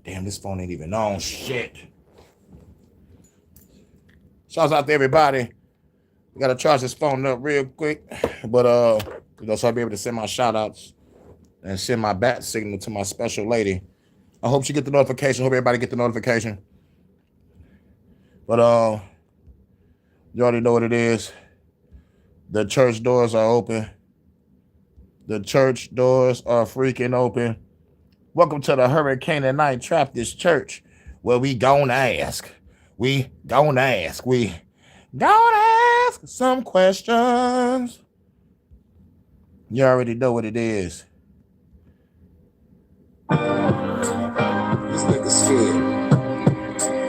Damn, this phone ain't even on. Shit. Shouts out to everybody. We gotta charge this phone up real quick. But so I'll be able to send my shout outs and send my bat signal to my special lady. I hope she get the notification. Hope everybody get the notification. But you already know what it is. The church doors are open. The church doors are freaking open. Welcome to the Hurykane Night Trappist Church, where we gonna ask. We gonna ask some questions. You already know what it is. These niggas scared.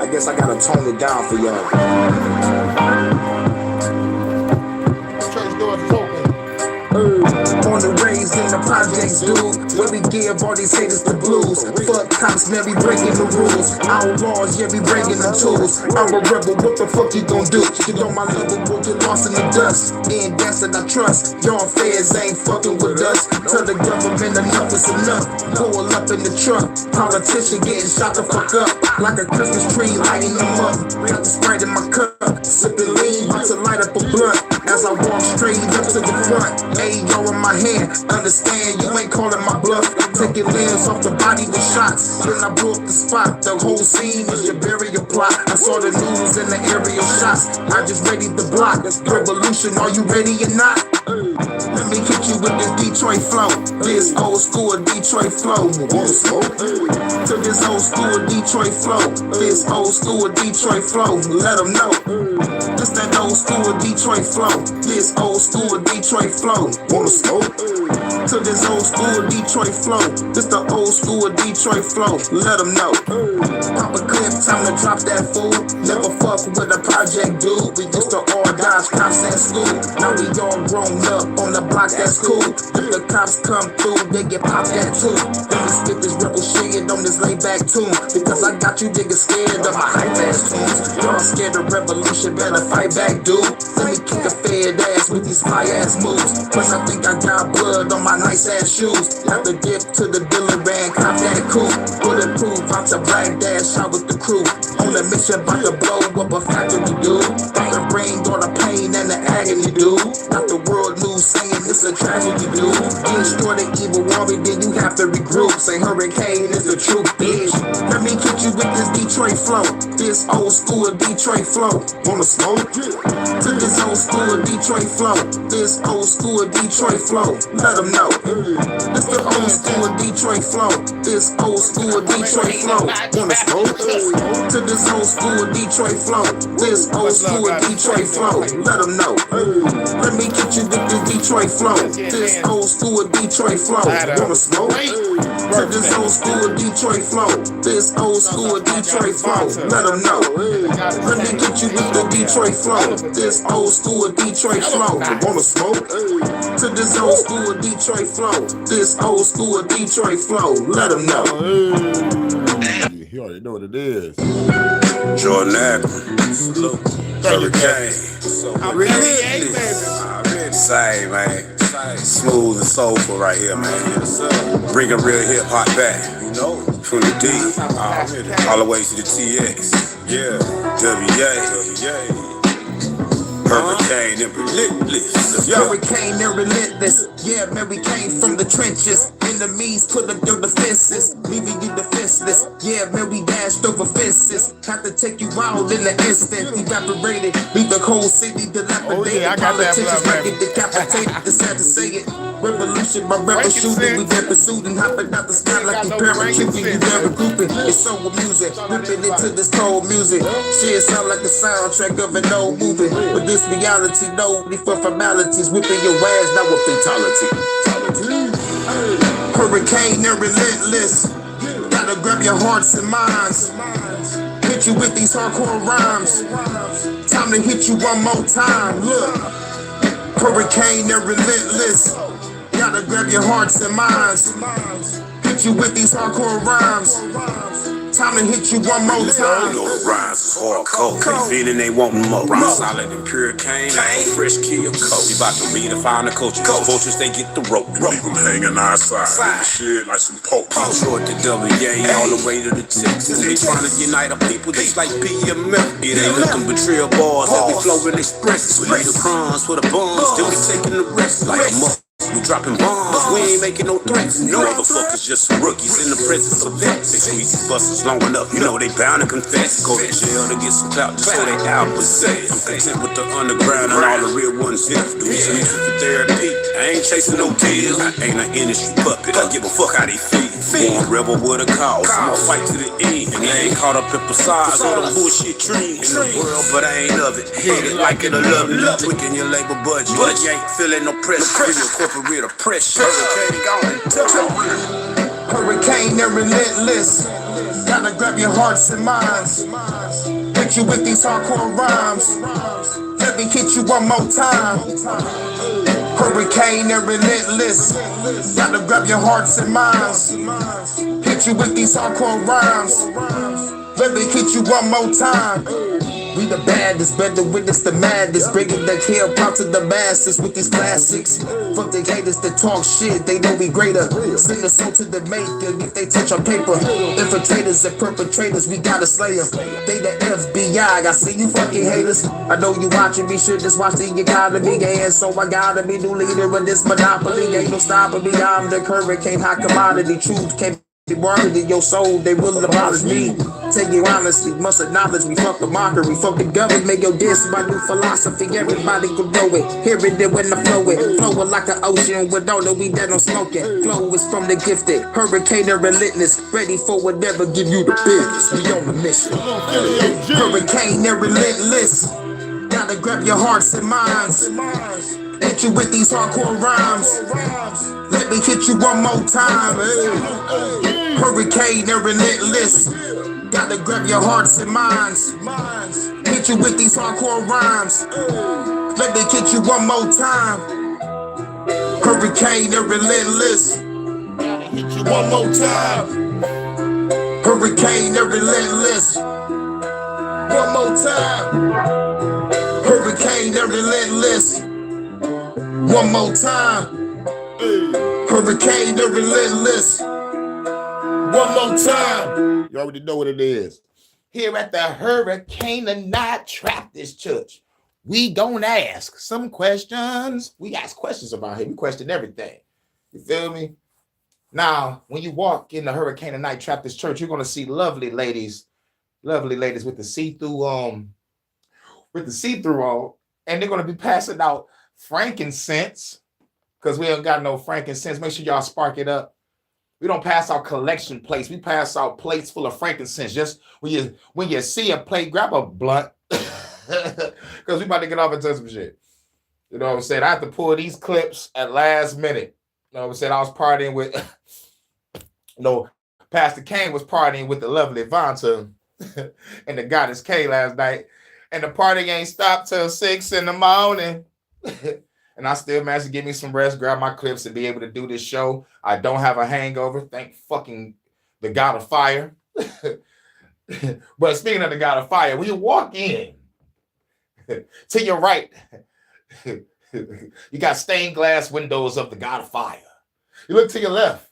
I guess I gotta tone it down for y'all. Church doors is open. Born and raised in the projects, dude. Where we give all these haters the blues. Fuck cops, man, we breaking the rules. Outlaws, yeah, we breaking the tools. I'm a rebel, what the fuck you gon' do? Get on my level, we'll get lost in the dust. And that's that I trust. Y'all feds ain't fucking with us. Tell the government enough is enough. Pull up in the truck. Politician getting shot the fuck up. Like a Christmas tree lighting them up. Got the Sprite in my cup. Sipping lean, about to light up a blunt. As I walk straight up to the front. Ayo in my hand, understand you ain't calling my bluff. Taking limbs off the body with shots. Then I blew up the spot. The whole scene is your burial plot. I saw the news and the aerial shots. I just ready to block. Revolution, are you ready or not? Let me hit you with this Detroit flow. This old school Detroit flow. To this old school Detroit flow. This old school Detroit flow. Let them know. This that old school Detroit flow. This old school Detroit flow. Wanna smoke? To this old school Detroit flow. This the old school Detroit flow. Let them know. Pop a clip, time to drop that fool. Never fuck with a project dude. We used to all dodge cops at school. Now we all grown up on the block, that's cool. If the cops come through, they get popped at too. Let me spit this rebel shit on this laid back tune. Because I got you niggas scared of my hype ass tunes. Y'all scared of revolution, better fight back, dude. Let me kick a fed ass with these fly ass moves. Plus I think I got blood on my nice ass shoes. Have to dip to the dealer and cop that coupe. Bulletproof, out to black dash out with the crew. On a mission, about to blow up a factory, dude. About to bring all the pain and the agony, dude. Got the world news saying it's a tragedy, dude. Destroy the evil warrior, then you have to regroup. Say Hurykane is the truth, bitch. Let me hit you with this Detroit flow. This old school Detroit flow. Wanna smoke? To this old school Detroit flow. This old school Detroit flow. Let them know. This the old school Detroit flow. This old school Detroit flow. Wanna smoke? To this old school Detroit flow. This old school Detroit flow. Let them know. Let me get you with this Detroit flow. This old school Detroit flow. Wanna smoke? To this old school Detroit flow. This old school Detroit flow. Let them know. Let me get you with the Detroit flow. This old school Detroit flow. Wanna smoke? To this old school Detroit flow. This old school Detroit flow. Let them know. You already know what it is. Jordan Akron, Hurykane. Same, man. Smooth and soulful right here, man. Bring a real hip hop back. From the D, all the way to the TX. Yeah, WA. Hurykane and relentless. Hurykane and relentless. Yeah, man, we came from the trenches. Enemies put up your defenses, leaving you defenseless. Yeah, man, we dashed over fences. Had to take you out in the instant. Evaporated, leave the whole city dilapidated. I got that Politicians blood, ready decapitated. It's sad to say it. Revolution by rebel shooting. We been pursuing, hopping out the sky like we paratrooping. You never grouping. It's so amusing, ripping into this cold music. Shit sound like the soundtrack of an old movie. But this reality, no need for formalities. Whipping your ass, now a fatality. Hurykane and relentless. Gotta grab your hearts and minds. Hit you with these hardcore rhymes. Time to hit you one more time. Look, Hurykane and relentless. Gotta grab your hearts and minds. Hit Hit you with these hardcore rhymes. Time to hit you one more time. You know the rhymes is hardcore. They feeling they want more. Rhymes solid and Hurykane. Fresh kill coat. We about to redefine the culture. Vultures, they get the rope. Leave them hanging outside. Shit like some poke. Short to WA, all the way to the Texas. They trying to unite our people just like BMF. It ain't nothing but trail bars that we flowing express. We leave the crumbs for the bums, then we taking the rest like a muff. We dropping bombs, we ain't making no threats. You motherfuckers just some rookies in the presence of vets. They squeeze these busters long enough, you know they bound to confess. Go to jail to get some clout just so they out possess. I'm content with the underground and all the real ones here. Do this music for therapy, I ain't chasing no deals. I ain't an industry puppet, I give a fuck how they feel. Born rebel with a cause, I'ma fight to the end. And I ain't caught up in facades or the bullshit dreams. In the world, but I ain't of it. Hate it like it or love it. Tweaking your labor budget, but you ain't feeling no pressure. Feel your corporate oppression. Hurykane gone. Hurykane, they're relentless. Gotta grab your hearts and minds. Hit you with these hardcore rhymes. Let me hit you one more time. Hurykane, they're relentless. Gotta grab your hearts and minds. Hit you with these hardcore rhymes. Let me hit you one more time. We the baddest, better witness the madness. Bringing the hip hop to the masses with these classics. Fuck the haters that talk shit, they know we greater. Sing a song to the maker if they touch on paper. Infiltrators and perpetrators, we gotta slay them. They the FBI, I see you fucking haters. I know you watching me, should just watch the economy. And so I gotta be new leader of this monopoly. Ain't no stopping me, I'm the Hurykane, hot commodity. Truth can't be worried in your soul, they will abolish me. Tell you honestly, must acknowledge me. Fuck the mockery, fuck the government. Make your diss my new philosophy. Everybody can know it. Hearing it when I flow it. Flowing like an ocean with all the weed that I'm smoking. Flow is from the gifted. Hurykane are relentless. Ready for whatever, give you the business. We on the mission. Hurykane, they're relentless. Gotta grab your hearts and minds. Hit you with these hardcore rhymes. Let me hit you one more time. Hurykane, they're relentless. Gotta grab your hearts and minds. Hit you with these hardcore rhymes. Let me hit you one more time. Hurykane, they're relentless. Gotta hit you one more time. Hurykane, they're relentless. One more time. Hurykane, they're relentless. One more time. Hurykane, they're relentless. One more time. You already know what it is. Here at the Hurykane Night Traptist Church, we gonna ask some questions. We ask questions about here. We question everything. You feel me? Now, when you walk in the Hurykane Night Traptist Church, you're gonna see lovely ladies with the see-through on, and they're gonna be passing out frankincense because we ain't got no frankincense. Make sure y'all spark it up. We don't pass out collection plates. We pass out plates full of frankincense. Just when you see a plate, grab a blunt because we about to get off into some shit. You know what I'm saying? I have to pull these clips at last minute. You know what I'm saying? I was partying with, Pastor Kane was partying with the lovely Vanta and the Goddess K last night. And the party ain't stopped till 6 in the morning. And I still managed to get me some rest, grab my clips, and be able to do this show. I don't have a hangover. Thank fucking the God of Fire. But speaking of the God of Fire, when you walk in, to your right, you got stained glass windows of the God of Fire. You look to your left,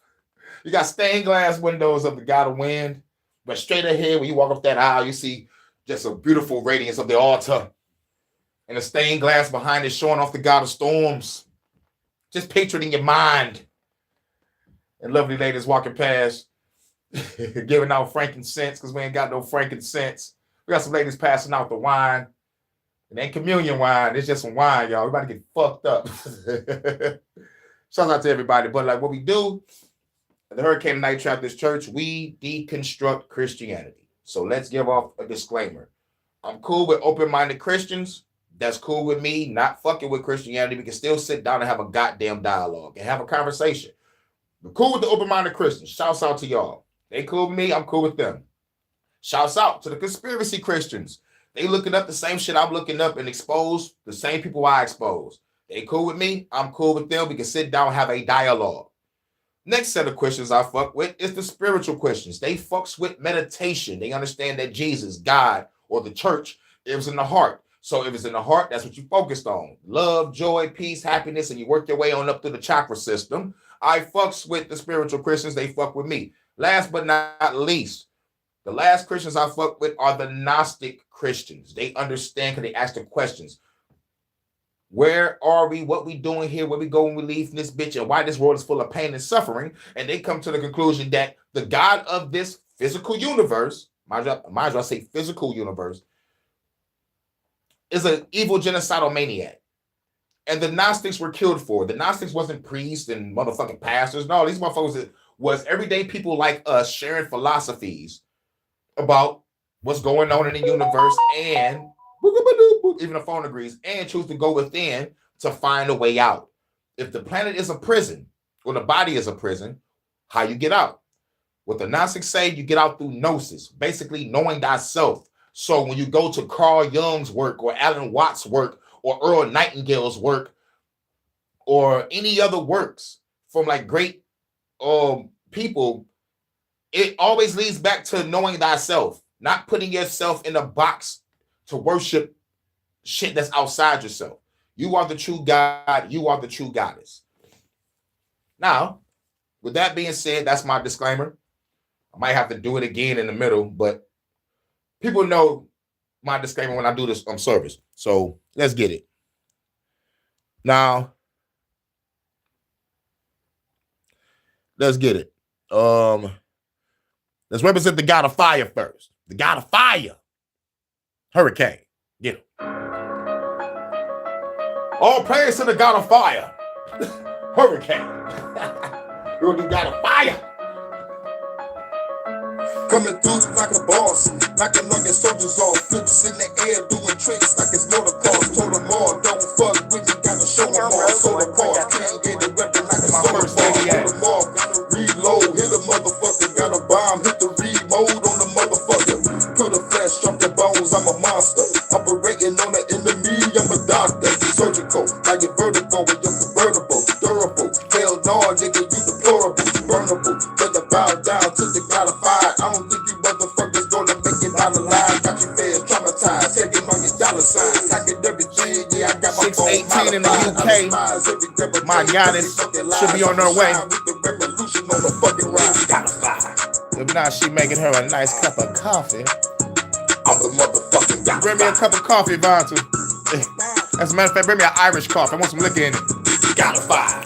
you got stained glass windows of the God of Wind. But straight ahead, when you walk up that aisle, you see just a beautiful radiance of the altar. And the stained glass behind it showing off the God of Storms. Just picture it in your mind. And lovely ladies walking past, giving out frankincense, because we ain't got no frankincense. We got some ladies passing out the wine. It ain't communion wine. It's just some wine, y'all. We about to get fucked up. Shout out to everybody. But like what we do at the Hurykane Night Traptist Church, we deconstruct Christianity. So let's give off a disclaimer. I'm cool with open-minded Christians. That's cool with me. Not fucking with Christianity. We can still sit down and have a goddamn dialogue and have a conversation. We're cool with the open-minded Christians. Shouts out to y'all. They cool with me. I'm cool with them. Shouts out to the conspiracy Christians. They looking up the same shit I'm looking up and expose the same people I expose. They cool with me. I'm cool with them. We can sit down and have a dialogue. Next set of Christians I fuck with is the spiritual Christians. They fucks with meditation. They understand that Jesus, God, or the church, it was in the heart. So if it's in the heart, that's what you focused on. Love, joy, peace, happiness, and you work your way on up through the chakra system. I fucks with the spiritual Christians. They fuck with me. Last but not least, the last Christians I fuck with are the Gnostic Christians. They understand because they ask the questions. Where are we? What we doing here? Where we go when we leave this bitch? And why this world is full of pain and suffering? And they come to the conclusion that the God of this physical universe, mind you, I say physical universe, is an evil genocidal maniac. And the Gnostics were killed for it. The Gnostics wasn't priests and motherfucking pastors. No, these motherfuckers was everyday people like us sharing philosophies about what's going on in the universe, and even the phone agrees, and choose to go within to find a way out. If the planet is a prison, or the body is a prison, how you get out? What the Gnostics say, you get out through gnosis, basically knowing thyself. So when you go to Carl Jung's work, or Alan Watts' work, or Earl Nightingale's work, or any other works from like great people, it always leads back to knowing thyself, not putting yourself in a box to worship shit that's outside yourself. You are the true God. You are the true goddess. Now, with that being said, that's my disclaimer. I might have to do it again in the middle, but people know my disclaimer when I do this on service. So let's get it. Now, let's get it. Let's represent the God of fire first. The God of fire. Hurykane. Get him. All praise to the God of fire. Hurykane. You're the God of fire. Coming through like a boss, knocking on your soldiers off, flips in the air, doing tricks like it's motor cars. Told them all, don't fuck with me, gotta show them all. Solar parts, can't get it weapon like a solar ball. Told them all, gotta reload, hit a motherfucker, got a bomb, hit the reload on the motherfucker. Put a flesh, drop the bones, I'm a monster. Operating on the enemy, I'm a doctor. Surgical, like your vertical, and you're convertible, durable. Hell no, nigga, you deplorable, burnable. Better bow down to the God of fire. I don't think you motherfuckers gonna make it out alive. Got your fans traumatized, taking on your dollar signs. Hacking everything, yeah, I got my phone 618 in the UK. My goddess should be on her way. If not, she making her a nice cup of coffee. I'm the motherfucking God. Bring me a cup of coffee, Vonta. As a matter of fact, bring me an Irish coffee. I want some liquor in it. God of fire.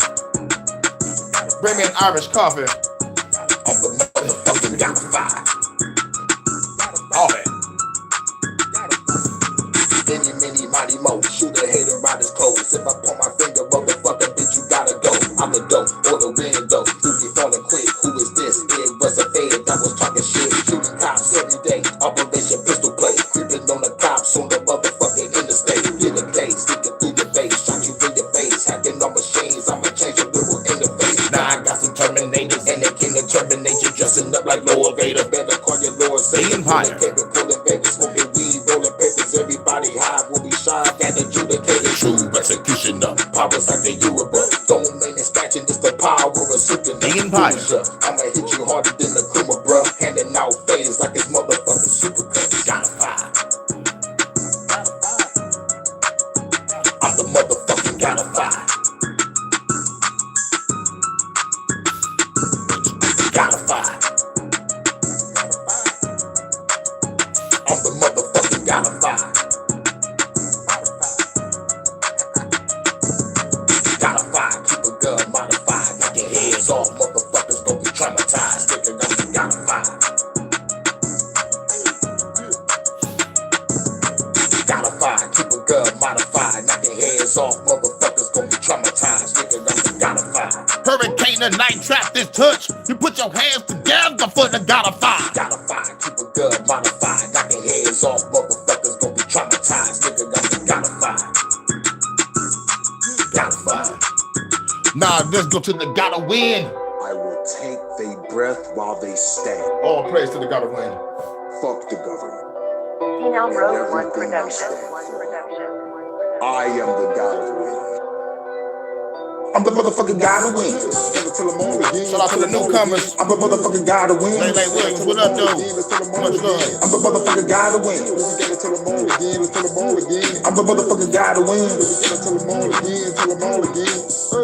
Bring me an Irish coffee. I'm the motherfucking God of fire. All that. Many, many, mighty mo. Shoot a hater right his clothes. If I point my finger, motherfucker, bitch, you gotta go. I'm the dope or the window. You be falling quick. Who is this? It was a fed that was talking shit. Shooting cops every day. Operation pistol play. Creeping on the cops on the motherfucking interstate. Get a case, sticking through your face. Shot you in your face. Hacking on machines. I'ma change your little interface. Now I got some Terminators and they king of terminate you. Dressing up like Lord Vader. Better call your Lord Satan. Empire. Pulling Vegas, smoking weed, rolling papers. Everybody high will be shot and adjudicated. True executioner. Powers like the Europa. Don't mean it's scratching. It's the power of super. Empire. I'ma hit you harder than the Kuma, bruh. Handing out fades like it's motherfucking super guns. Got a fire. I'm the motherfucking God of fire. God of fire. I'm the motherfucking God of fire. God of fire, keep a gun modified. Knock your heads off, motherfuckers gon' be traumatized. Thinking I'm the God of fire. God of fire, keep a gun modified. Knock your heads off, motherfuckers gon' be traumatized. Thinking I'm the God of fire. Hurykane the night trap this touch. You put your hands together for the God of fire. God of fire, keep a gun modified. Knock your heads off, motherfuckers gon' be traumatized. Thinking I'm the God of fire. God of fire. Nah, let's go to the God of wind. I will take their breath while they stand. All praise to the God of wind. Fuck the government. Phenom Road One Everything else Production. I am the God of wind. I'm the motherfucking guy to win. Shout out to the newcomers. I'm the motherfucking guy to win. Lay Williams, what up, though? Much love. I'm the motherfucking guy to win. I'm the motherfucking guy to win.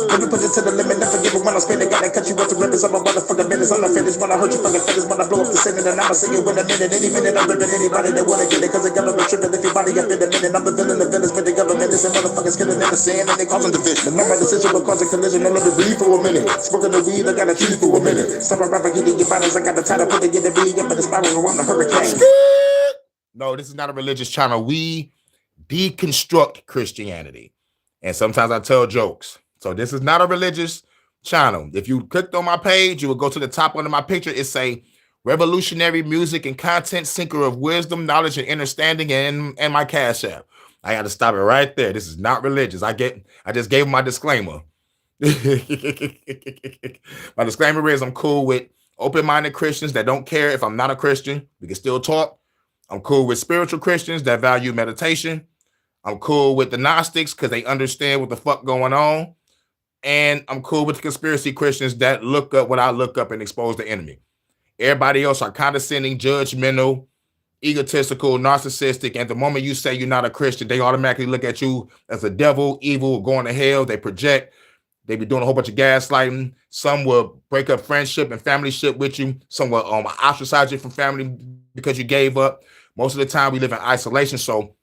Let me push it to the limit, never give it when I spend it. Gotta cut you up to ribbons. I'm a motherfucking business. I'm not finished when I hurt you fucking finish. When I blow up the sentence, and I'ma see you in a minute. Any minute, I'm ripping anybody that wanna get it. Cause the government tripping if your body up in a minute. I'm the villain of villains, but the government is motherfuckers killing in the sand and they causing division. I'm my decision will cause a collision. I'll let it breathe for a minute. Smoking the weed, I gotta cheat for a minute. Some rapper getting your bodies, I got the time to put it in the beat. But it's spiral around the hurricane. No, this is not a religious channel. We deconstruct Christianity. And sometimes I tell jokes. So this is not a religious channel. If you clicked on my page, you will go to the top under my picture. It say revolutionary music and content, seeker of wisdom, knowledge, and understanding, and my Cash App. I got to stop it right there. This is not religious. I just gave my disclaimer. My disclaimer is I'm cool with open-minded Christians that don't care if I'm not a Christian. We can still talk. I'm cool with spiritual Christians that value meditation. I'm cool with the Gnostics because they understand what the fuck going on. And I'm cool with the conspiracy Christians that look up what I look up and expose the enemy. Everybody else are condescending, judgmental, egotistical, narcissistic. And the moment you say you're not a Christian, they automatically look at you as a devil, evil, going to hell. They project. They be doing a whole bunch of gaslighting. Some will break up friendship and family ship with you. Some will ostracize you from family because you gave up. Most of the time, we live in isolation. So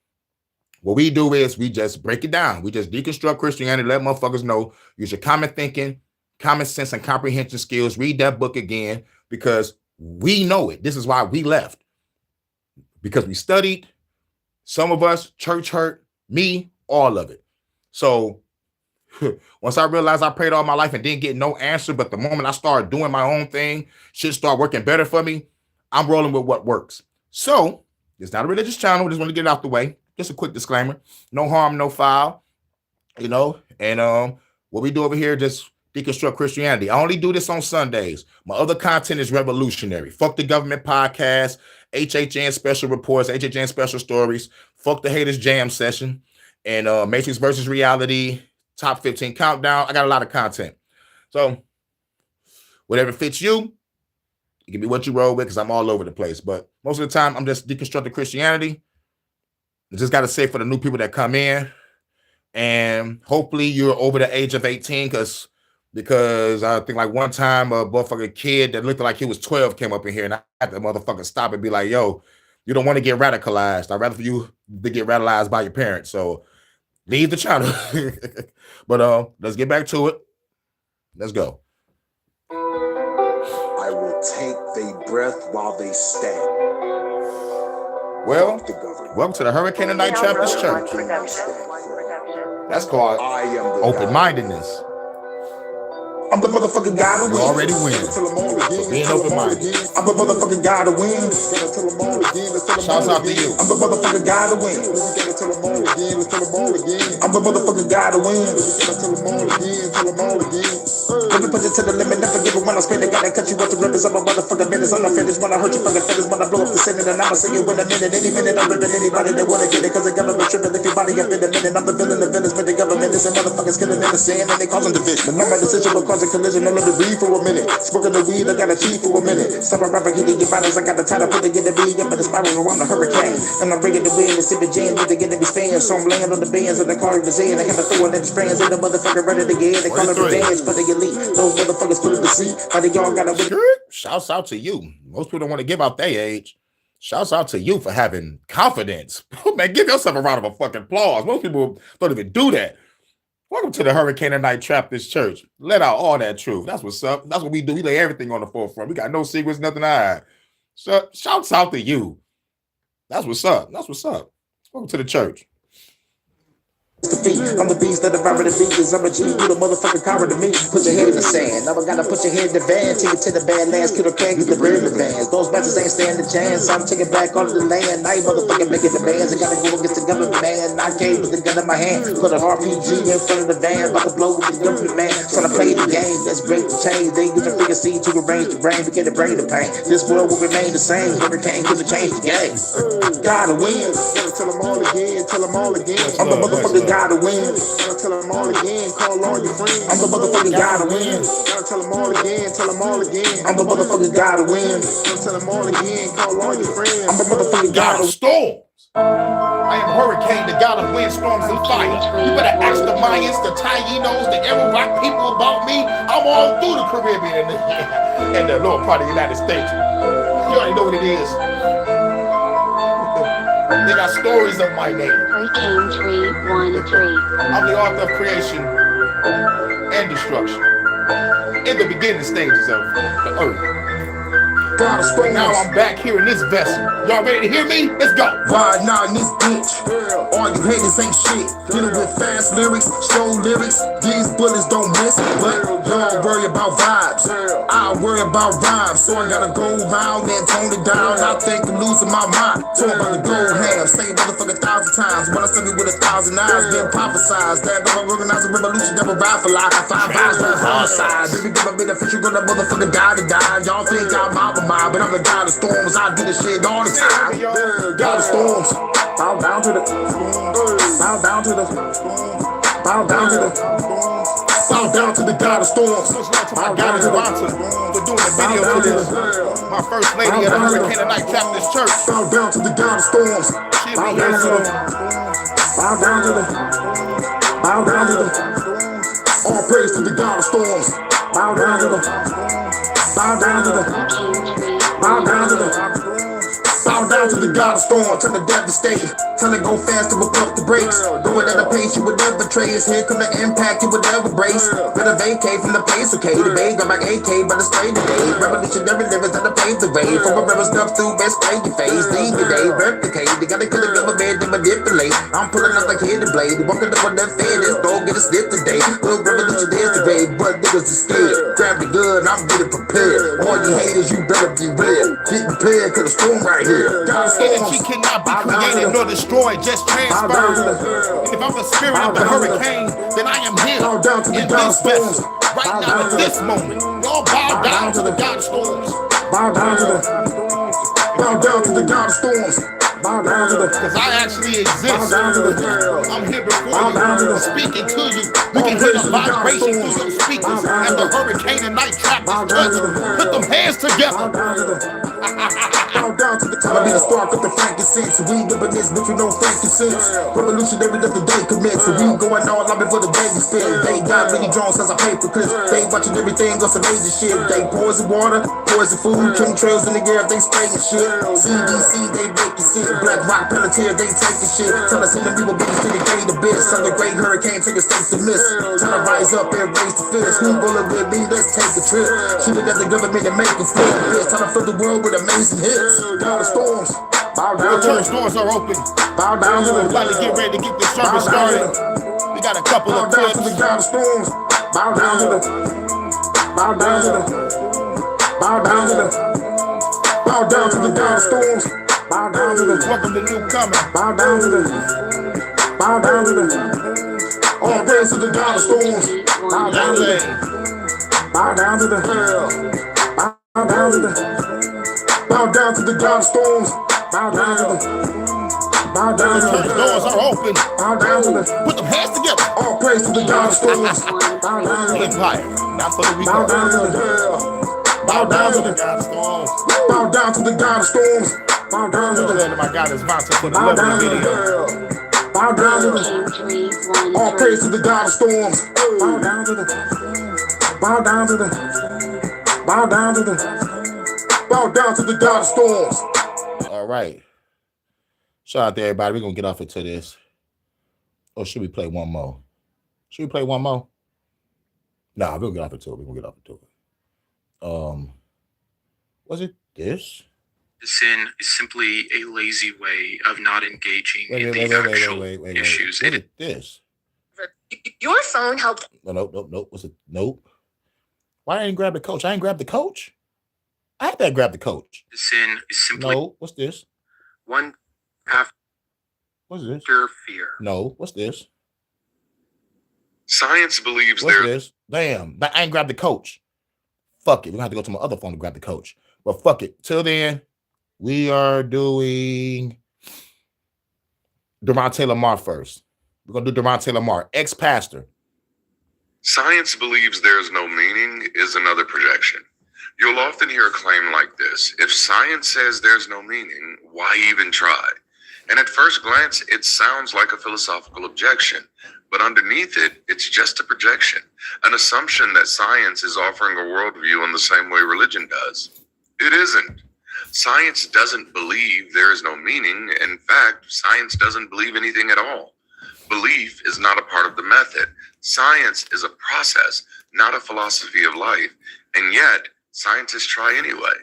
what we do is we just break it down. We just deconstruct Christianity, let motherfuckers know. Use your common thinking, common sense, and comprehension skills. Read that book again because we know it. This is why we left. Because we studied. Some of us, church hurt, me, all of it. So once I realized I prayed all my life and didn't get no answer, but the moment I started doing my own thing, shit started working better for me, I'm rolling with what works. So it's not a religious channel. Just want to get it out the way. Just a quick disclaimer. No harm, no foul. You know, and what we do over here, just deconstruct Christianity. I only do this on Sundays. My other content is revolutionary. Fuck the government podcast, HHN special reports, HHN special stories, fuck the haters jam session, and Matrix versus reality, top 15 countdown. I got a lot of content. So whatever fits you, it can be what you roll with because I'm all over the place. But most of the time, I'm just deconstructing Christianity. I just got to say for the new people that come in, and hopefully you're over the age of 18 because I think like one time a motherfucking kid that looked like he was 12 came up in here and I had to motherfucking stop and be like, yo, you don't want to get radicalized. I'd rather for you to get radicalized by your parents. So leave the channel. But let's get back to it. Let's go. I will take their breath while they stand. Well, The government. welcome to the Hurricane and Night Trappers Church. That's called I am the open-mindedness. I'm the motherfucking guy to You win. already win. So being open-minded. I'm the motherfucking guy to win. Shouts out to you. I'm the motherfucking guy to win. I'm the motherfucking guy to win. Let me push it to the limit, never give it when I spend it. Gotta cut you up to ribbons. I'm a motherfucking business. I'm not finished when I hurt you fucking finish. When I blow up the sentence, and I'ma see you in a minute. Any minute, I'm ripping anybody that wanna get it. Cause the government tripping if your body up in a minute. I'm the villain of villains, but the government is a motherfuckers killing in the sand and they causing division. But no, my decision will cause a collision. I'll let it breathe for a minute. Smoking the weed, I gotta cheat for a minute. Some rapper hitting your bodies, I got the time to put it in the beat. But it's spiral around the hurricane. And I'm bringing the wind and sipping gin, but they get to be spanned. So I'm laying on the bands and the car is in. I gotta throw it in the strands and the motherfucker running again. They call it revenge, but they elite. Those motherfuckers put it to sea. But they all gotta win. Shouts out to you. Most people don't want to give out their age. Shouts out to you for having confidence. Man, give yourself a round of a fucking applause. Most people don't even do that. Welcome to the Hurricane and Night Trappers Church. Let out all that truth. That's what's up. That's what we do. We lay everything on the forefront. We got no secrets, nothing to hide. So, shouts out to you. That's what's up. That's what's up. Welcome to the church. I'm the beast that devoured the beaches. I'm a G, you the motherfucking coward to me. Put your head in the sand. Now I gotta put your head in the van. Take it to the bad lands, kill the can, get the bread in the vans. Those bastards ain't stand a chance. I'm taking back all of the land. Now you motherfucking making the bands. I gotta go against the government, man. I came with the gun in my hand. Put an RPG in front of the van. About to blow with the government, man. Trying to play the game. That's great to change. They use a frequency to arrange the brain. Begin to bring the pain. This world will remain the same. Hurricane could change the game. Gotta win. Tell them all again. Tell them all again. I'm the motherfucking guy to win. Gotta tell them all again, call all your friends. I'm the motherfucking guy to win. Gotta tell them all again, tell them all again. I'm the motherfucking guy to win. Gotta tell them all again, call all your friends. I'm the motherfucking guy to win. Storms. I am Hurykane, the god of windstorms and fire. You better ask the Mayans, the Tainos, the Arawak people about me. I'm all through the Caribbean and the lower part of the United States. You already know what it is. They got stories of my name. Hurykane 313. I'm the author of creation and destruction in the beginning stages of the earth. Now I'm back here in this vessel. Y'all ready to hear me? Let's go. Riding out in this bitch. All you haters ain't shit. Dealing with fast lyrics, show lyrics. These bullets don't miss. But y'all worry about vibes. I worry about rhymes. So I gotta go round and tone it down. I think I'm losing my mind. Talk about the gold ham. Say it motherfucker 1,000 times. When I send it with 1,000 eyes, then prophesize that I'm organizing a revolution, never ride for life. 5 eyes on homicide. Baby, give a beneficial, gonna motherfucker die to die. Y'all think I'm out of mind, but I'm the god of storms. I do this shit all the time. God of storms. Bow down to the. Bow down to the. Bow down to the. Bow down to the god of storms. My God is Vonta for doing the video for this. My first lady of the Hurykane and Night Baptist Church. Bow down to the god of storms. Bow down to the. Bow down to the. Bow down to the. All praise to the god of storms. Bow down to the. Bow down to the. Bow down to the. Bow down to the god of storm. Turn the devastating. Tell it go fast to whip up the brakes. Going at a pace you would never trace. Here come the impact you would never brace. Better vacate from the pace, okay? The bay got back AK by the spray today. Revolutionary lyrics that have paved the way. From a river stuff through best spray your face. Lead the day, replicate. They gotta kill a government to manipulate. I'm pulling up like hidden blade. Walking up on that fairness, don't get a slip today. Little revolutionaries today, but niggas are scared. Grab the gun, I'm getting prepared. All you haters, you better be real. Get prepared, cause the storm right here. Energy cannot be created nor destroyed, just transferred. And if I'm the spirit of the Hurykane, then I am here in this vessel, right now at this moment. Y'all bow down to the god of storms. Bow down to the. Bow down to the god of storms. Bow down to the. Because I actually exist. Bow down to the. I'm here before you, speaking to you. You can hear the vibration through your speakers and the Hurykane and Night Baptist Church. Put them hands together. Bow down to the time. I be the spark of the frankincense. We giving this bitch with no frankincense. Revolutionary of the day commits. We going all out before the day is spit. They got really drawn since I paper clips. They watching everything on some major shit. They poison water, poison food, chemtrails in the air, they spraying shit. CDC, they making shit. Black Rock Pelletier, they taking shit. Tell us in the people be to the gate a bit. Some the great Hurykane take a state to miss. Tell to rise up and raise the fist. Who bullet with me? Let's take a trip. Shoot it at the government and make a flip. Tell to fill the world with amazing hits. God of storms. Bow down to Church doors are open. Bow down to the. We're about to get ready to get this service started. We got a couple Bow of down to the clips. god of storms. Bow down to the. Bow down to the. Bow down to the. Bow down to the god of storms. Bow down to the. Welcome to newcomer. Bow down to the. Bow down to the. All praise to the god of storms. Bow down to the. Bow down to the. Bow down to the. Bow down to the god of storms. Bow down to the. Bow down to Church the. doors are open. Bow down to the. Put them hands together. All praise to the god of storms. Bow down to the. Empire, not for the Bow down to weak. the. Bow down to the. God storms. Bow down to the god of storms. Bow down to the. My God is Vonta for the Bow down lovely to video. the. Bow down to the. Hurykane All praise to 313. the god of storms. Bow down to the. Bow down to the. Bow down to the. Bow down to the god of storms. All right. Shout out to everybody. We're going to get off into this. Or should we play one more? Should we play one more? Nah, we're going to get off into it. We're going to get off into it. Was it this? Sin is simply a lazy way of not engaging in the actual issues. Was it this? Your phone helped. Nope. Was it? Nope. Why I didn't grab the coach? I didn't grab the coach? I had to grab the coach. Sin is simply No. What's this? one after What's this? fear. No. What's this? Science believes What's there. this? Damn. I ain't grabbed the coach. Fuck it. We're going to have to go to my other phone to grab the coach. But fuck it. Till then, we are doing Durante Lamar first. We're gonna do Deronte Lamar, ex-pastor. Science believes there's no meaning is another projection. You'll often hear a claim like this: if science says there's no meaning, why even try? And at first glance, it sounds like a philosophical objection, but underneath it, it's just a projection, an assumption that science is offering a worldview in the same way religion does. It isn't. Science doesn't believe there is no meaning. In fact, science doesn't believe anything at all. Belief is not a part of the method. Science is a process, not a philosophy of life. And yet, scientists try anyway.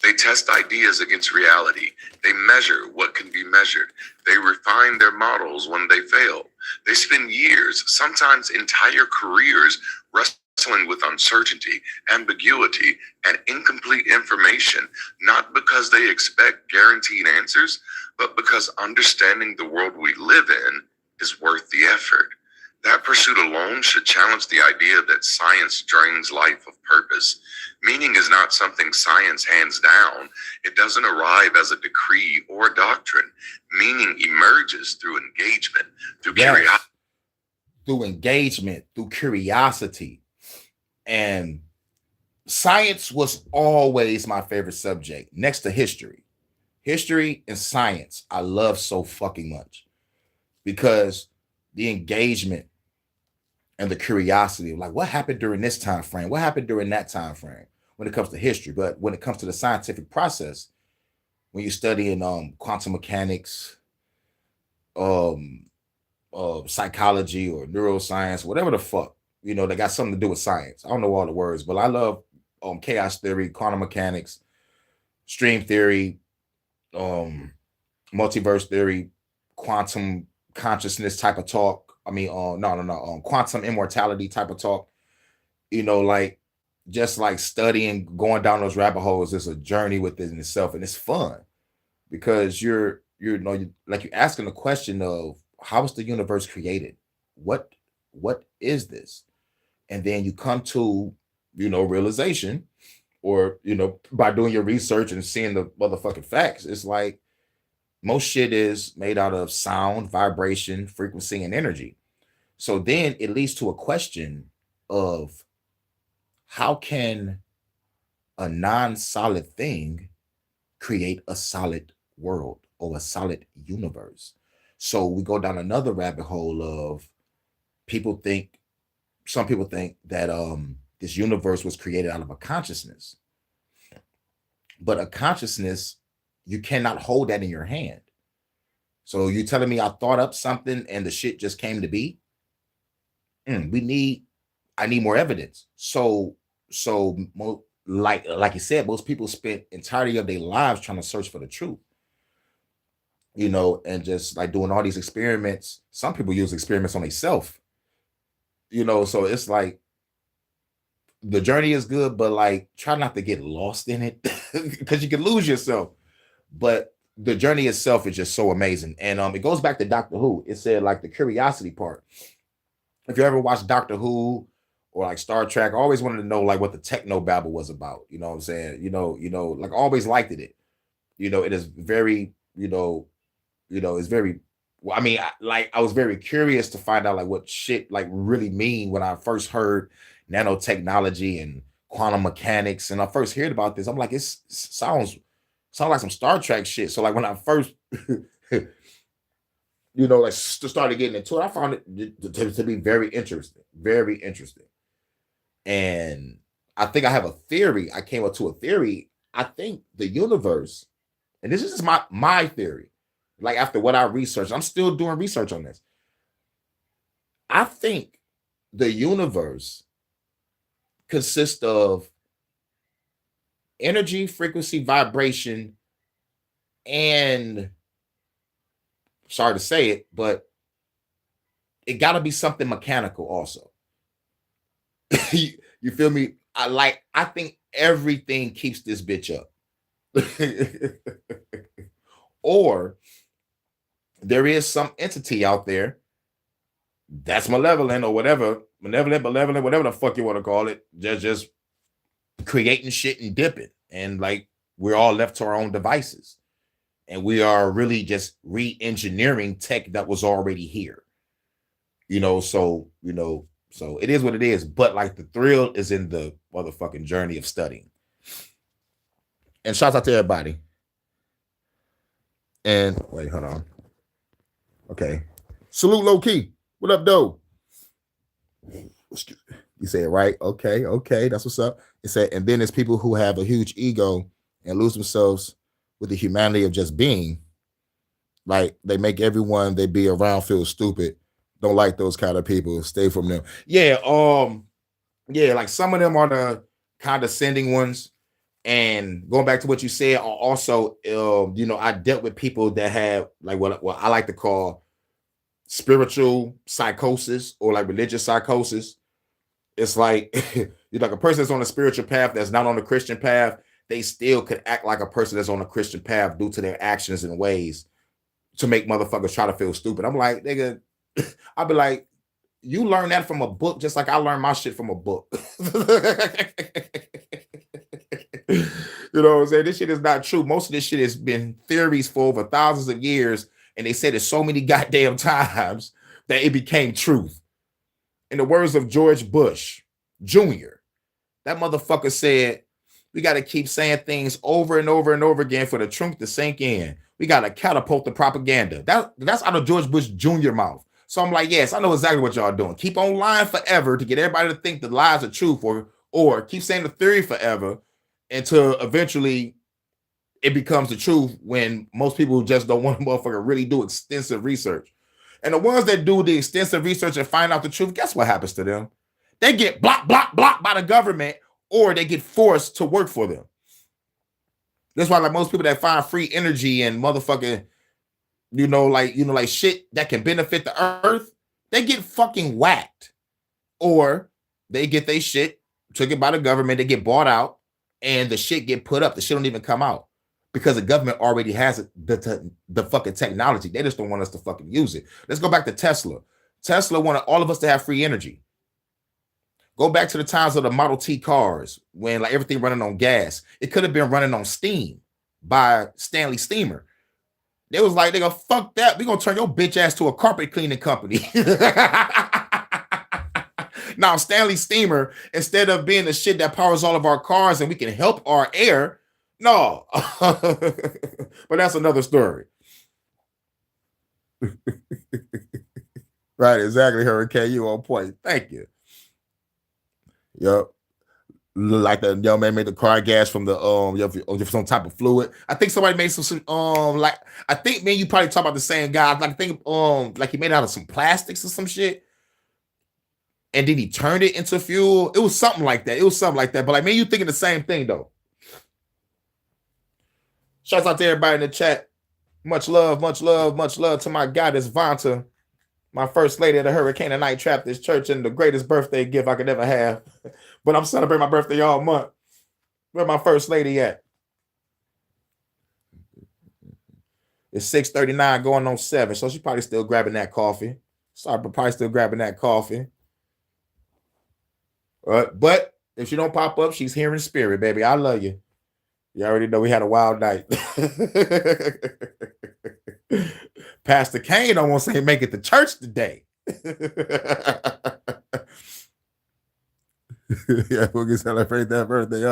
They test ideas against reality. They measure what can be measured. They refine their models when they fail. They spend years, sometimes entire careers, wrestling with uncertainty, ambiguity, and incomplete information, not because they expect guaranteed answers, but because understanding the world we live in is worth the effort. That pursuit alone should challenge the idea that science drains life of purpose. Meaning is not something science hands down. It doesn't arrive as a decree or a doctrine. Meaning emerges through engagement, through curiosity. Through engagement, through curiosity. And science was always my favorite subject, next to history. History and science, I love so fucking much because the engagement and the curiosity of like what happened during this time frame, what happened during that time frame when it comes to history. But when it comes to the scientific process, when you're studying quantum mechanics, psychology or neuroscience, whatever the fuck, you know, they got something to do with science. I don't know all the words, but I love chaos theory, quantum mechanics, stream theory, multiverse theory, quantum consciousness type of talk. I mean, quantum immortality type of talk. You know, like just like studying, going down those rabbit holes is a journey within itself, and it's fun because you're asking the question of how was the universe created? What is this? And then you come to, realization, or by doing your research and seeing the motherfucking facts. It's like most shit is made out of sound, vibration, frequency, and energy. So then it leads to a question of how can a non-solid thing create a solid world or a solid universe? So we go down another rabbit hole of some people think that this universe was created out of a consciousness. But a consciousness, you cannot hold that in your hand. So you telling me I thought up something and the shit just came to be? I need more evidence. So like you said, most people spent entirety of their lives trying to search for the truth. And just like doing all these experiments. Some people use experiments on themselves. So it's like the journey is good, but like try not to get lost in it because you can lose yourself. But the journey itself is just so amazing. And it goes back to Doctor Who. It said like the curiosity part. If you ever watched Doctor Who or like Star Trek, I always wanted to know like what the techno babble was about. You know what I'm saying? Like I always liked it. It is very, it's very, well, I mean, I was very curious to find out like what shit like really mean when I first heard nanotechnology and quantum mechanics. And I first heard about this, I'm like, it sounds like some Star Trek shit. So like when I first, started getting into it, I found it to be very interesting, very interesting. And I think I have a theory. I came up to a theory. I think the universe, and this is just my theory, like after what I researched, I'm still doing research on this. I think the universe consists of energy, frequency, vibration, and sorry to say it, but it got to be something mechanical also. You feel me? I think everything keeps this bitch up. Or there is some entity out there that's malevolent or whatever, malevolent, whatever the fuck you want to call it, just creating shit and dipping. And like we're all left to our own devices. And we are really just re-engineering tech that was already here. So so it is what it is. But like the thrill is in the motherfucking journey of studying. And shouts out to everybody. And wait, hold on. Okay. Salute low key. What up, though? You say it right. Okay. That's what's up. It said, and then there's people who have a huge ego and lose themselves with the humanity of just being. Like they make everyone they be around feel stupid. Don't like those kind of people. Stay from them. Yeah, like some of them are the condescending ones. And going back to what you said, also, I dealt with people that have like what I like to call spiritual psychosis or like religious psychosis. It's like you're like a person that's on a spiritual path that's not on the Christian path. They still could act like a person that's on a Christian path due to their actions and ways to make motherfuckers try to feel stupid. I'm like, nigga, I'll be like, you learn that from a book, just like I learned my shit from a book. You know what I'm saying? This shit is not true. Most of this shit has been theories for over thousands of years, and they said it so many goddamn times that it became truth. In the words of George Bush Jr., that motherfucker said, we got to keep saying things over and over and over again for the truth to sink in. We got to catapult the propaganda. That's out of George Bush Jr. mouth. So I'm like, yes, I know exactly what y'all doing. Keep on lying forever to get everybody to think the lies are truth, or keep saying the theory forever until eventually it becomes the truth when most people just don't want to motherfucker really do extensive research. And the ones that do the extensive research and find out the truth, guess what happens to them? They get blocked by the government, or they get forced to work for them. That's why like most people that find free energy and motherfucking, like shit that can benefit the earth, they get fucking whacked. Or they get their shit taken by the government, they get bought out, and the shit get put up. The shit don't even come out. Because the government already has the fucking technology. They just don't want us to fucking use it. Let's go back to Tesla. Tesla wanted all of us to have free energy. Go back to the times of the Model T cars when like everything running on gas. It could have been running on steam by Stanley Steamer. They was like, they go, fuck that. We're going to turn your bitch ass to a carpet cleaning company. Now, Stanley Steamer, instead of being the shit that powers all of our cars and we can help our air, no. But that's another story. Right, exactly, Hurykane. You on point. Thank you. Yep. Like the young man made the car gas from the some type of fluid. I think somebody made some like I think man you probably talk about the same guy. Like I think like he made it out of some plastics or some shit. And then he turned it into fuel. It was something like that. But like man, you thinking the same thing though. Shouts out to everybody in the chat. Much love to my goddess Vanta, my first lady of the Hurykane Night Traptist Church, and the greatest birthday gift I could ever have. But I'm celebrating my birthday all month. Where my first lady at? It's 6:39 going on 7, so she's probably still grabbing that coffee. Sorry, but probably still grabbing that coffee. But if she don't pop up, she's here in spirit, baby. I love you. You already know we had a wild night. Pastor Kane don't want to say make it to church today. Yeah, we can celebrate that birthday.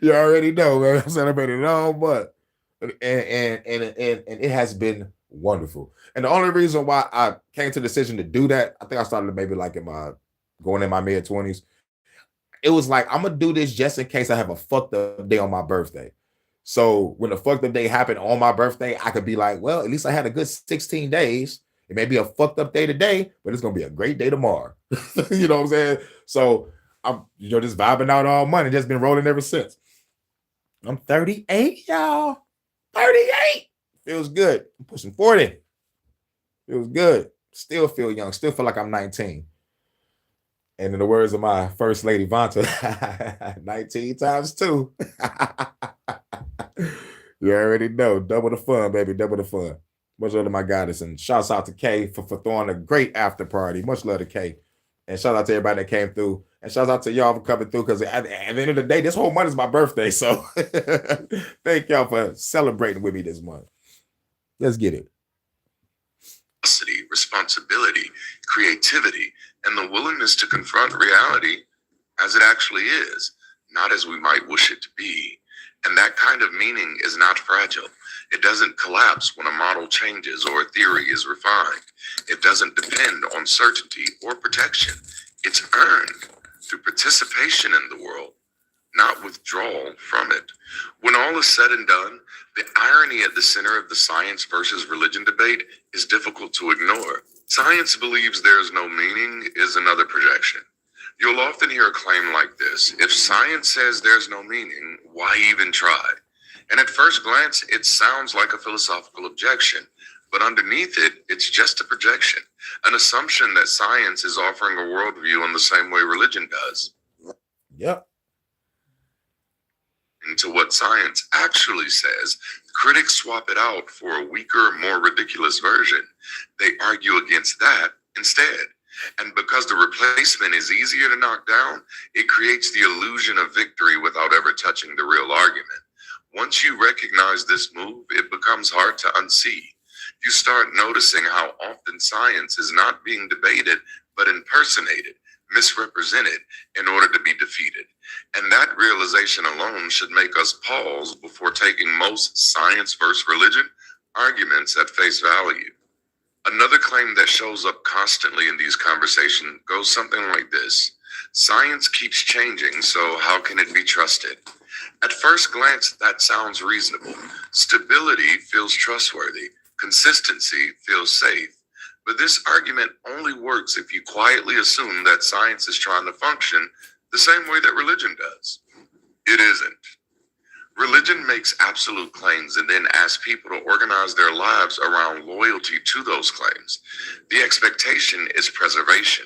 You already know, man. I'm celebrating it all, but and it has been wonderful. And the only reason why I came to the decision to do that, I think I started maybe like going in my mid-20s. It was like, I'm gonna do this just in case I have a fucked up day on my birthday. So when the fucked up day happened on my birthday, I could be like, well, at least I had a good 16 days. It may be a fucked up day today, but it's gonna be a great day tomorrow. You know what I'm saying? So I'm just vibing out all money, just been rolling ever since. I'm 38, y'all. 38. Feels good. I'm pushing 40. Feels good. Still feel young. Still feel like I'm 19. And in the words of my first lady, Vanta, 19 times 2. You already know. Double the fun, baby. Double the fun. Much love to my goddess. And shouts out to Kay for throwing a great after party. Much love to Kay. And shout out to everybody that came through. And shout out to y'all for coming through. Because at the end of the day, this whole month is my birthday. So thank y'all for celebrating with me this month. Let's get it. responsibility, creativity, and the willingness to confront reality as it actually is, not as we might wish it to be. And that kind of meaning is not fragile. It doesn't collapse when a model changes or a theory is refined. It doesn't depend on certainty or protection. It's earned through participation in the world, not withdrawal from it. When all is said and done, the irony at the center of the science versus religion debate is difficult to ignore. Science believes there's no meaning is another projection. You'll often hear a claim like this: if science says there's no meaning, why even try? And at first glance, it sounds like a philosophical objection, but underneath it, it's just a projection, an assumption that science is offering a worldview in the same way religion does. Yep. Into what science actually says, critics swap it out for a weaker, more ridiculous version. They argue against that instead. And because the replacement is easier to knock down, it creates the illusion of victory without ever touching the real argument. Once you recognize this move, it becomes hard to unsee. You start noticing how often science is not being debated, but impersonated, misrepresented in order to be defeated. And that realization alone should make us pause before taking most science versus religion arguments at face value. Another claim that shows up constantly in these conversations goes something like this: science keeps changing, so how can it be trusted? At first glance, that sounds reasonable. Stability feels trustworthy. Consistency feels safe. But this argument only works if you quietly assume that science is trying to function the same way that religion does. It isn't. Religion makes absolute claims and then asks people to organize their lives around loyalty to those claims. The expectation is preservation,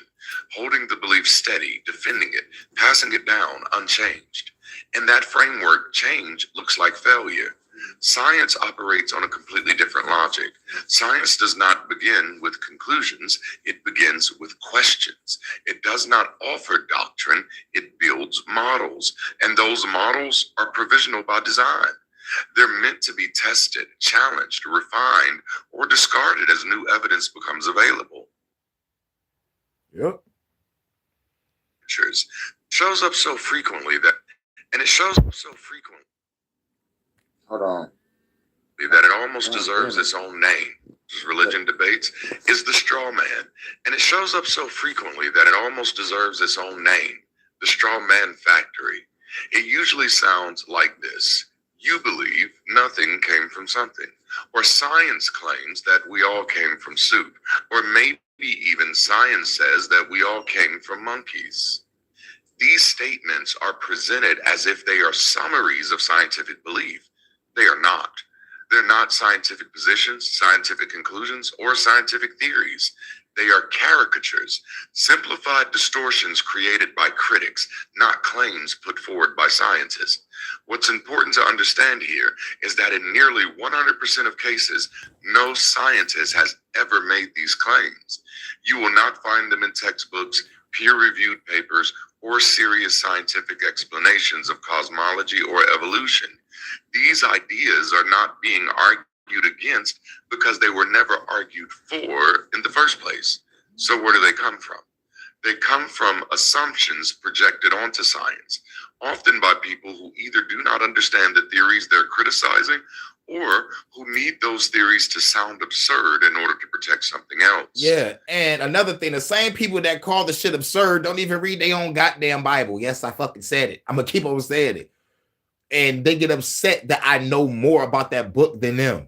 holding the belief steady, defending it, passing it down unchanged. In that framework, change looks like failure. Science operates on a completely different logic. Science does not begin with conclusions, it begins with questions. It does not offer doctrine, it builds models. And those models are provisional by design. They're meant to be tested, challenged, refined, or discarded as new evidence becomes available. Yep. Shows up so frequently that, and it shows up so frequently. Hold on. That it almost deserves its own name. Religion debates is the straw man. And it shows up so frequently that it almost deserves its own name, the straw man factory. It usually sounds like this: you believe nothing came from something, or science claims that we all came from soup, or maybe even science says that we all came from monkeys. These statements are presented as if they are summaries of scientific belief. They are not. They're not scientific positions, scientific conclusions, or scientific theories. They are caricatures, simplified distortions created by critics, not claims put forward by scientists. What's important to understand here is that in nearly 100% of cases, no scientist has ever made these claims. You will not find them in textbooks, peer-reviewed papers, or serious scientific explanations of cosmology or evolution. These ideas are not being argued against because they were never argued for in the first place. So where do they come from? They come from assumptions projected onto science, often by people who either do not understand the theories they're criticizing or who need those theories to sound absurd in order to protect something else. Yeah, and another thing, the same people that call the shit absurd don't even read their own goddamn Bible. Yes, I fucking said it. I'm gonna keep on saying it. And they get upset that I know more about that book than them.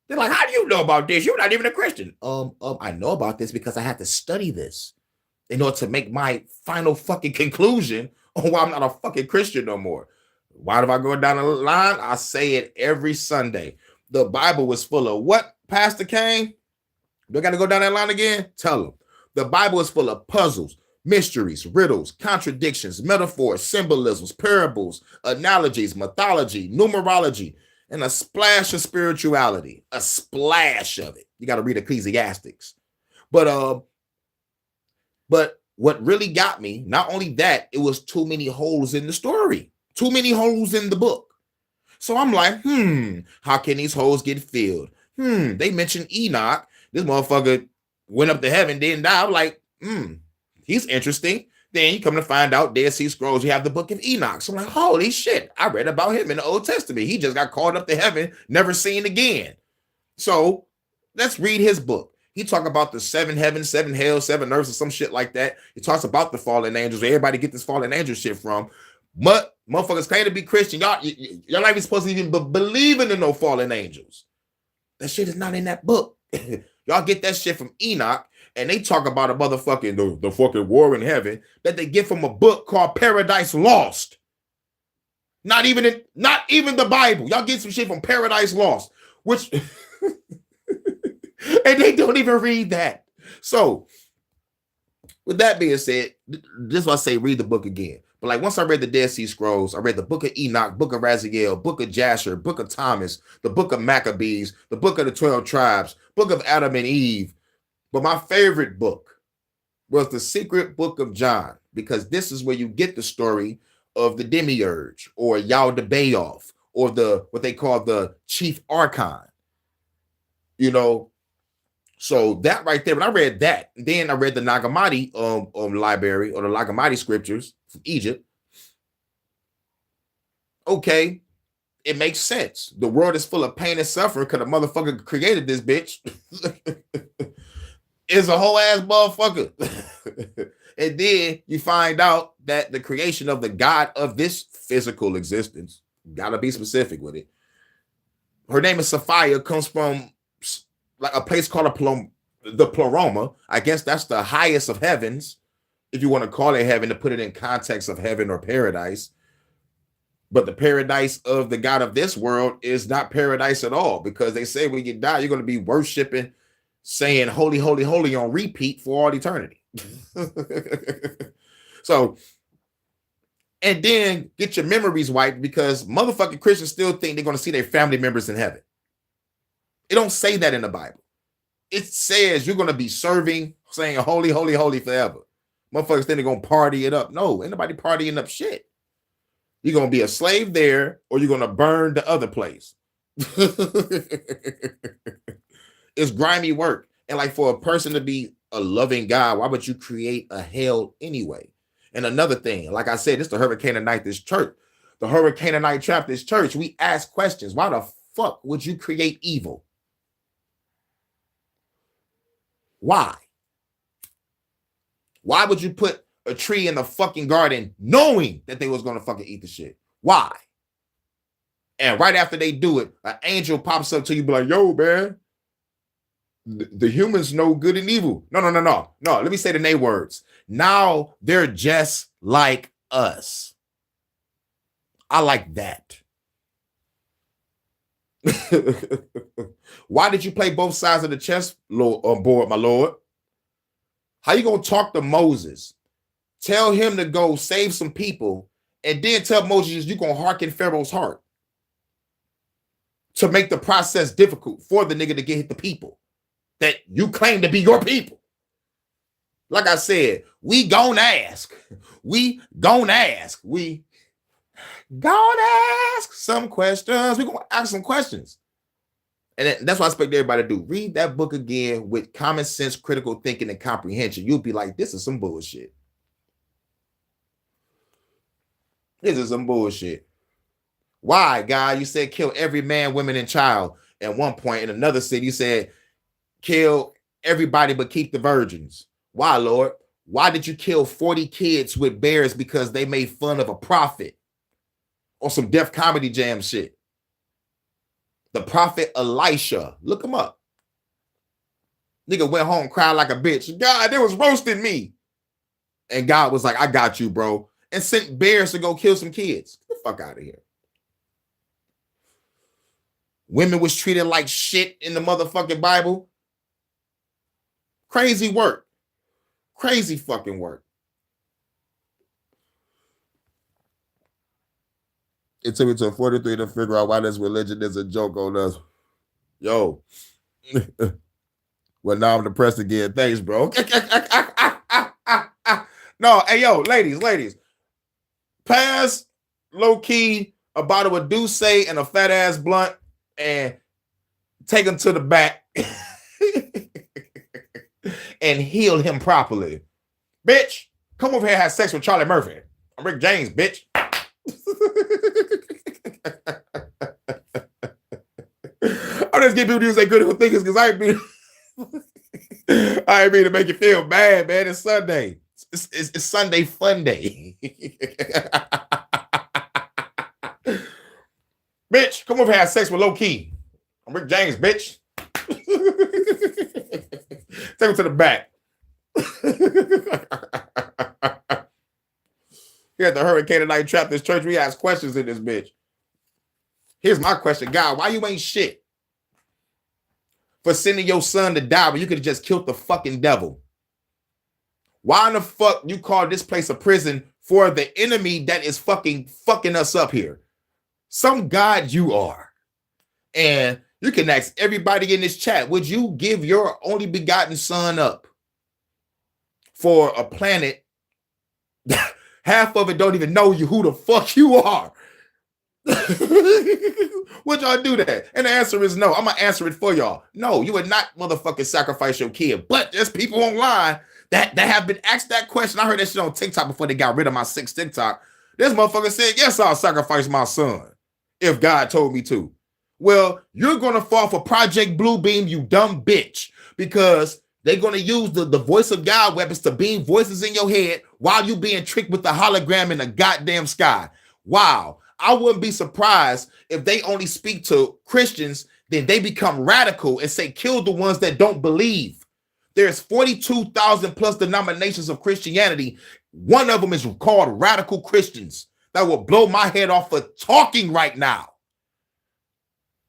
They're like, how do you know about this? You're not even a Christian. I know about this because I had to study this in order to make my final fucking conclusion on why I'm not a fucking Christian no more. Why do I go down the line? I say it every Sunday. The Bible was full of what, Pastor Kane? Do I got to go down that line again? Tell them. The Bible is full of puzzles, mysteries, riddles, contradictions, metaphors, symbolisms, parables, analogies, mythology, numerology, and a splash of spirituality. A splash of it. You got to read Ecclesiastics. But what really got me, not only that, it was too many holes in the story. Too many holes in the book. So I'm like, how can these holes get filled? They mentioned Enoch. This motherfucker went up to heaven, didn't die. I'm like, he's interesting. Then you come to find out, Dead Sea Scrolls, you have the book of Enoch. So I'm like, holy shit, I read about him in the Old Testament. He just got called up to heaven, never seen again. So let's read his book. He talk about the 7 heavens, 7 hells, 7 earths, or some shit like that. He talks about the fallen angels. Everybody get this fallen angel shit from. But motherfuckers claim to be Christian. Y'all not even supposed to even believing in no fallen angels. That shit is not in that book. Y'all get that shit from Enoch, and they talk about a motherfucking the fucking war in heaven that they get from a book called Paradise Lost. Not even the Bible. Y'all get some shit from Paradise Lost, which and they don't even read that. So, with that being said, this is why I say read the book again. But like once I read the Dead Sea Scrolls, I read the book of Enoch, book of Raziel, book of Jasher, book of Thomas, the book of Maccabees, the book of the 12 tribes, book of Adam and Eve. But my favorite book was the Secret Book of John, because this is where you get the story of the Demiurge or Yaldabaoth or what they call the Chief Archon. You know, so that right there, when I read that, then I read the Nag Hammadi library or the Nag Hammadi scriptures from Egypt. Okay, it makes sense. The world is full of pain and suffering because the motherfucker created this bitch. Is a whole ass motherfucker. And then you find out that the creation of the God of this physical existence, gotta be specific with it. Her name is Sophia, comes from like a place called the Pleroma. I guess that's the highest of heavens, if you want to call it heaven, to put it in context of heaven or paradise. But the paradise of the God of this world is not paradise at all, because they say when you die, you're going to be worshiping, saying holy, holy, holy on repeat for all eternity. So, and then get your memories wiped, because motherfucking Christians still think they're going to see their family members in heaven. It don't say that in the Bible. It says you're going to be serving, saying holy, holy, holy forever. Motherfuckers think they're going to party it up. No, ain't nobody partying up shit. You're going to be a slave there, or you're going to burn the other place. It's grimy work. And like, for a person to be a loving God, why would you create a hell anyway? And another thing, like I said, this is the Hurykane this church. The Hurykane trap this church. We ask questions. Why the fuck would you create evil? Why? Why would you put a tree in the fucking garden knowing that they was going to fucking eat the shit? Why? And right after they do it, an angel pops up to you, be like, yo, man, the humans know good and evil. No. Let me say the name words. Now they're just like us. I like that. Why did you play both sides of the chess board, my lord? How you gonna talk to Moses? Tell him to go save some people, and then tell Moses you're gonna hearken Pharaoh's heart to make the process difficult for the nigga to get the people that you claim to be your people. Like I said, we gonna ask some questions. We're gonna ask some questions. And that's what I expect everybody to do. Read that book again with common sense, critical thinking, and comprehension. You'll be like, this is some bullshit. This is some bullshit. Why, God? You said kill every man, woman, and child. At one point in another city, you said kill everybody but keep the virgins. Why, Lord? Why did you kill 40 kids with bears because they made fun of a prophet or some Def Comedy Jam shit? The prophet Elisha. Look him up. Nigga went home, cried like a bitch. God, they was roasting me. And God was like, I got you, bro. And sent bears to go kill some kids. Get the fuck out of here. Women was treated like shit in the motherfucking Bible. Crazy work. Crazy fucking work. It took me to 43 to figure out why this religion is a joke on us. Yo. Well, now I'm depressed again. Thanks, bro. No, hey, yo, ladies. Pass low-key a bottle of Douce and a fat-ass blunt and take them to the back. and heal him properly. Bitch, come over here and have sex with Charlie Murphy. I'm Rick James, bitch. I'm just giving people to say good things because I ain't mean to make you feel bad, man. It's Sunday. It's Sunday fun day. Bitch, come over here and have sex with Low Key. I'm Rick James, bitch. Take him to the back. Here at the Hurykane Night Trap this church, we ask questions in this bitch. Here's my question, God, why you ain't shit for sending your son to die when you could have just killed the fucking devil? Why in the fuck you call this place a prison for the enemy that is fucking us up here? Some God you are. And you can ask everybody in this chat, would you give your only begotten son up for a planet? Half of it don't even know you who the fuck you are. Would y'all do that? And the answer is no. I'm gonna answer it for y'all. No, you would not motherfucking sacrifice your kid. But there's people online that have been asked that question. I heard that shit on TikTok before they got rid of my 6 TikTok. This motherfucker said, yes, I'll sacrifice my son if God told me to. Well, you're gonna fall for Project Bluebeam, you dumb bitch, because they're gonna use the voice of God weapons to beam voices in your head while you being tricked with the hologram in the goddamn sky. Wow. I wouldn't be surprised if they only speak to Christians, then they become radical and say, kill the ones that don't believe. There's 42,000 plus denominations of Christianity. One of them is called radical Christians. That will blow my head off for talking right now.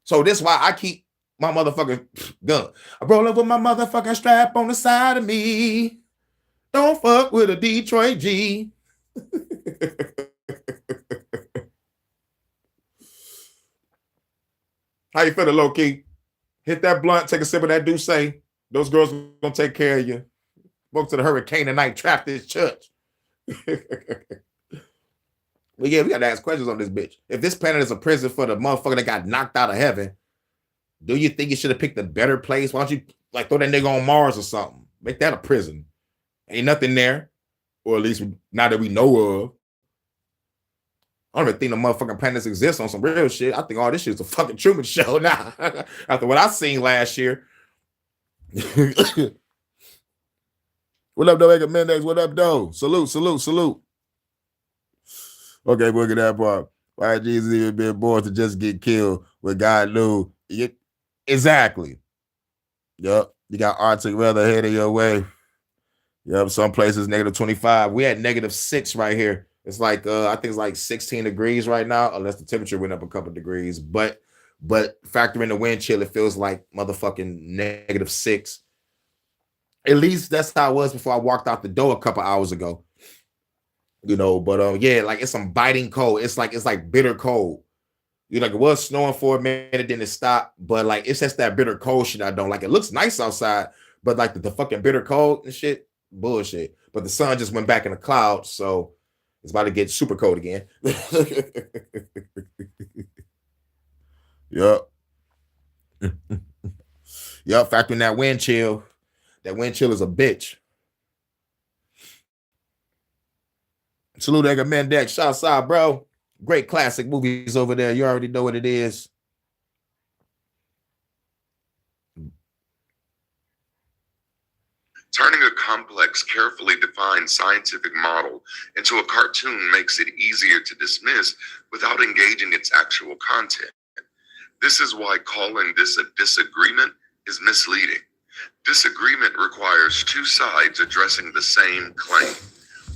So this is why I keep my motherfucking gun. I roll up with my motherfucking strap on the side of me. Don't fuck with a Detroit G. How you feeling, Low Key? Hit that blunt, take a sip of that Douce. Those girls are gonna take care of you. Welcome to the Hurykane tonight. Trap this church. Well, yeah, we gotta ask questions on this bitch. If this planet is a prison for the motherfucker that got knocked out of heaven, do you think you should have picked a better place? Why don't you like throw that nigga on Mars or something? Make that a prison. Ain't nothing there, or at least not that we know of. I don't even think the motherfucking planets exist on some real shit. I think all this shit's a fucking Truman Show now. After what I seen last year. What up, though, Ega Mendex? What up, though? Salute, salute, salute. Okay, look at that part. Why Jesus even been born to just get killed when God knew? Exactly. Yup. You got Arctic weather headed your way. Yup. Some places -25. We had -6 right here. It's like I think it's like 16 degrees right now, unless the temperature went up a couple degrees. But factor in the wind chill, it feels like motherfucking -6. At least that's how it was before I walked out the door a couple hours ago. You know, but yeah, like it's some biting cold. It's like bitter cold. You know, like it was snowing for a minute, then it stopped. But like it's just that bitter cold shit I don't like. It looks nice outside, but like the fucking bitter cold and shit, bullshit. But the sun just went back in the clouds, so it's about to get super cold again. Yup. Yup, factor in that wind chill. That wind chill is a bitch. Salute Ega Mendex. Shouts out, bro. Great classic movies over there. You already know what it is. Turning a complex, carefully defined scientific model into a cartoon makes it easier to dismiss without engaging its actual content. This is why calling this a disagreement is misleading. Disagreement requires two sides addressing the same claim.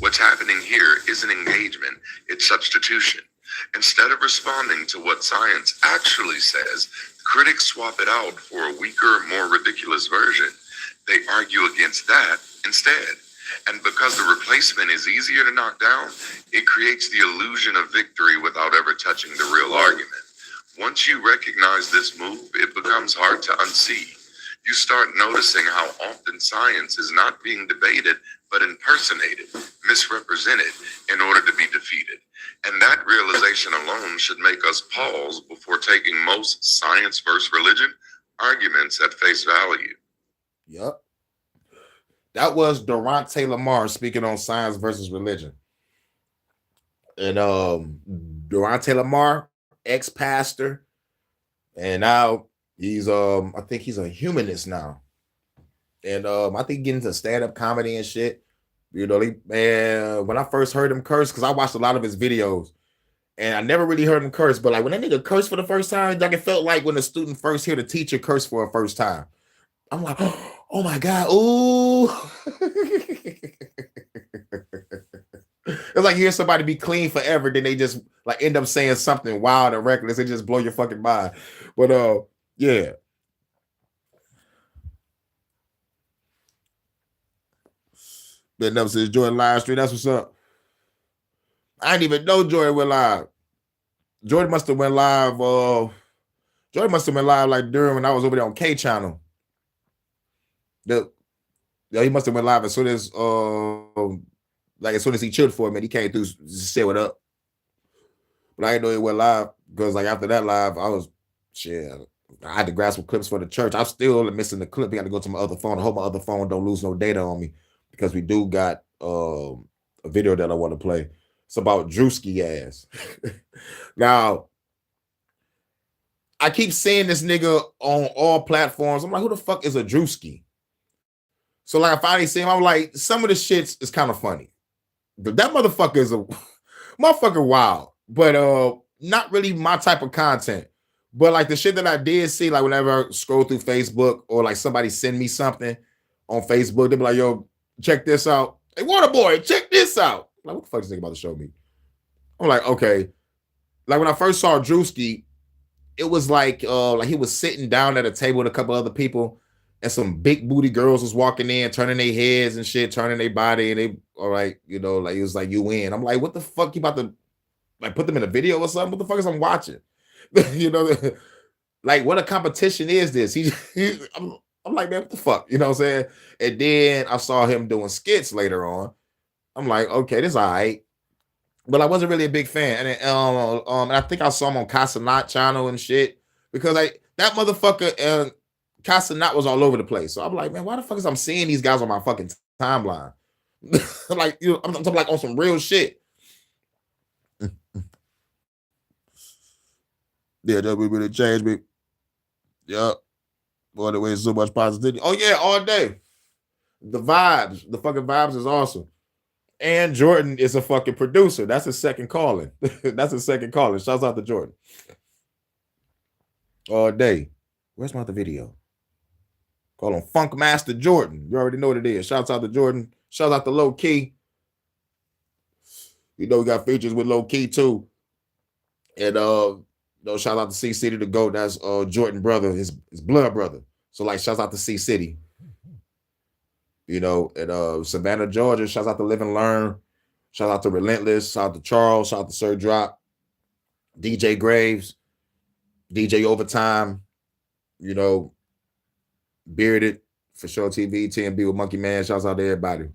What's happening here isn't engagement, it's substitution. Instead of responding to what science actually says, critics swap it out for a weaker, more ridiculous version. They argue against that instead. And because the replacement is easier to knock down, it creates the illusion of victory without ever touching the real argument. Once you recognize this move, it becomes hard to unsee. You start noticing how often science is not being debated, but impersonated, misrepresented in order to be defeated. And that realization alone should make us pause before taking most science versus religion arguments at face value. Yep. That was Durante Lamar speaking on science versus religion. And Durante Lamar, ex-pastor, and now he's I think he's a humanist now. And I think getting into stand-up comedy and shit. You know, man, when I first heard him curse, because I watched a lot of his videos, and I never really heard him curse, but like when that nigga cursed for the first time, like it felt like when a student first hear the teacher curse for a first time. I'm like, oh my God, ooh. It's like hear somebody be clean forever, then they just like end up saying something wild and reckless and just blow your fucking mind. But yeah. Been up since Jordan live stream. That's what's up. I didn't even know Jordan went live. Jordan must have went live. Jordan must have been live like during when I was over there on K channel. He must have went live as soon as as soon as he chilled for a minute. He came through to say what up. But I didn't know he went live because like after that live, I was shit. I had to grab some clips for the church. I'm still missing the clip. I got to go to my other phone. I hope my other phone don't lose no data on me because we do got a video that I want to play. It's about Drewski ass. Now, I keep seeing this nigga on all platforms. I'm like, who the fuck is a Drewski? So like I finally see him, I'm like, some of the shits is kind of funny. But that motherfucker is a motherfucker wild, but not really my type of content. But like the shit that I did see, like whenever I scroll through Facebook or like somebody send me something on Facebook, they be like, yo, check this out. Hey, Waterboy, check this out. Like, what the fuck is this nigga about to show me? I'm like, okay. Like when I first saw Drewski, it was like he was sitting down at a table with a couple other people, and some big booty girls was walking in, turning their heads and shit, turning their body, and they all right, you know, like it was like you win. I'm like, what the fuck? You about to like put them in a video or something? What the fuck is I'm watching? You know, like what a competition is this? I'm like, man, what the fuck? You know what I'm saying? And then I saw him doing skits later on. I'm like, okay, this is all right. But I wasn't really a big fan. And and I think I saw him on Casanat channel and shit. Because like that motherfucker and Casanat was all over the place. So I'm like, man, why the fuck is I'm seeing these guys on my fucking timeline? Like, you know, I'm talking like on some real shit. Yeah, that would really change me. Yup. Boy, the way so much positivity. Oh yeah, all day. The fucking vibes is awesome. And Jordan is a fucking producer. That's his second calling. That's his second calling. Shouts out to Jordan. All day. Where's my other video? Call him Funk Master Jordan. You already know what it is. Shouts out to Jordan. Shouts out to Low Key. You know we got features with Low Key too. And no, shout out to C City the GOAT. That's Jordan brother, his blood brother. So like shouts out to C City. You know, and Savannah, Georgia, shouts out to Live and Learn. Shout out to Relentless. Shout out to Charles. Shout out to Sir Drop. DJ Graves. DJ Overtime. You know, Bearded. For sure TV. TMB with Monkey Man. Shouts out to everybody.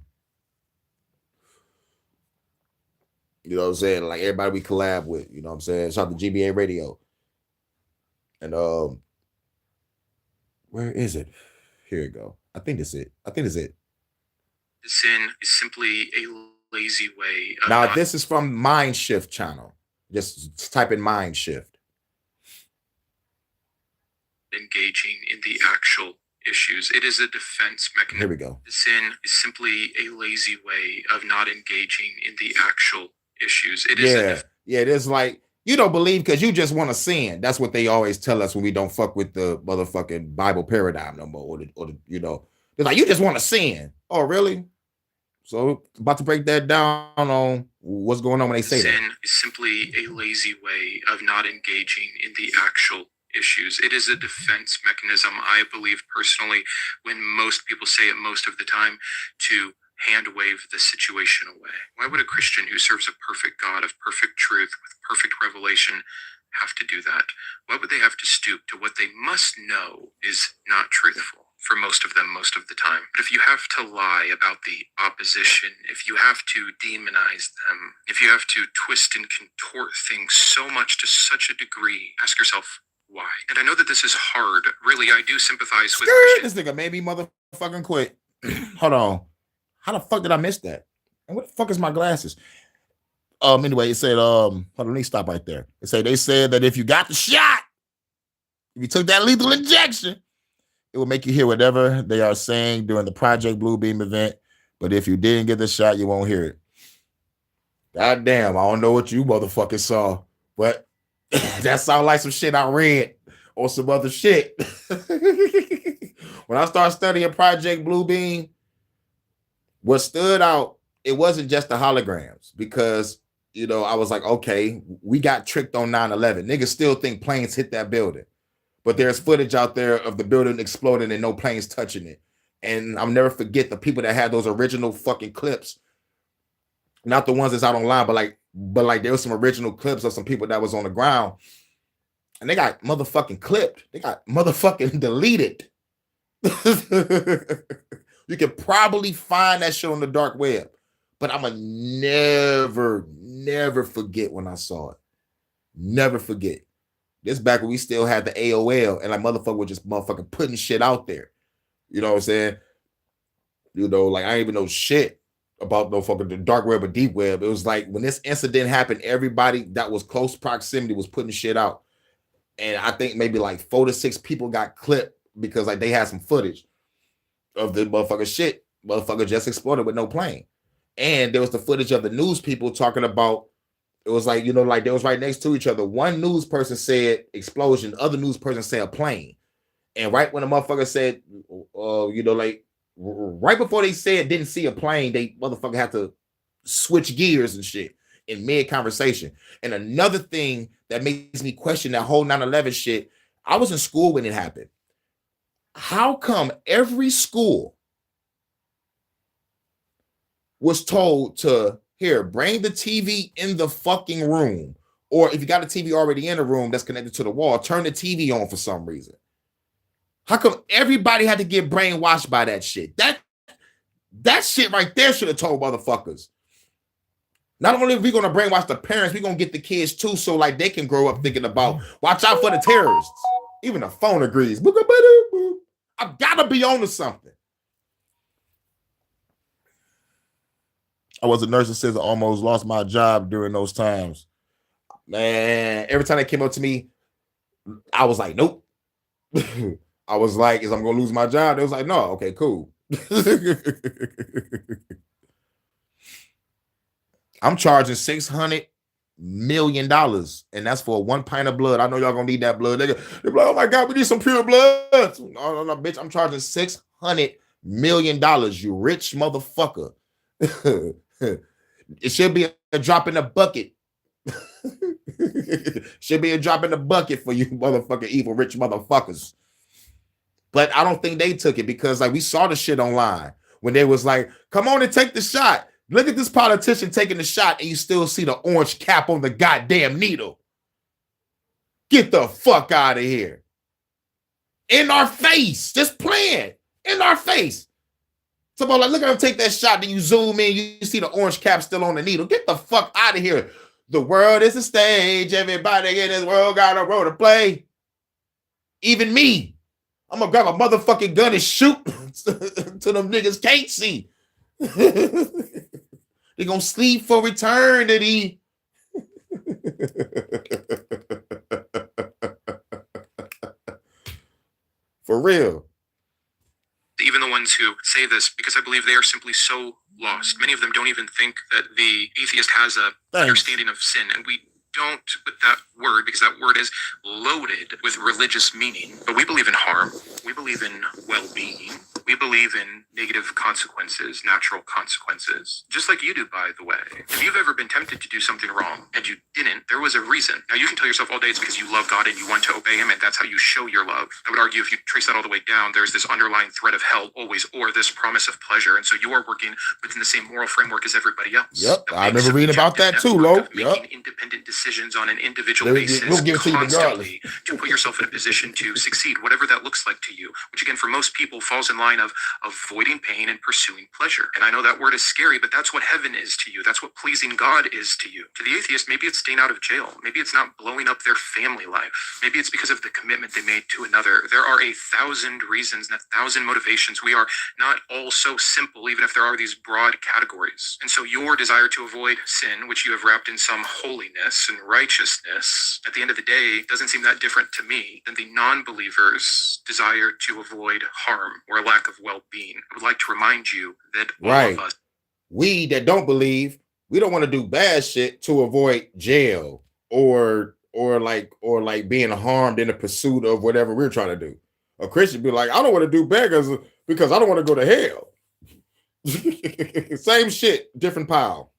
You know what I'm saying? Like everybody we collab with. You know what I'm saying? Shout out to GBA Radio. And where is it? Here we go. I think that's it. Sin is simply a lazy way of Now, this is from Mind Shift channel. Just type in Mind Shift. engaging in the actual issues. It is a defense mechanism. Here we go. Sin is simply a lazy way of not engaging in the actual issues. It is Yeah, it is like you don't believe because you just want to sin. That's what they always tell us when we don't fuck with the motherfucking Bible paradigm no more, or the you know, they're like you just want to sin. Oh, really? So about to break that down on what's going on when they say sin that. is simply a lazy way of not engaging in the actual issues. It is a defense mechanism, I believe personally, when most people say it most of the time, to hand wave the situation away. Why would a Christian who serves a perfect God of perfect truth with perfect revelation have to do that? Why would they have to stoop to what they must know is not truthful? For most of them, most of the time. But if you have to lie about the opposition, if you have to demonize them, if you have to twist and contort things so much to such a degree, ask yourself, why? And I know that this is hard. Really, I do sympathize with Christians. This nigga made me motherfucking quit. Hold on. How the fuck did I miss that? And what the fuck is my glasses? Anyway, it said, hold on, let me stop right there. They said that if you got the shot, if you took that lethal injection, it will make you hear whatever they are saying during the Project Bluebeam event. But if you didn't get the shot, you won't hear it. God damn, I don't know what you motherfuckers saw, but that sounds like some shit I read or some other shit. When I started studying Project Bluebeam, what stood out, it wasn't just the holograms, because, you know, I was like, okay, we got tricked on 9/11. Niggas still think planes hit that building. But there's footage out there of the building exploding and no planes touching it. And I'll never forget the people that had those original fucking clips. Not the ones that's out online, but like there was some original clips of some people that was on the ground. And they got motherfucking clipped. They got motherfucking deleted. You can probably find that shit on the dark web. But I'ma never forget when I saw it. Never forget. This back when we still had the AOL and like motherfucker was just motherfucking putting shit out there. You know what I'm saying? You know, like I ain't even know shit about no fucking the dark web or deep web. It was like when this incident happened, everybody that was close proximity was putting shit out. And I think maybe like 4 to 6 people got clipped because like they had some footage of the motherfucker shit. Motherfucker just exploded with no plane. And there was the footage of the news people talking about, it was like, you know, like they was right next to each other. One news person said explosion, other news person said a plane. And right when the motherfucker said, you know, like right before they said didn't see a plane, they motherfucker had to switch gears and shit in mid-conversation. And another thing that makes me question that whole 9/11 shit, I was in school when it happened. How come every school was told to, here, bring the TV in the fucking room, or if you got a TV already in the room that's connected to the wall, turn the TV on for some reason? How come everybody had to get brainwashed by that shit? That shit right there should have told motherfuckers. Not only are we going to brainwash the parents, we're going to get the kids too, so like they can grow up thinking about, watch out for the terrorists. Even the phone agrees. I've got to be on to something. I was a nurse assistant, almost lost my job during those times. Man, every time they came up to me, I was like, nope. I was like, is I'm going to lose my job? They was like, no, okay, cool. I'm charging $600 million, and that's for 1 pint of blood. I know y'all gonna need that blood. They're like, oh my God, we need some pure blood. No, bitch, I'm charging $600 million, you rich motherfucker. It should be a drop in the bucket. Should be a drop in the bucket for you motherfucking evil rich motherfuckers. But I don't think they took it, because like we saw the shit online when they was like, come on and take the shot. Look at this politician taking the shot, and you still see the orange cap on the goddamn needle. Get the fuck out of here. In our face. Just playing. In our face. So like, look at him take that shot, then you zoom in, you see the orange cap still on the needle. Get the fuck out of here. The world is a stage. Everybody in this world got a role to play. Even me. I'm gonna grab a motherfucking gun and shoot till them niggas can't see. They're gonna sleep for eternity. For real. Even the ones who say this, because I believe they are simply so lost. Many of them don't even think that the atheist has a understanding of sin, and we don't with that word, because that word is loaded with religious meaning. But we believe in harm. We believe in well-being. We believe in negative consequences, natural consequences, just like you do, by the way. If you've ever been tempted to do something wrong and you didn't, there was a reason. Now, you can tell yourself all day it's because you love God and you want to obey him, and that's how you show your love. I would argue if you trace that all the way down, there's this underlying threat of hell always, or this promise of pleasure. And so you are working within the same moral framework as everybody else. Yep, I remember reading about that too, Lo. Making independent decisions on an individual basis constantly to put yourself in a position to succeed, whatever that looks like to you, which again, for most people falls in line of avoiding avoiding pain and pursuing pleasure. And I know that word is scary, but that's what heaven is to you. That's what pleasing God is to you. To the atheist, maybe it's staying out of jail. Maybe it's not blowing up their family life. Maybe it's because of the commitment they made to another. There are 1,000 reasons and 1,000 motivations. We are not all so simple, even if there are these broad categories. And so your desire to avoid sin, which you have wrapped in some holiness and righteousness, at the end of the day, doesn't seem that different to me than the non-believer's desire to avoid harm or a lack of well-being. I would like to remind you that all of us, we that don't believe, we don't want to do bad shit to avoid jail or like being harmed in the pursuit of whatever we're trying to do. A Christian be like, I don't want to do bad because I don't want to go to hell. Same shit, different pile.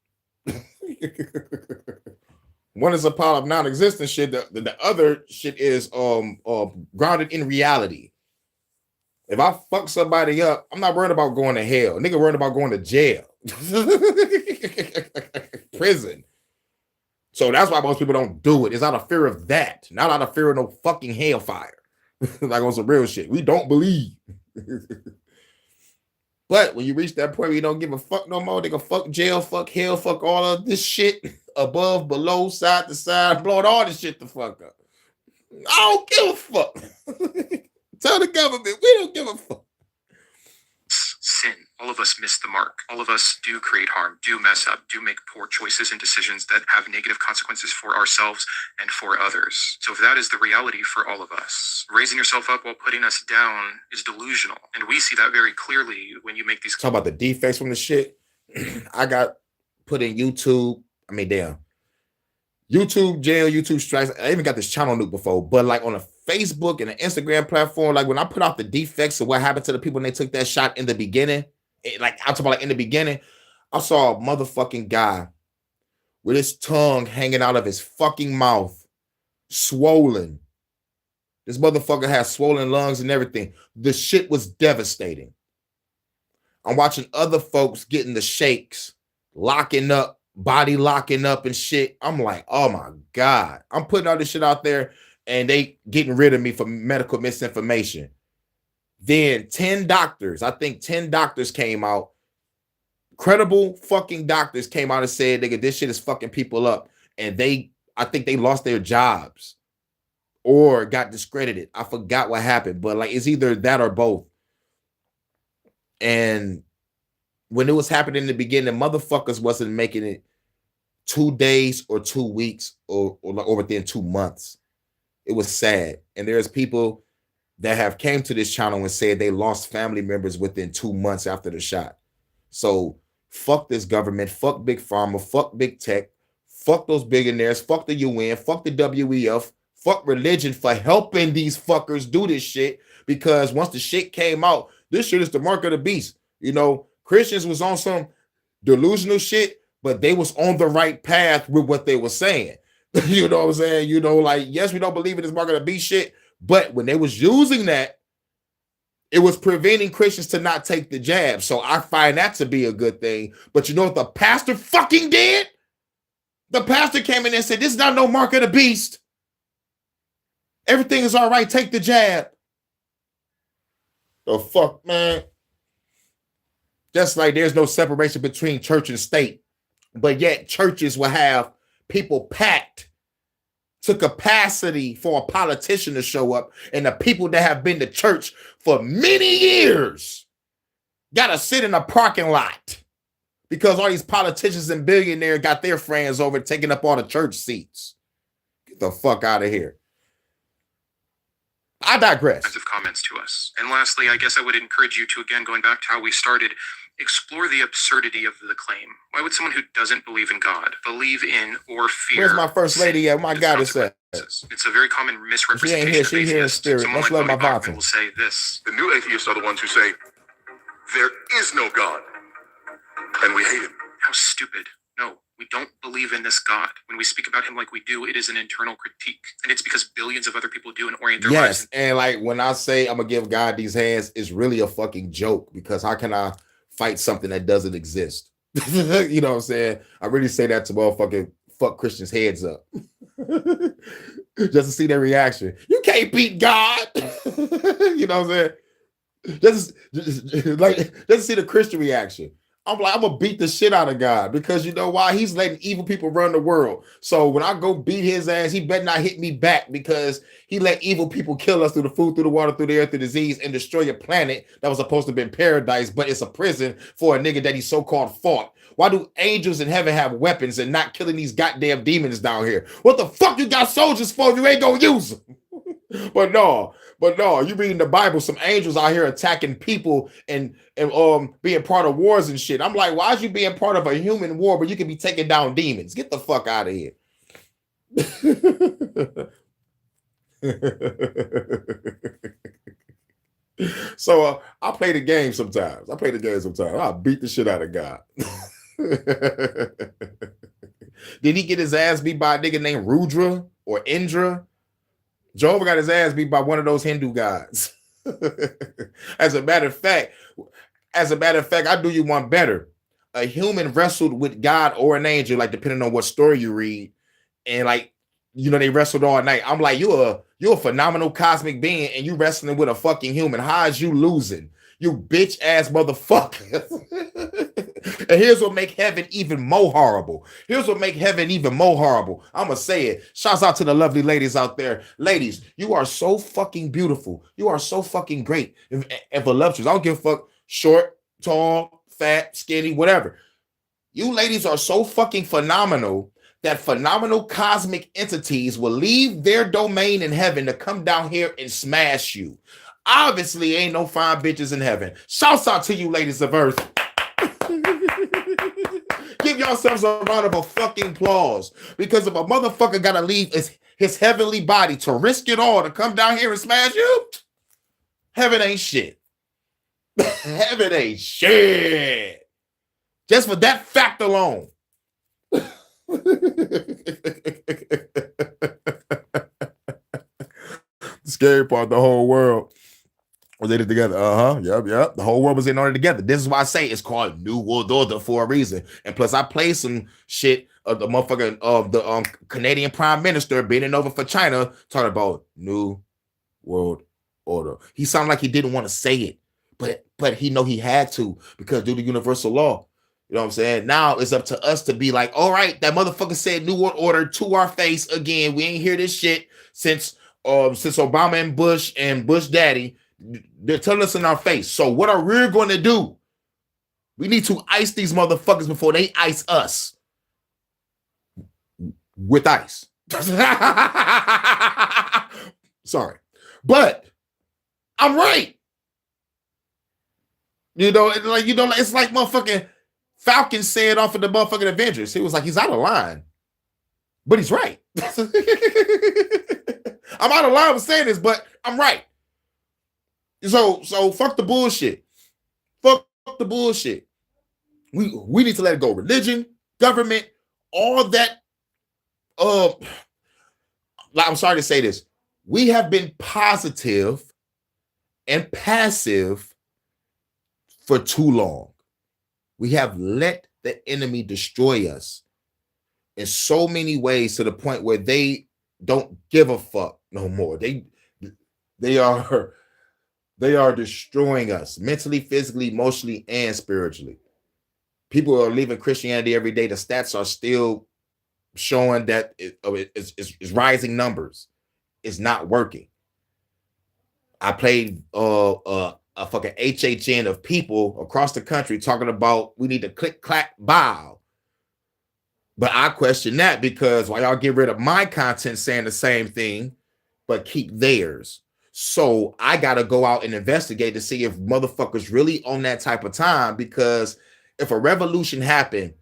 One is a pile of non-existent shit. The other shit is grounded in reality. If I fuck somebody up, I'm not worried about going to hell. Nigga worried about going to jail. Prison. So that's why most people don't do it. It's out of fear of that. Not out of fear of no fucking hellfire. Like on some real shit. We don't believe. But when you reach that point where you don't give a fuck no more, nigga, fuck jail, fuck hell, fuck all of this shit, above, below, side to side, blowing all this shit the fuck up. I don't give a fuck. Tell the government, we don't give a fuck. sin. All of us miss the mark. All of us do create harm, do mess up, do make poor choices and decisions that have negative consequences for ourselves and for others. So if that is the reality for all of us, raising yourself up while putting us down is delusional. And we see that very clearly when you make these... Talk about the defects from the shit. I got put in YouTube. I mean, damn. YouTube jail, YouTube strikes. I even got this channel nuke before, but like on a Facebook and an Instagram platform, like when I put out the defects of what happened to the people when they took that shot in the beginning, like I'm talking about like in the beginning, I saw a motherfucking guy with his tongue hanging out of his fucking mouth, swollen. This motherfucker has swollen lungs and everything. The shit was devastating. I'm watching other folks getting the shakes, locking up, body locking up and shit. I'm like, oh my God. I'm putting all this shit out there and they getting rid of me for medical misinformation. Then 10 doctors, I think 10 doctors came out. Credible fucking doctors came out and said, nigga, this shit is fucking people up. And I think they lost their jobs or got discredited. I forgot what happened, but like it's either that or both. And when it was happening in the beginning, motherfuckers wasn't making it 2 days or 2 weeks or within 2 months. It was sad. And there's people that have came to this channel and said they lost family members within 2 months after the shot. So fuck this government, fuck big pharma, fuck big tech, fuck those billionaires, fuck the UN, fuck the WEF, fuck religion for helping these fuckers do this shit. Because once the shit came out, this shit is the mark of the beast. You know, Christians was on some delusional shit, but they was on the right path with what they were saying. You know what I'm saying? You know, like, yes, we don't believe in this mark of the beast shit, but when they was using that, it was preventing Christians to not take the jab. So I find that to be a good thing. But you know what the pastor fucking did? The pastor came in and said, this is not no mark of the beast. Everything is all right. Take the jab. The fuck, man. Just like there's no separation between church and state, but yet churches will have people packed to capacity for a politician to show up, and the people that have been to church for many years gotta sit in a parking lot because all these politicians and billionaires got their friends over taking up all the church seats. Get the fuck out of here. I digress. Of comments to us. And lastly, I guess I would encourage you to, again, going back to how we started, explore the absurdity of the claim. Why would someone who doesn't believe in God believe in or fear? Where's my first lady at? My God, it's that. It's a very common misrepresentation. She ain't here. She here in spirit. Someone Let's like love my Tony Vodka. Bachman will say this. The new atheists are the ones who say, there is no God. And we hate him. How stupid. No, we don't believe in this God. When we speak about him like we do, it is an internal critique. And it's because billions of other people do and orient their lives. Yes, and like when I say I'm going to give God these hands, it's really a fucking joke because how can I fight something that doesn't exist? You know what I'm saying? I really say that to motherfucking fuck Christians' heads up. Just to see their reaction. You can't beat God. You know what I'm saying? Just see the Christian reaction. I'm like, I'm gonna beat the shit out of God because you know why? He's letting evil people run the world. So when I go beat his ass, he better not hit me back because he let evil people kill us through the food, through the water, through the air, through disease, and destroy a planet that was supposed to be paradise, but it's a prison for a nigga that he so-called fought. Why do angels in heaven have weapons and not killing these goddamn demons down here? What the fuck you got soldiers for if you ain't gonna use them? But no, you reading the Bible, some angels out here attacking people and being part of wars and shit. I'm like, why is you being part of a human war, but you can be taking down demons? Get the fuck out of here. So I play the game sometimes. I beat the shit out of God. Did he get his ass beat by a nigga named Rudra or Indra? Jehovah got his ass beat by one of those Hindu gods. As a matter of fact, I do you one better. A human wrestled with God or an angel, like depending on what story you read, and like they wrestled all night. I'm like, you're a phenomenal cosmic being, and you wrestling with a fucking human. How is you losing? You bitch ass motherfucker. And here's what make heaven even more horrible. I'm gonna say it. Shouts out to the lovely ladies out there. Ladies, you are so fucking beautiful. You are so fucking great and voluptuous. I don't give a fuck. Short, tall, fat, skinny, whatever. You ladies are so fucking phenomenal that phenomenal cosmic entities will leave their domain in heaven to come down here and smash you. Obviously, ain't no fine bitches in heaven. Shouts out to you, ladies of Earth. Give yourselves a round of a fucking applause. Because if a motherfucker gotta leave his heavenly body to risk it all to come down here and smash you, heaven ain't shit. Heaven ain't shit. Just for that fact alone. The scary part, the whole world was in it together. Yep. The whole world was in on it together. This is why I say it's called New World Order for a reason. And plus, I play some shit of the motherfucker of the Canadian Prime Minister bending over for China, talking about New World Order. He sounded like he didn't want to say it, but he know he had to because due to universal law. You know what I'm saying? Now it's up to us to be like, all right, that motherfucker said New World Order to our face again. We ain't hear this shit since Obama and Bush Daddy. They're telling us in our face. So what are we going to do? We need to ice these motherfuckers before they ice us with ice. Sorry, but I'm right. It's like motherfucking Falcon said off of the motherfucking Avengers. He was like, he's out of line, but he's right. I'm out of line with saying this, but I'm right. So fuck the bullshit. Fuck the bullshit. We need to let it go. Religion, government, all that. I'm sorry to say this. We have been positive and passive for too long. We have let the enemy destroy us in so many ways to the point where they don't give a fuck no more. They are destroying us mentally, physically, emotionally, and spiritually. People are leaving Christianity every day. The stats are still showing that it's rising numbers. It's not working. I played a fucking HHN of people across the country talking about we need to click, clack, bow. But I question that because why y'all get rid of my content saying the same thing, but keep theirs. So I got to go out and investigate to see if motherfuckers really on that type of time, because if a revolution happened,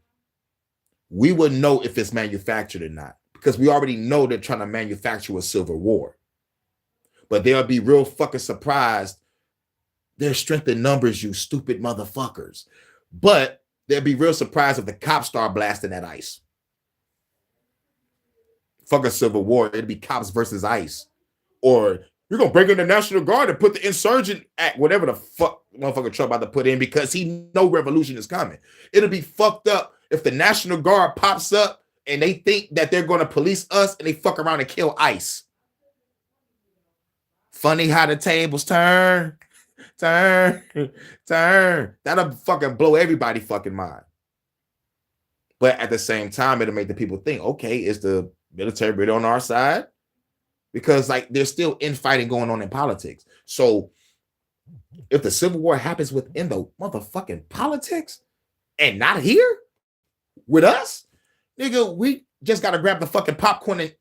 we would know if it's manufactured or not, because we already know they're trying to manufacture a civil war. But they'll be real fucking surprised. There's strength in numbers, you stupid motherfuckers. But they'll be real surprised if the cops start blasting that ice. Fuck a civil war. It'd be cops versus ICE. Or you're going to bring in the National Guard and put the Insurgent Act, whatever the fuck motherfucker Trump about to put in, because he know revolution is coming. It'll be fucked up if the National Guard pops up and they think that they're going to police us and they fuck around and kill ICE. Funny how the tables turn. turn. That'll fucking blow everybody fucking mind. But at the same time, it'll make the people think, okay, is the military really on our side? Because like there's still infighting going on in politics. So if the Civil War happens within the motherfucking politics and not here with us, nigga, we just gotta grab the fucking popcorn and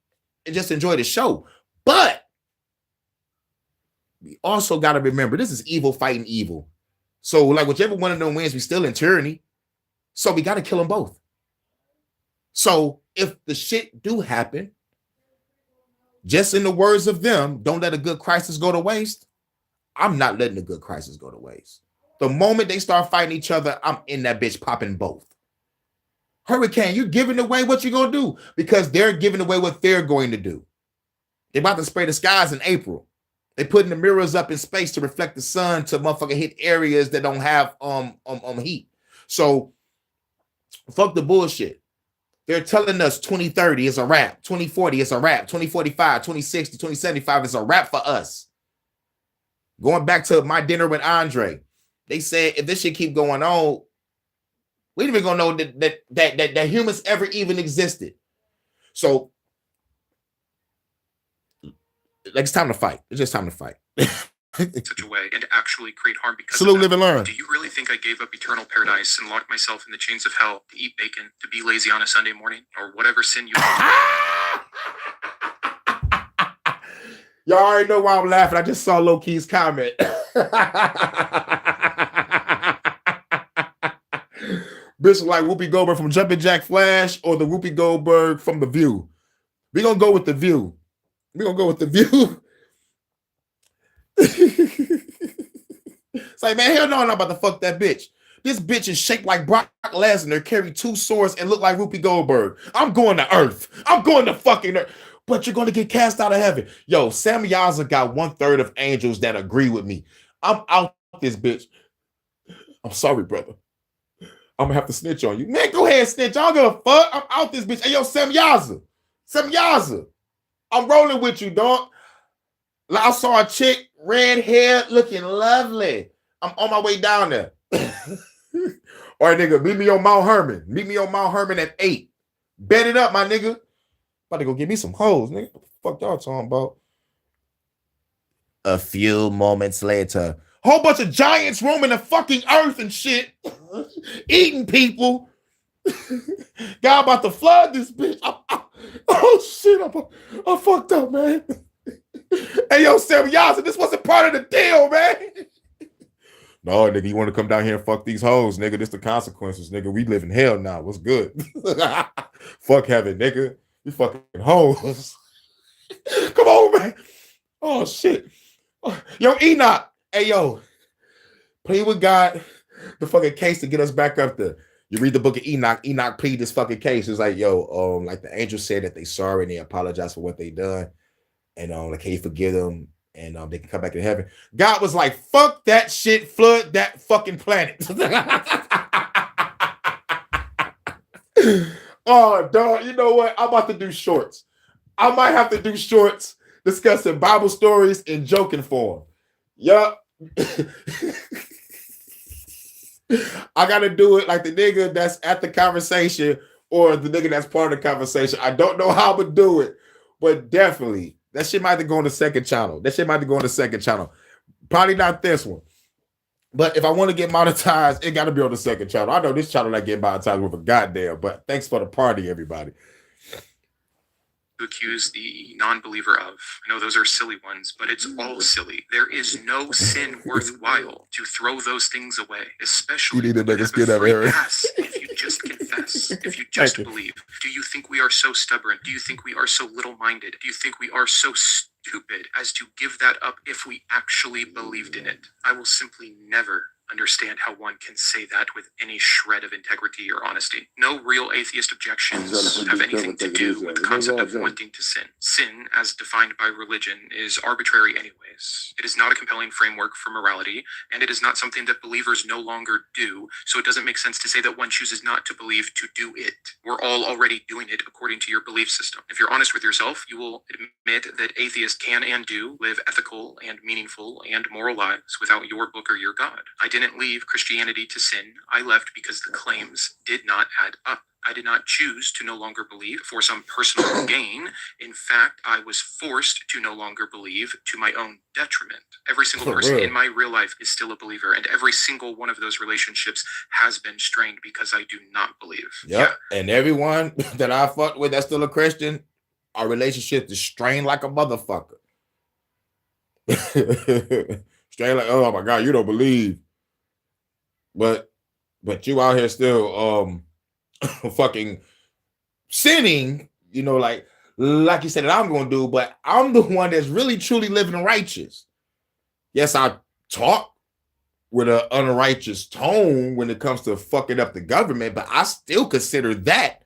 just enjoy the show. But we also gotta remember this is evil fighting evil. So like whichever one of them wins, we still in tyranny. So we gotta kill them both. So if the shit do happen, just in the words of them, don't let a good crisis go to waste. I'm not letting a good crisis go to waste. The moment they start fighting each other, I'm in that bitch popping both. Hurykane, you're giving away what you're going to do because they're giving away what they're going to do. They're about to spray the skies in April. They're putting the mirrors up in space to reflect the sun to motherfucking hit areas that don't have heat. So fuck the bullshit. They're telling us 2030 is a wrap. 2040 is a wrap. 2045, 2060, 2075 is a wrap for us. Going back to my dinner with Andre, they said if this shit keep going on, we ain't even gonna know that humans ever even existed. So, like, it's time to fight. It's just time to fight. Such a way and to actually create harm because Salute, of live, that. and learn. Do you really think I gave up eternal paradise and locked myself in the chains of hell to eat bacon, to be lazy on a Sunday morning, or whatever sin you Y'all already know why I'm laughing. I just saw Low Key's comment. Bitch like Whoopi Goldberg from Jumpin' Jack Flash or the Whoopi Goldberg from The View. We're going to go with The View. We're going to go with The View. It's like, man, hell no, I'm not about to fuck that bitch. This bitch is shaped like Brock Lesnar, carry 2 swords, and look like Whoopi Goldberg. I'm going to Earth. I'm going to fucking Earth. But you're going to get cast out of heaven. Yo, Sam Yaza got 1/3 of angels that agree with me. I'm out this bitch. I'm sorry, brother. I'm going to have to snitch on you. Man, go ahead, snitch. I don't give a fuck. I'm out this bitch. Hey, yo, Sam Yaza. Sam Yaza. I'm rolling with you, dog. I saw a chick, red hair, looking lovely. I'm on my way down there. All right, nigga, meet me on Mount Herman. Meet me on Mount Herman at 8. Bet it up, my nigga. About to go get me some hoes, nigga. What the fuck y'all talking about? A few moments later, whole bunch of giants roaming the fucking earth and shit, eating people. God about to flood this bitch. Oh shit, I'm fucked up, man. Hey, yo, Sam Yaza, this wasn't part of the deal, man. No, nigga, you want to come down here and fuck these hoes, nigga? This the consequences, nigga. We live in hell now. What's good? Fuck heaven, nigga. You fucking hoes. Come on, man. Oh, shit. Yo, Enoch. Hey, yo. Plead with God the fucking case to get us back up there. You read the book of Enoch. Enoch plead this fucking case. It's like, yo, like the angel said that they sorry and they apologize for what they done. And like, can you forgive them? And they can come back to heaven. God was like, fuck that shit, flood that fucking planet. Oh, dog, you know what? I'm about to do shorts. I might have to do shorts discussing Bible stories in joking form. Yup. I got to do it like the nigga that's at the conversation or the nigga that's part of the conversation. I don't know how I'm going to do it, but definitely. That shit might have to go on the second channel. Probably not this one. But if I want to get monetized, it got to be on the second channel. I know this channel not getting monetized with a goddamn, but thanks for the party, everybody. to accuse the non-believer of. I know those are silly ones, but it's all silly. There is no sin worthwhile to throw those things away, especially You need to make a have skit out of free Harry. pass if you just confess, if you just believe. Do you think we are so stubborn? Do you think we are so little-minded? Do you think we are so stupid as to give that up if we actually believed in it? I will simply never understand how one can say that with any shred of integrity or honesty. No real atheist objections have anything to do with the concept of wanting to sin. Sin, as defined by religion, is arbitrary anyways. It is not a compelling framework for morality, and it is not something that believers no longer do, so it doesn't make sense to say that one chooses not to believe to do it. We're all already doing it according to your belief system. If you're honest with yourself, you will admit that atheists can and do live ethical and meaningful and moral lives without your book or your God. I didn't leave Christianity to sin. I left because the claims did not add up. I did not choose to no longer believe for some personal gain. In fact, I was forced to no longer believe to my own detriment. Every single person in my real life is still a believer, and every single one of those relationships has been strained because I do not believe. Yep. Yeah. And everyone that I fucked with that's still a Christian, our relationship is strained like a motherfucker. Strained like, oh my God, you don't believe. But you out here still fucking sinning, you know, like you said that I'm gonna do, but I'm the one that's really truly living righteous. Yes, I talk with an unrighteous tone when it comes to fucking up the government, but I still consider that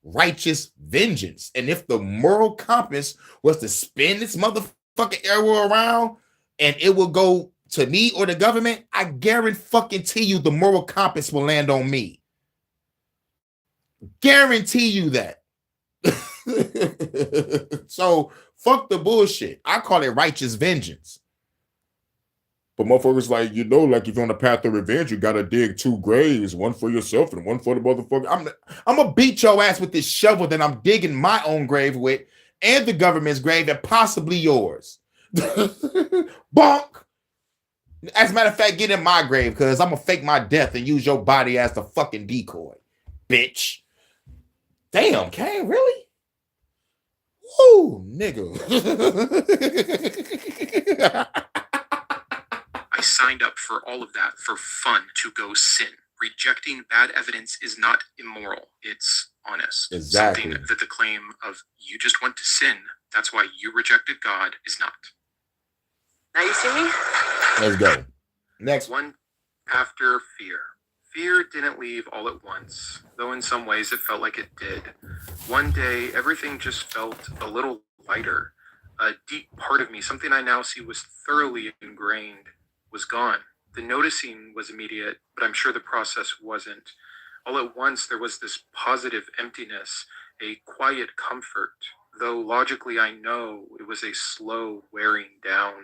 righteous vengeance. And if the moral compass was to spin this motherfucking arrow around and it will go to me or the government, I guarantee you the moral compass will land on me. Guarantee you that. So fuck the bullshit. I call it righteous vengeance. But motherfuckers like, you know, like if you're on the path of revenge, you gotta dig 2 graves, one for yourself and one for the motherfucker. I'm gonna beat your ass with this shovel that I'm digging my own grave with, and the government's grave, and possibly yours. Bonk. As a matter of fact, get in my grave, because I'm gonna fake my death and use your body as the fucking decoy, bitch. Damn, Kane, really? Woo, nigga. I signed up for all of that for fun to go sin. Rejecting bad evidence is not immoral. It's honest. Exactly. Something that the claim of you just want to sin, that's why you rejected God, is not. Now you see me? Let's go. Next. One after fear. Fear didn't leave all at once, though in some ways it felt like it did. One day, everything just felt a little lighter. A deep part of me, something I now see was thoroughly ingrained, was gone. The noticing was immediate, but I'm sure the process wasn't. All at once, there was this positive emptiness, a quiet comfort, though logically I know it was a slow wearing down,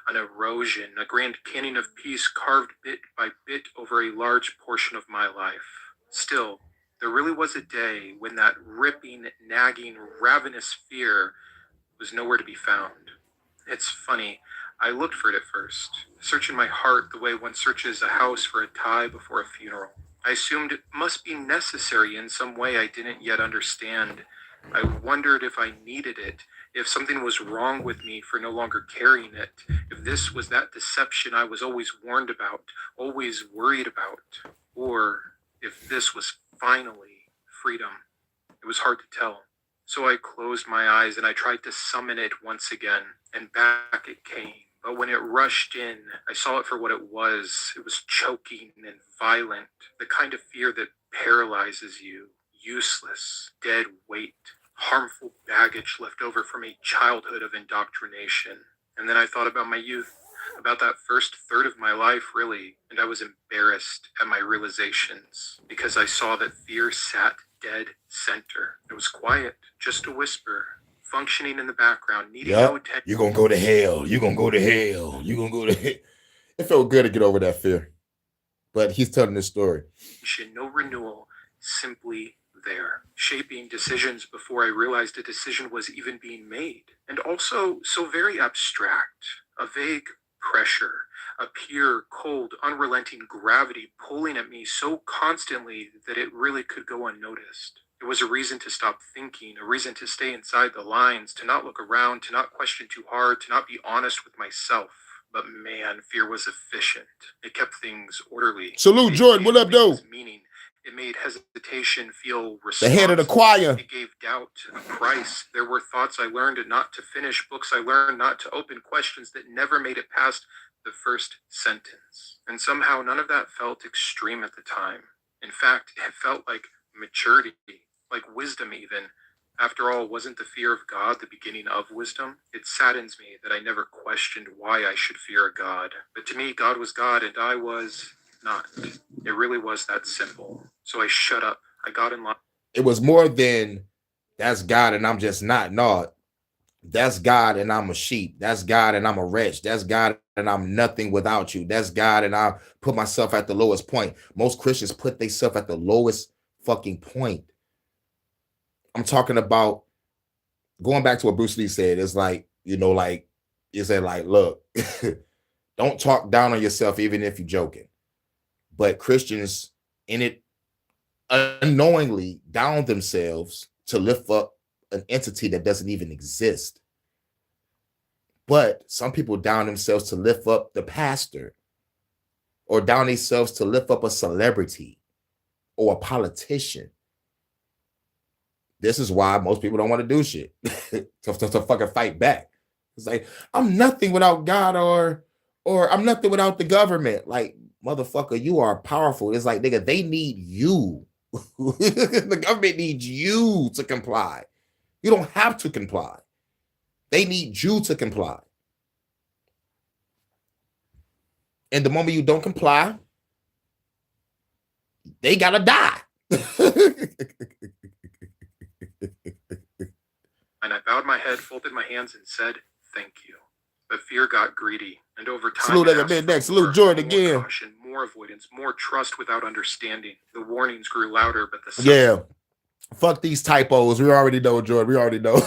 an erosion, a grand canyon of peace carved bit by bit over a large portion of my life. Still, there really was a day when that ripping, nagging, ravenous fear was nowhere to be found. It's funny, I looked for it at first, searching my heart the way one searches a house for a tie before a funeral. I assumed it must be necessary in some way I didn't yet understand. I wondered if I needed it, if something was wrong with me for no longer carrying it, if this was that deception I was always warned about, always worried about, or if this was finally freedom. It was hard to tell. So I closed my eyes and I tried to summon it once again, and back it came. But when it rushed in, I saw it for what it was. It was choking and violent, the kind of fear that paralyzes you. Useless, dead weight, harmful baggage left over from a childhood of indoctrination. And then I thought about my youth, about that first third of my life, really, and I was embarrassed at my realizations because I saw that fear sat dead center. It was quiet, just a whisper, functioning in the background, needing no attention. You're gonna go to hell. You're gonna go to hell. You're gonna go to hell. It felt good to get over that fear. But he's telling this story. No renewal, simply there, shaping decisions before I realized a decision was even being made. And also so very abstract, a vague pressure, a pure, cold, unrelenting gravity pulling at me so constantly that it really could go unnoticed. It was a reason to stop thinking, a reason to stay inside the lines, to not look around, to not question too hard, to not be honest with myself. But man, fear was efficient. It kept things orderly. Salute, Jordan. What up, though? Meaning. It made hesitation feel responsible. The head of the choir. It gave doubt a price. There were thoughts I learned not to finish, books I learned not to open, questions that never made it past the first sentence. And somehow none of that felt extreme at the time. In fact, it felt like maturity, like wisdom even. After all, wasn't the fear of God the beginning of wisdom? It saddens me that I never questioned why I should fear a God. But to me, God was God and I was not. It really was that simple. So I shut up. I got in line. It was more than that's God and I'm just not. No, that's God and I'm a sheep. That's God and I'm a wretch. That's God and I'm nothing without you. That's God and I put myself at the lowest point. Most Christians put themselves at the lowest fucking point. I'm talking about going back to what Bruce Lee said. It's like, you know, like you said, like, look, don't talk down on yourself, even if you're joking. But Christians in it unknowingly down themselves to lift up an entity that doesn't even exist. But some people down themselves to lift up the pastor, or down themselves to lift up a celebrity or a politician. This is why most people don't want to do shit to fucking fight back. It's like, I'm nothing without God, or I'm nothing without the government. Like, motherfucker, you are powerful. It's like, nigga, they need you. The government needs you to comply. You don't have to comply. They need you to comply. And the moment you don't comply, they gotta die. And I bowed my head, folded my hands, and said, thank you. But fear got greedy, and over time, Salute at the midneck. Salute Jordan again. More caution, more avoidance, more trust without understanding. The warnings grew louder, but the yeah. Fuck these typos. We already know, Jordan. We already know.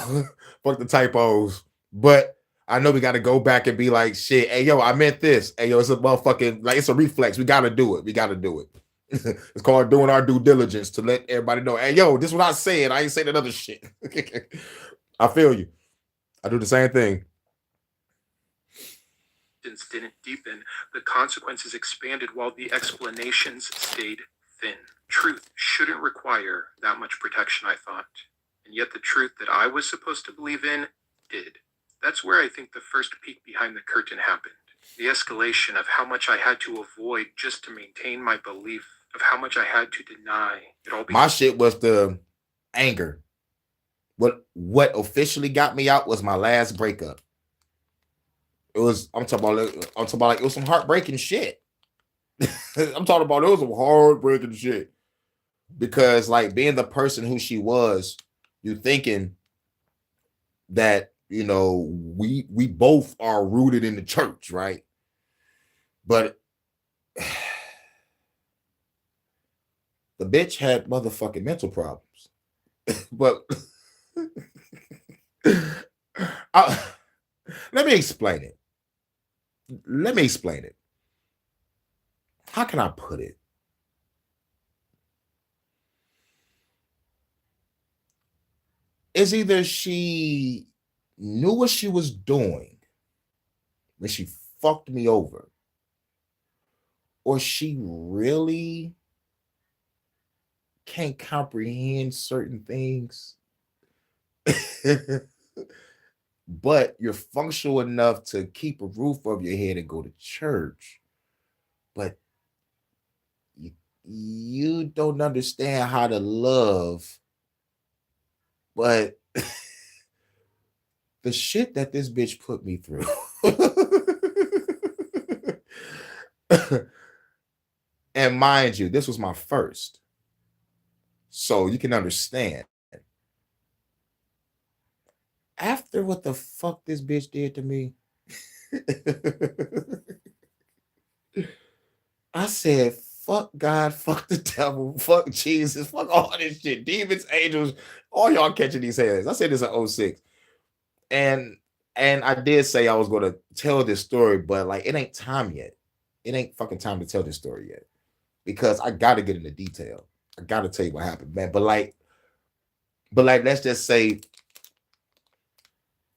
Fuck the typos. But I know we got to go back and be like, shit, hey, yo, I meant this. Hey, yo, it's a motherfucking, like, it's a reflex. We got to do it. We got to do it. It's called doing our due diligence to let everybody know, hey, yo, this is what I said. I ain't saying that other shit. I feel you. I do the same thing. Didn't deepen, the consequences expanded while the explanations stayed thin. Truth shouldn't require that much protection, I thought. And yet the truth that I was supposed to believe in did. That's where I think the first peek behind the curtain happened. The escalation of how much I had to avoid just to maintain my belief, of how much I had to deny. It all my shit was the anger. What officially got me out was my last breakup. It was, I'm talking about like, it was some heartbreaking shit. I'm talking about, it was some heartbreaking shit. Because like, being the person who she was, you thinking that, you know, we both are rooted in the church, right? But the bitch had motherfucking mental problems. But let me explain it. How can I put it? It's either she knew what she was doing when she fucked me over, or she really can't comprehend certain things. But you're functional enough to keep a roof over your head and go to church. But you don't understand how to love. But the shit that this bitch put me through. And mind you, this was my first. So you can understand. After what the fuck this bitch did to me, I said, fuck God, fuck the devil, fuck Jesus, fuck all this shit. Demons, angels, all y'all catching these hands. I said this in 06. And I did say I was going to tell this story, but like, it ain't time yet. It ain't fucking time to tell this story yet. Because I got to get into detail. I got to tell you what happened, man. But like, let's just say,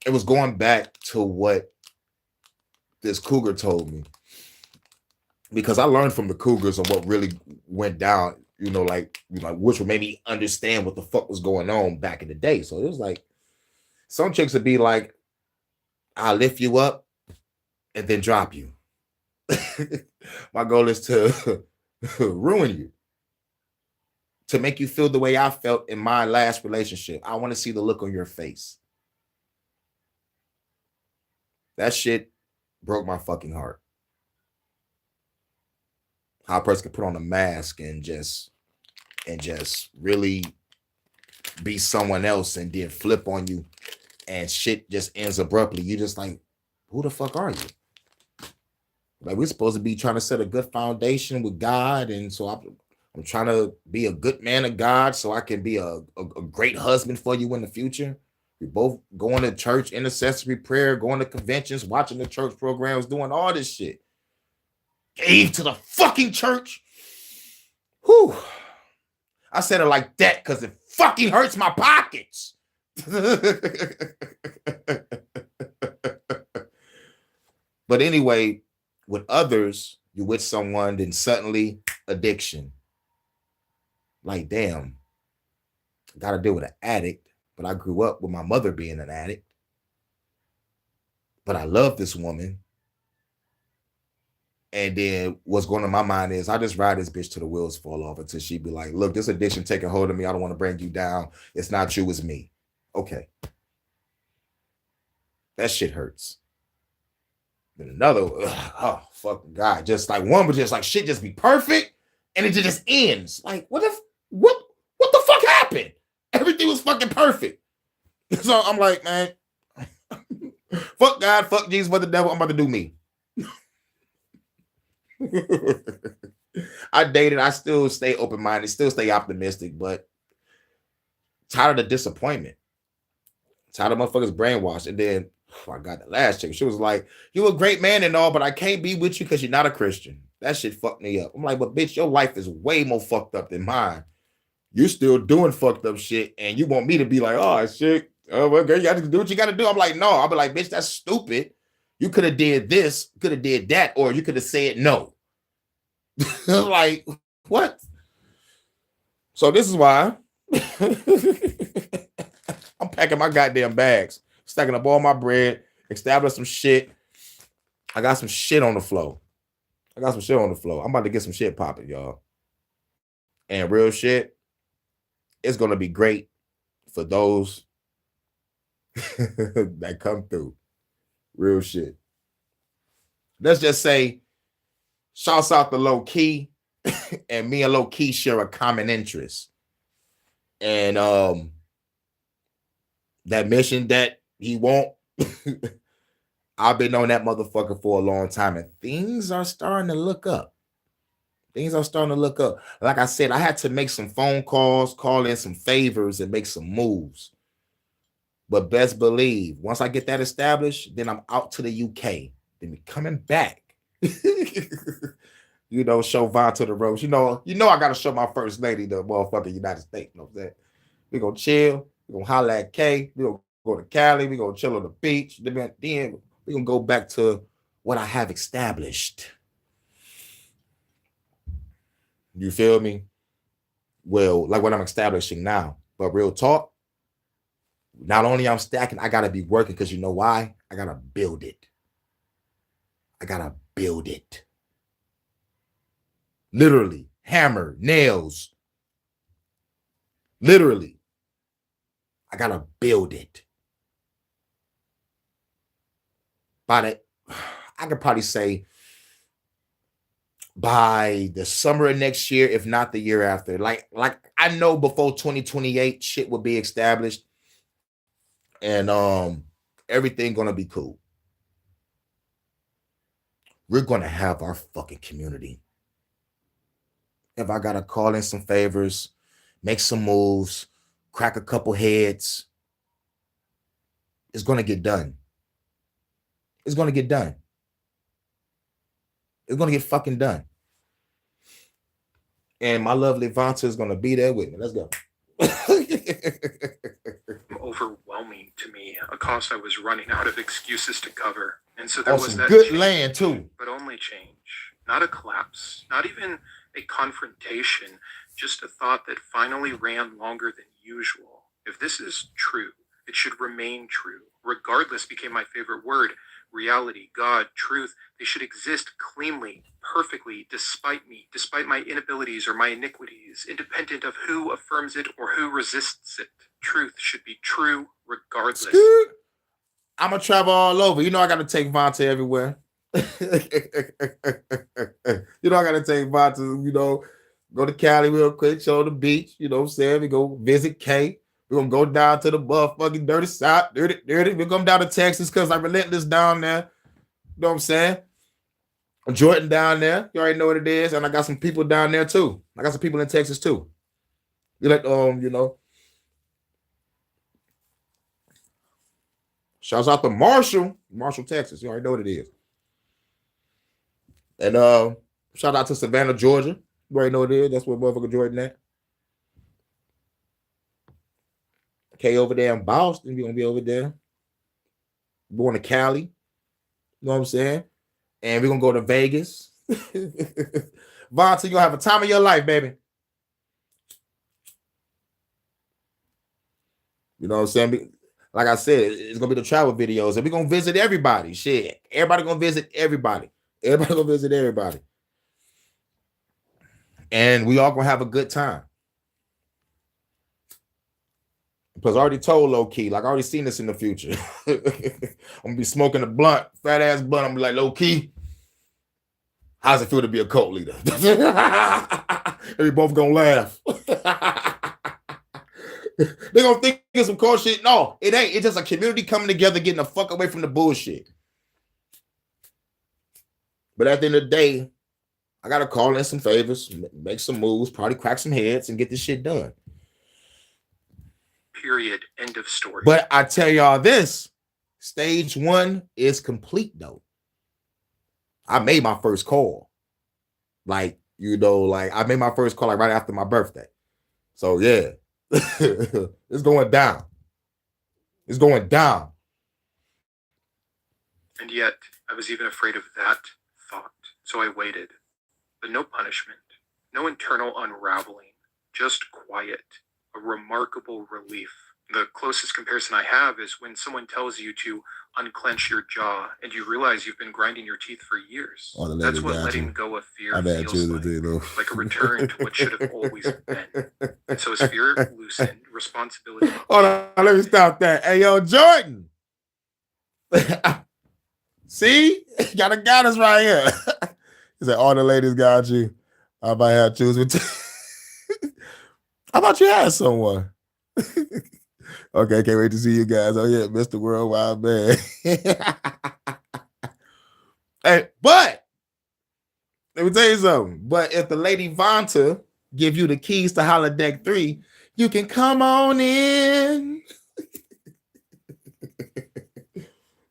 it was going back to what this cougar told me, because I learned from the cougars of what really went down, you know, like which would make me understand what the fuck was going on back in the day. So it was like, some chicks would be like, I'll lift you up and then drop you. My goal is to ruin you, to make you feel the way I felt in my last relationship. I want to see the look on your face. That shit broke my fucking heart. How a person can put on a mask and just really be someone else and then flip on you and shit just ends abruptly. You just like, who the fuck are you? Like, we're supposed to be trying to set a good foundation with God. And so I'm trying to be a good man of God so I can be a great husband for you in the future. We both going to church, intercessory prayer, going to conventions, watching the church programs, doing all this shit. Gave to the fucking church. Whew. I said it like that because it fucking hurts my pockets. But anyway, with others, you're with someone, then suddenly addiction. Like, damn, I got to deal with an addict, but I grew up with my mother being an addict. But I love this woman. And then what's going on in my mind is I just ride this bitch till the wheels fall off until she be like, look, this addiction taking hold of me. I don't want to bring you down. It's not you, it's me. Okay. That shit hurts. Then another, oh, fucking God. Just like one, but just like shit just be perfect. And it just ends. Like, what the fuck happened? Everything was fucking perfect. So I'm like, man, fuck God, fuck Jesus, fuck the devil. I'm about to do me. I dated, I still stay open-minded, still stay optimistic, but tired of the disappointment. Tired of motherfuckers brainwashed. And then I got the last chick. She was like, you a great man and all, but I can't be with you because you're not a Christian. That shit fucked me up. I'm like, but bitch, your life is way more fucked up than mine. You're still doing fucked up shit, and you want me to be like, oh shit, oh well, girl, you gotta do what you gotta do. I'm like, no. I'll be like, bitch, that's stupid. You could have did this, could have did that, or you could have said no. Like, what? So this is why I'm packing my goddamn bags, stacking up all my bread, establishing some shit. I got some shit on the floor. I'm about to get some shit popping, y'all. And real shit, it's gonna be great for those that come through. Real shit. Let's just say, shouts out to Low Key, and me and Low Key share a common interest. And that mission that he want, I've been on that motherfucker for a long time, and things are starting to look up. Like I said, I had to make some phone calls, call in some favors, and make some moves. But best believe, once I get that established, then I'm out to the UK. Then we coming back. You know, show Vaughn to the ropes. You know, I gotta show my first lady the motherfucking United States. You know what I'm saying? We gonna chill, we gonna holler at Kay, we gonna go to Cali, we gonna chill on the beach. Then we gonna go back to what I have established. You feel me? Well, like what I'm establishing now. But real talk, not only I'm stacking, I gotta be working, because you know why? I gotta build it. Literally, hammer, nails. Literally, I gotta build it. I could probably say by the summer of next year, if not the year after. Like I know before 2028, shit will be established, and everything gonna be cool. We're gonna have our fucking community. If I gotta call in some favors, make some moves, crack a couple heads, it's gonna get done. It's gonna get done. It's gonna get fucking done. And my lovely Vanta is gonna be there with me. Let's go. Overwhelming to me, a cost I was running out of excuses to cover. And so there was some that good change, land too. but only change, not a collapse, not even a confrontation, just a thought that finally ran longer than usual. If this is true, it should remain true. Regardless became my favorite word. reality, God, truth. They should exist cleanly, perfectly, despite me, despite my inabilities or my iniquities, independent of who affirms it or who resists it. Truth should be true regardless. I'm gonna travel all over. You know I gotta take Vonta everywhere. You know I gotta take Vonta, go to Cali real quick, show the beach, you know what I'm saying? We go visit Kay. We're gonna go down to the motherfucking dirty south, dirty. We're going down to Texas because I'm relentless down there. You know what I'm saying? Jordan down there. You already know what it is. And I got some people down there too. I got some people in Texas too. Shouts out to Marshall, Texas. You already know what it is. And shout out to Savannah, Georgia. You already know what it is. That's where motherfucker Jordan at. Okay, over there in Boston, we're gonna be over there. We're going to Cali. You know what I'm saying? And we're gonna go to Vegas. Vonta, you're gonna have a time of your life, baby. You know what I'm saying? Like I said, it's gonna be the travel videos, and we're gonna visit everybody. Shit. Everybody gonna visit everybody. Everybody gonna visit everybody. And we all gonna have a good time. Because I already told low key, like I already seen this in the future. I'm gonna be smoking a blunt, fat ass blunt. I'm gonna be like, low key, how's it feel to be a cult leader? And we both gonna laugh. They're gonna think it's some cool shit. No, it ain't. It's just a community coming together, getting the fuck away from the bullshit. But at the end of the day, I gotta call in some favors, make some moves, probably crack some heads, and get this shit done. Period. End of story. But I tell y'all this, stage 1 is complete though. I made my first call. I made my first call right after my birthday. So yeah, it's going down. It's going down. And yet, I was even afraid of that thought. So I waited. But no punishment, no internal unraveling, just quiet. A remarkable relief. The closest comparison I have is when someone tells you to unclench your jaw and you realize you've been grinding your teeth for years. That's what letting go of fear feels like a return to what should have always been. And so as fear loosened, responsibility. Hold on, let me stop that. Hey, yo, Jordan. See? Got a goddess right here. He said, all the ladies got you. I might have to choose with How about you had someone? Okay, can't wait to see you guys. Oh yeah, Mr. Worldwide Man. Hey, but let me tell you something. But if the lady Vonta give you the keys to Holodeck 3, you can come on in.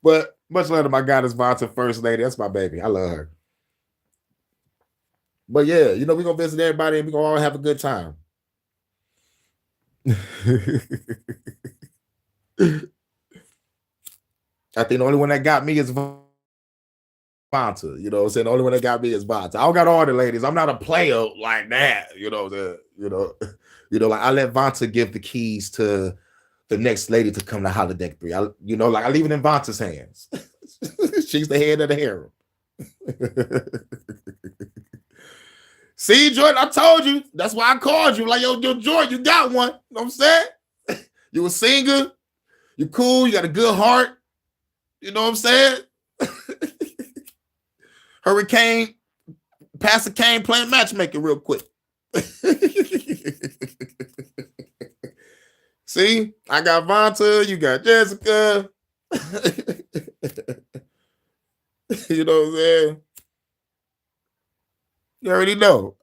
But much love to my goddess Vonta, first lady. That's my baby. I love her. But yeah, we're gonna visit everybody and we're gonna all have a good time. I think the only one that got me is Vonta. You know what I'm saying? The only one that got me is Vonta. I don't got all the ladies. I'm not a player like that. Like I let Vonta give the keys to the next lady to come to Holodeck 3. I leave it in Vonta's hands. She's the head of the harem. See, Jordan, I told you. That's why I called you. Like, yo, Jordan, you got one. You know what I'm saying? You a singer. You cool. You got a good heart. You know what I'm saying? Hurykane, Pastor Kane playing matchmaking real quick. See, I got Vonta. You got Jessica. You know what I'm saying? You already know.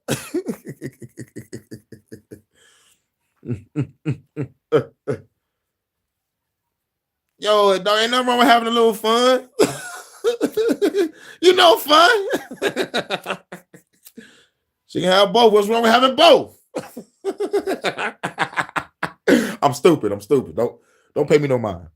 Yo, ain't nothing wrong with having a little fun. Fun. She can have both. What's wrong with having both? I'm stupid. Don't pay me no mind.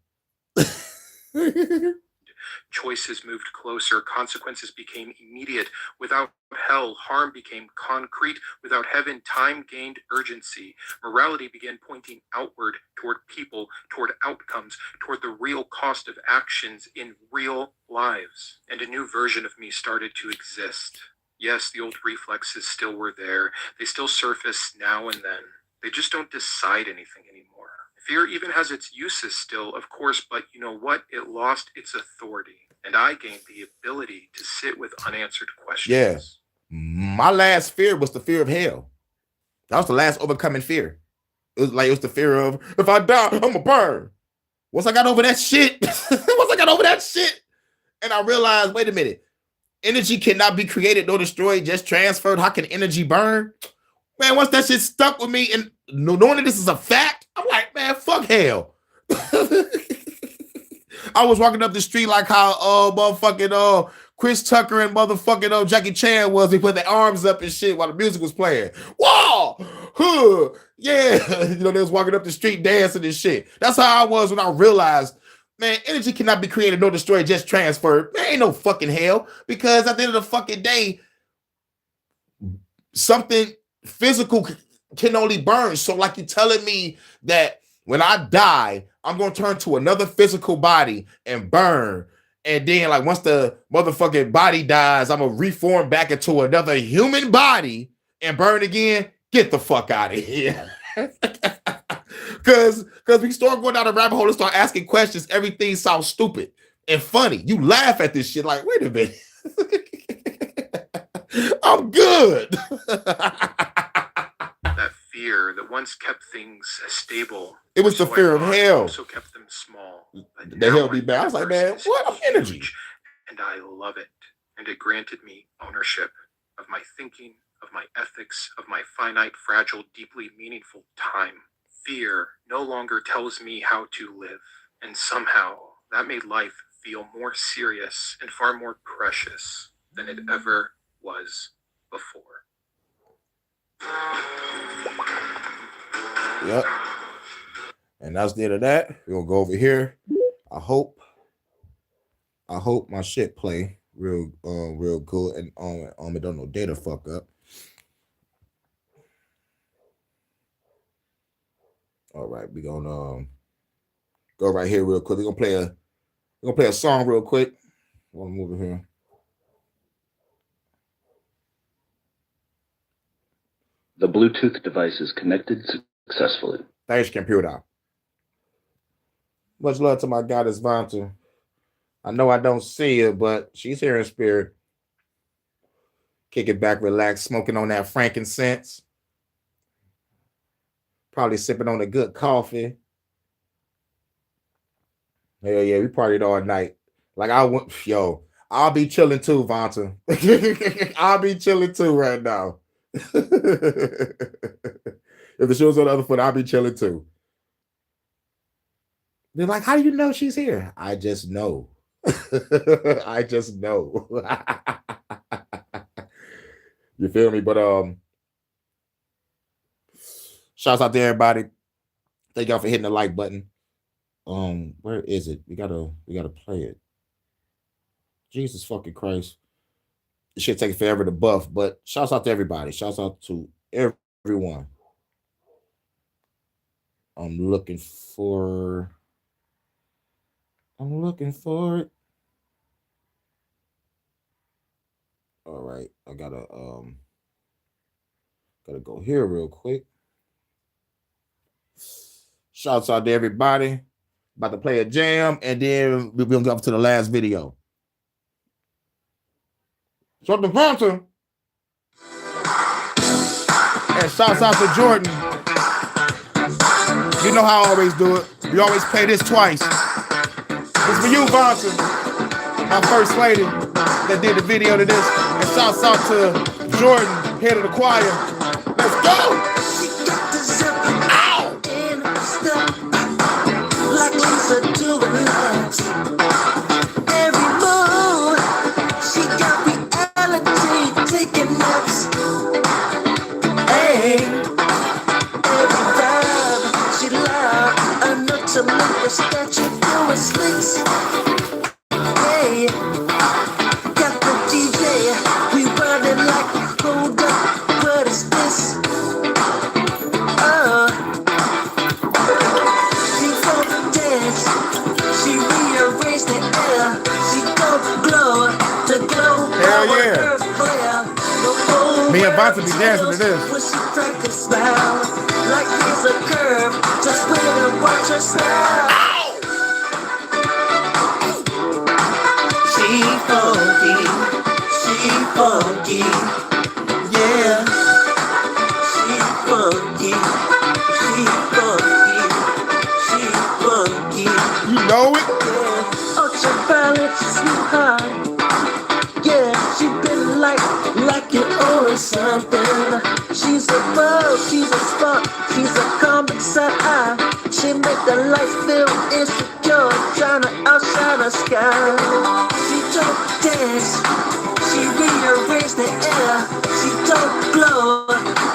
Choices moved closer. Consequences became immediate. Without help, hell, harm became concrete. Without heaven, time gained urgency. Morality began pointing outward toward people, toward outcomes, toward the real cost of actions in real lives. And a new version of me started to exist. Yes, the old reflexes still were there. They still surface now and then. They just don't decide anything anymore. Fear even has its uses still, of course, but you know what? It lost its authority. And I gained the ability to sit with unanswered questions. Yeah. My last fear was the fear of hell. That was the last overcoming fear. It was the fear of, if I die, I'm gonna burn. Once I got over that shit, and I realized, wait a minute, energy cannot be created nor destroyed, just transferred. How can energy burn? Man, once that shit stuck with me, and knowing that this is a fact, I'm like, man, fuck hell. I was walking up the street like how motherfucking Chris Tucker and motherfucking Jackie Chan was. They put their arms up and shit while the music was playing. Whoa, huh, yeah. They was walking up the street dancing and shit. That's how I was when I realized, man, energy cannot be created nor destroyed, just transferred. There ain't no fucking hell, because at the end of the fucking day, something physical can only burn. So like you're telling me that when I die, I'm going to turn to another physical body and burn. And then like once the motherfucking body dies, I'm going to reform back into another human body and burn again. Get the fuck out of here. Because we start going down a rabbit hole and start asking questions. Everything sounds stupid and funny. You laugh at this shit like, wait a minute. I'm good. That fear that once kept things stable. It was the fear of hell. Also kept them small. They held me back. I was like, man, what? I'm energy. And I love it. And it granted me ownership of my thinking, of my ethics, of my finite, fragile, deeply meaningful time. Fear no longer tells me how to live. And somehow that made life feel more serious and far more precious than it ever was before. Yep. And that's the end of that. We're gonna go over here. I hope my shit play real good and it don't no data fuck up. All right, we're gonna go right here real quick. We're gonna play a song real quick. I want to move it here. The Bluetooth device is connected successfully. Thanks, computer. Much love to my goddess Vanta. I know I don't see her, but she's here in spirit. Kicking back, relax, smoking on that frankincense. Probably sipping on a good coffee. Hell yeah, we partied all night. Like I'll be chilling too, Vanta. I'll be chilling too right now. If the show's on the other foot, I'll be chilling too. They're like, how do you know she's here? I just know. I just know. You feel me? But shouts out to everybody. Thank y'all for hitting the like button. Where is it? We gotta play it. Jesus fucking Christ. It should take forever to buff, but shouts out to everybody. Shouts out to everyone. I'm looking for it. All right, I gotta go here real quick. Shouts out to everybody. About to play a jam, and then we're gonna go up to the last video. So the Vanta. And shouts out to Jordan. You know how I always do it. We always play this twice. It's for you, Vanta, my first lady that did the video to this. And shouts out to Jordan, head of the choir. Let's go! Ow! Like Lisa doing that. Every move, she got reality taking naps. Hey, every time she loud enough to make a statue go asleep. Hey, got the DJ, we running like Me and Vonta be dancing to this. When she crack a smile, like there's a curve, just wait and watch her style. She funky, yeah. She funky, You know it. yeah. Ultraviolet, sweetheart. Yeah, she been like you or something. She's a buzz, she's a spark, she's a comic side. She make the lights feel insecure, trying to outshine the sky. She don't dance, she rearrange the air. She don't glow,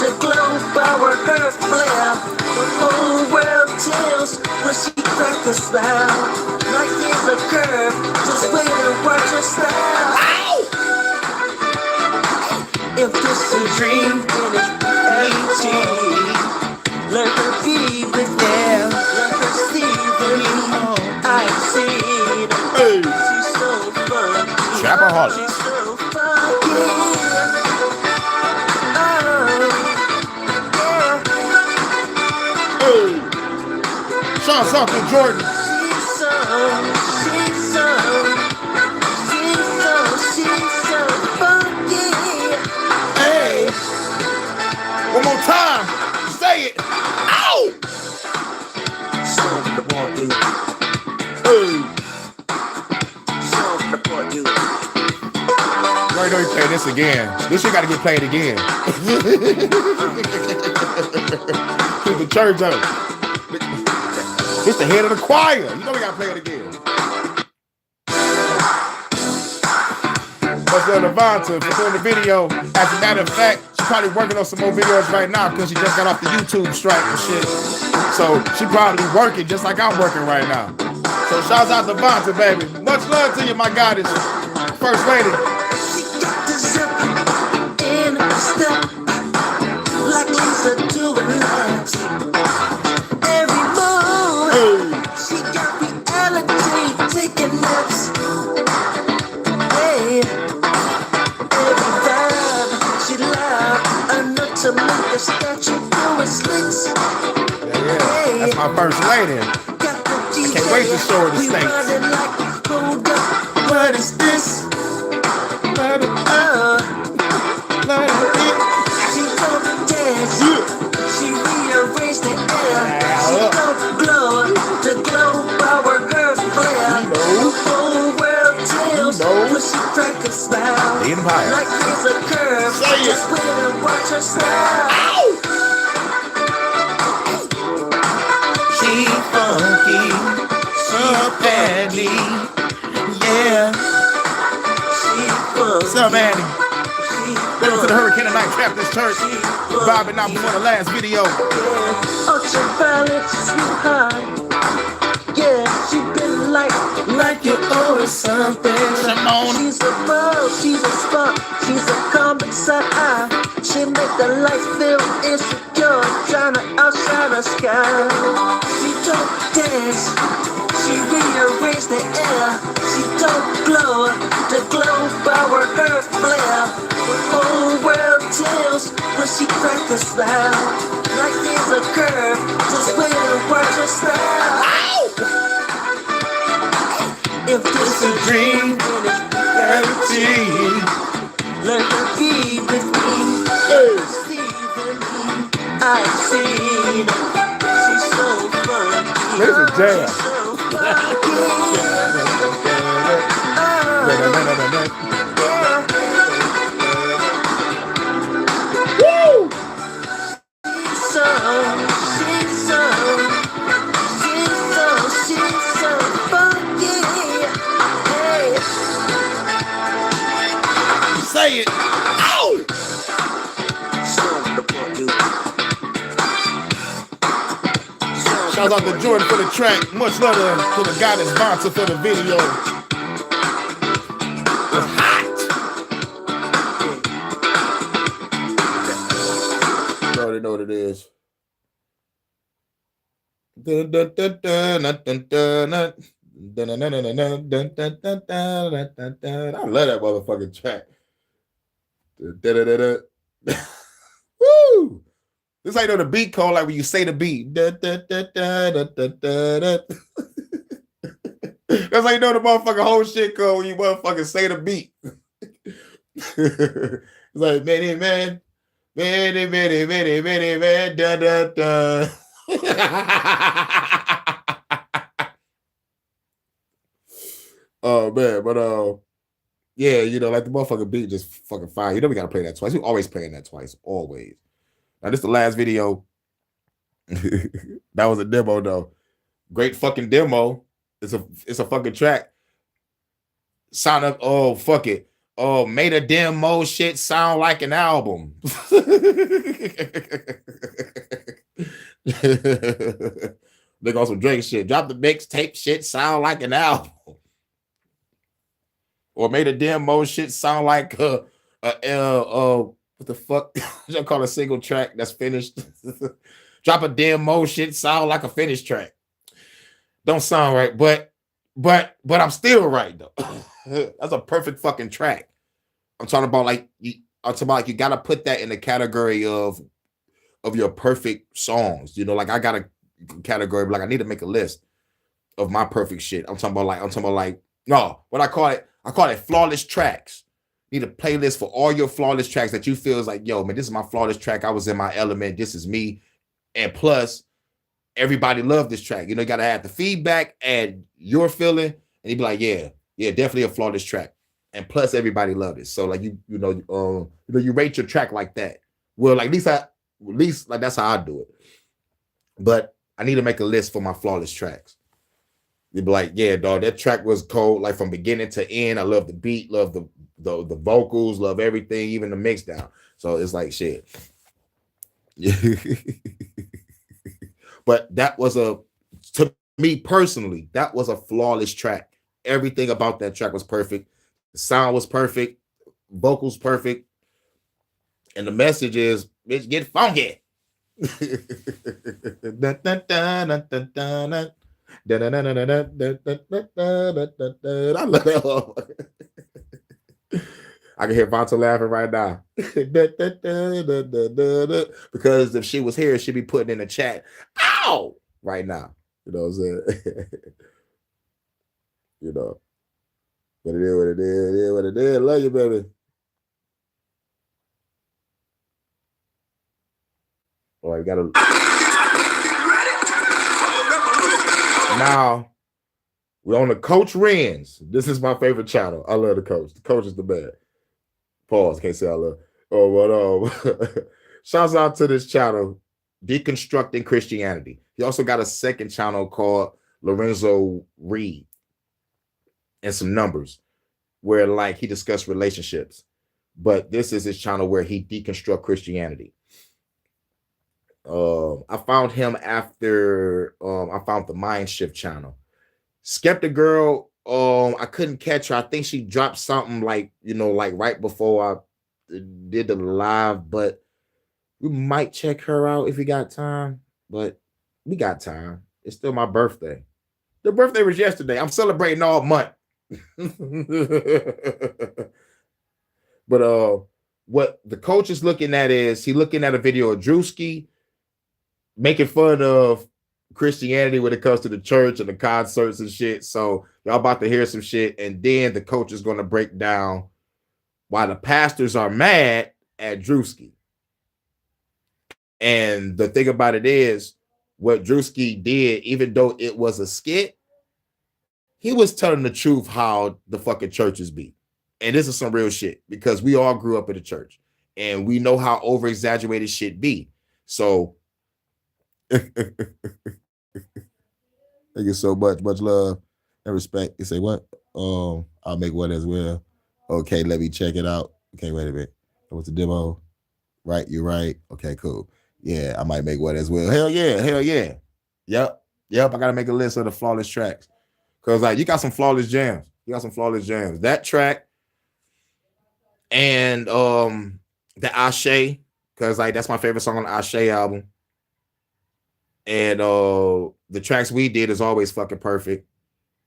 the glow power her flare. The whole world tells when she crack a smile. Like there's a curve, just wait and watch her style. If this a dream, then it's reality. Let her be with them, let her see with me. I've seen her. Hey. She's so funky. Trapaholic. She's so funky. Oh, yeah. Hey. Sean Salkin Jordan. She's so funky. Hey. One more time. Say it. Ow. Hey. You already know you play this again. This shit gotta get played again. Keep the church up. It's the head of the choir. You know we gotta play it again. What's up, Vonta, for doing the video? As a matter of fact, she's probably working on some more videos right now because she just got off the YouTube strike and shit. So she probably working just like I'm working right now. So shouts out to Vonta, baby. Much love to you, my goddess. First lady. She got the zip in her step, like Lisa doing that. Every move, she got reality taking naps. Hey, every time she loud enough to make a statue do a slicks. Yeah, that's my first lady. I can't wait to show her the snakes. Like, hold up, what is this? She don't dance, she rearranged the air. She don't glow, the glow power her flare. The whole world tells when she crack a smile. Like there's a curve, just wait and watch her style. She funky, she badly, yeah. She funky. What's up, Andy? Welcome to the Hurykane Night Baptist Church. Vibing out before the last video. Ultraviolet, sweetheart. Yeah, she been like you or something. She's a buzz, she's a spark, she's a comic side. She make the lights feel insecure, trying to outshine the sky. She don't dance, she rearrange the air. She don't glow, the glow power her flare. The whole world tells when she crack a smile. Like there's a curve, just wait and watch her style. If this a dream, then it's reality. Let her be with me. I've seen her. She's so funky. This is jam. She's so Woo! She's so funky. Hey. Say it. Ow! Shout out to Jordan for the track. Much love to the goddess Vonta for the video. It's hot. You already know what it is. I love that motherfucking track. Woo! This ain't know the beat code like when you say the beat. Da, da, da, da, da, da, da, da. That's how you know the motherfucking whole shit code when you motherfucking say the beat. It's like, man, da, da, da. Oh, man, but, yeah, you know, like the motherfucking beat just fucking fire. You know we gotta play that twice. We always playing that twice, always. Now, this is the last video. That was a demo, though. Great fucking demo. It's a fucking track. Sound up. Oh, fuck it. Oh, made a demo shit sound like an album. Look on some Drake shit. Drop the mixtape shit sound like an album. Or made a demo shit sound like what the fuck? I call a single track that's finished. Drop a demo shit sound like a finished track. Don't sound right, but I'm still right though. That's a perfect fucking track. I'm talking about like you gotta put that in the category of your perfect songs. You know, like I got a category, but like I need to make a list of my perfect shit. I'm talking about like no, what I call it flawless tracks. Need a playlist for all your flawless tracks that you feel is like, yo, man, this is my flawless track. I was in my element. This is me. And plus, everybody loved this track. You know, you gotta have the feedback and your feeling, and you'd be like, yeah, definitely a flawless track. And plus, everybody loved it. So, like you rate your track like that. Well, like at least like that's how I do it. But I need to make a list for my flawless tracks. You'd be like, yeah, dog, that track was cold, like from beginning to end. I love the beat, love the vocals, love everything, even the mix down. So it's like shit. But that was to me personally, that was a flawless track. Everything about that track was perfect. The sound was perfect, vocals perfect, and the message is, bitch, get funky. I love that. I can hear Vonta laughing right now. Because if she was here, she'd be putting in the chat, ow, right now. You know what I'm saying? You know. But it is what it is. It is what it is. Love you, baby. All right, gotta. Now, we're on the Coach Renz. This is my favorite channel. I love the coach. The coach is the man. Pause. Can't say I love. Oh, but shouts out to this channel, Deconstructing Christianity. He also got a second channel called Lorenzo Reed and some numbers where like he discussed relationships. But this is his channel where he deconstruct Christianity. I found him after I found the Mind Shift channel. Skeptic Girl, I couldn't catch her. I think she dropped something like, you know, like right before I did the live, but we might check her out if we got time. But we got time. It's still my birthday. The birthday was yesterday. I'm celebrating all month. But what the coach is looking at is he looking at a video of Drewski making fun of Christianity when it comes to the church and the concerts and shit. So y'all about to hear some shit, and then the coach is going to break down why the pastors are mad at Drewski. And the thing about it is, what Drewski did, even though it was a skit, he was telling the truth how the fucking churches be. And this is some real shit because we all grew up in the church and we know how over exaggerated shit be. So thank you so much. Much love and respect. You say what? I'll make one as well. Okay, let me check it out. Okay, wait a minute. What's the demo? Right, you're right. Okay, cool. Yeah, I might make one as well. Hell yeah, hell yeah. Yep. I gotta make a list of the flawless tracks. Cause like you got some flawless jams. That track and the Ashe, because like that's my favorite song on the Ashe album. And the tracks we did is always fucking perfect.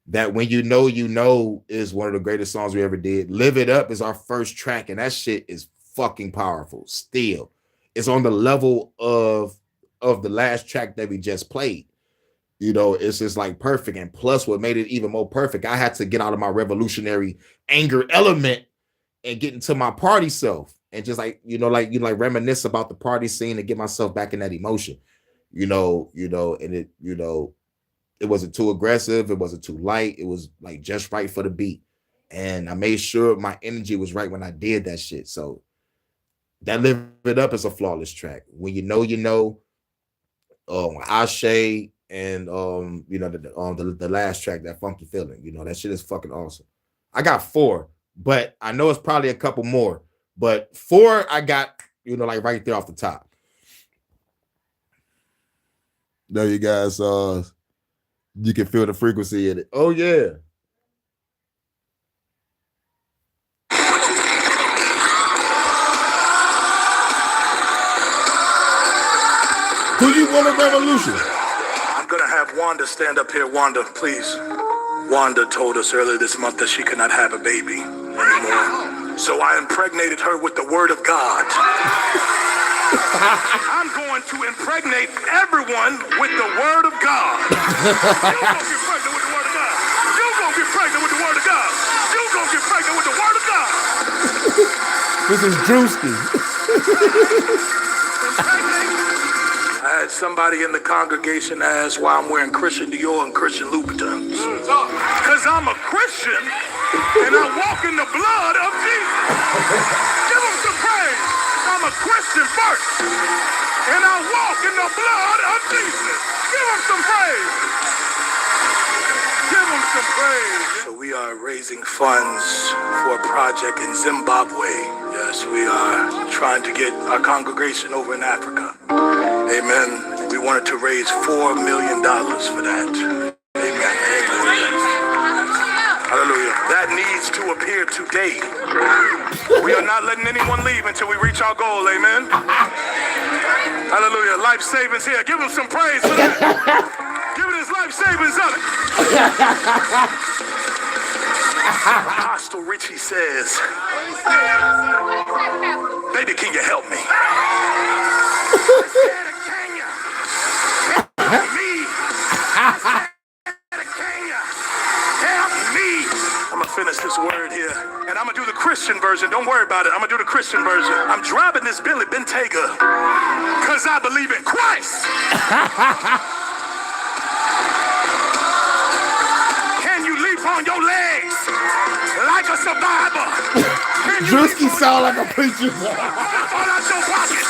That When You Know is one of the greatest songs we ever did. Live It Up is our first track, and that shit is fucking powerful. Still, it's on the level of the last track that we just played. You know, it's just like perfect. And plus, what made it even more perfect, I had to get out of my revolutionary anger element and get into my party self, and just like reminisce about the party scene and get myself back in that emotion. And it wasn't too aggressive, it wasn't too light, it was like just right for the beat. And I made sure my energy was right when I did that shit. So that Live It Up is a flawless track. When you know, Ashe and the last track, that Funky Feeling, that shit is fucking awesome. I got 4, but I know it's probably a couple more, but 4 I got, like right there off the top. There you guys, you can feel the frequency in it. Oh yeah. Do you want a revolution? I'm gonna have Wanda stand up here. Wanda, please. Wanda told us earlier this month that she could not have a baby anymore. So I impregnated her with the word of God. I'm going to impregnate everyone with the word of God. You're gonna get pregnant with the word of God. You're gonna get pregnant with the word of God. You're gonna get pregnant with the word of God. This is Drewski. I had somebody in the congregation ask why I'm wearing Christian Dior and Christian Louboutins. Because I'm a Christian and I walk in the blood of Jesus. Give him some praise. I'm a Christian first and I walk in the blood of Jesus. Give him some praise. Give him some praise. So we are raising funds for a project in Zimbabwe. Yes, we are trying to get our congregation over in Africa. Amen. We wanted to raise $4 million for that. Amen. Hallelujah. That needs to appear today. We are not letting anyone leave until we reach our goal. Amen. Hallelujah. Life savings here. Give him some praise for that. Give it his life savings of it. Apostle Richie says, baby, can you help me? Help me. I'm gonna finish this word here, and I'm gonna do the Christian version. Don't worry about it. I'm gonna do the Christian version. I'm driving this Bentley Bentayga because I believe in Christ. Can you leap on your legs like a survivor? Drewski sound like a preacher. Fall out your pocket.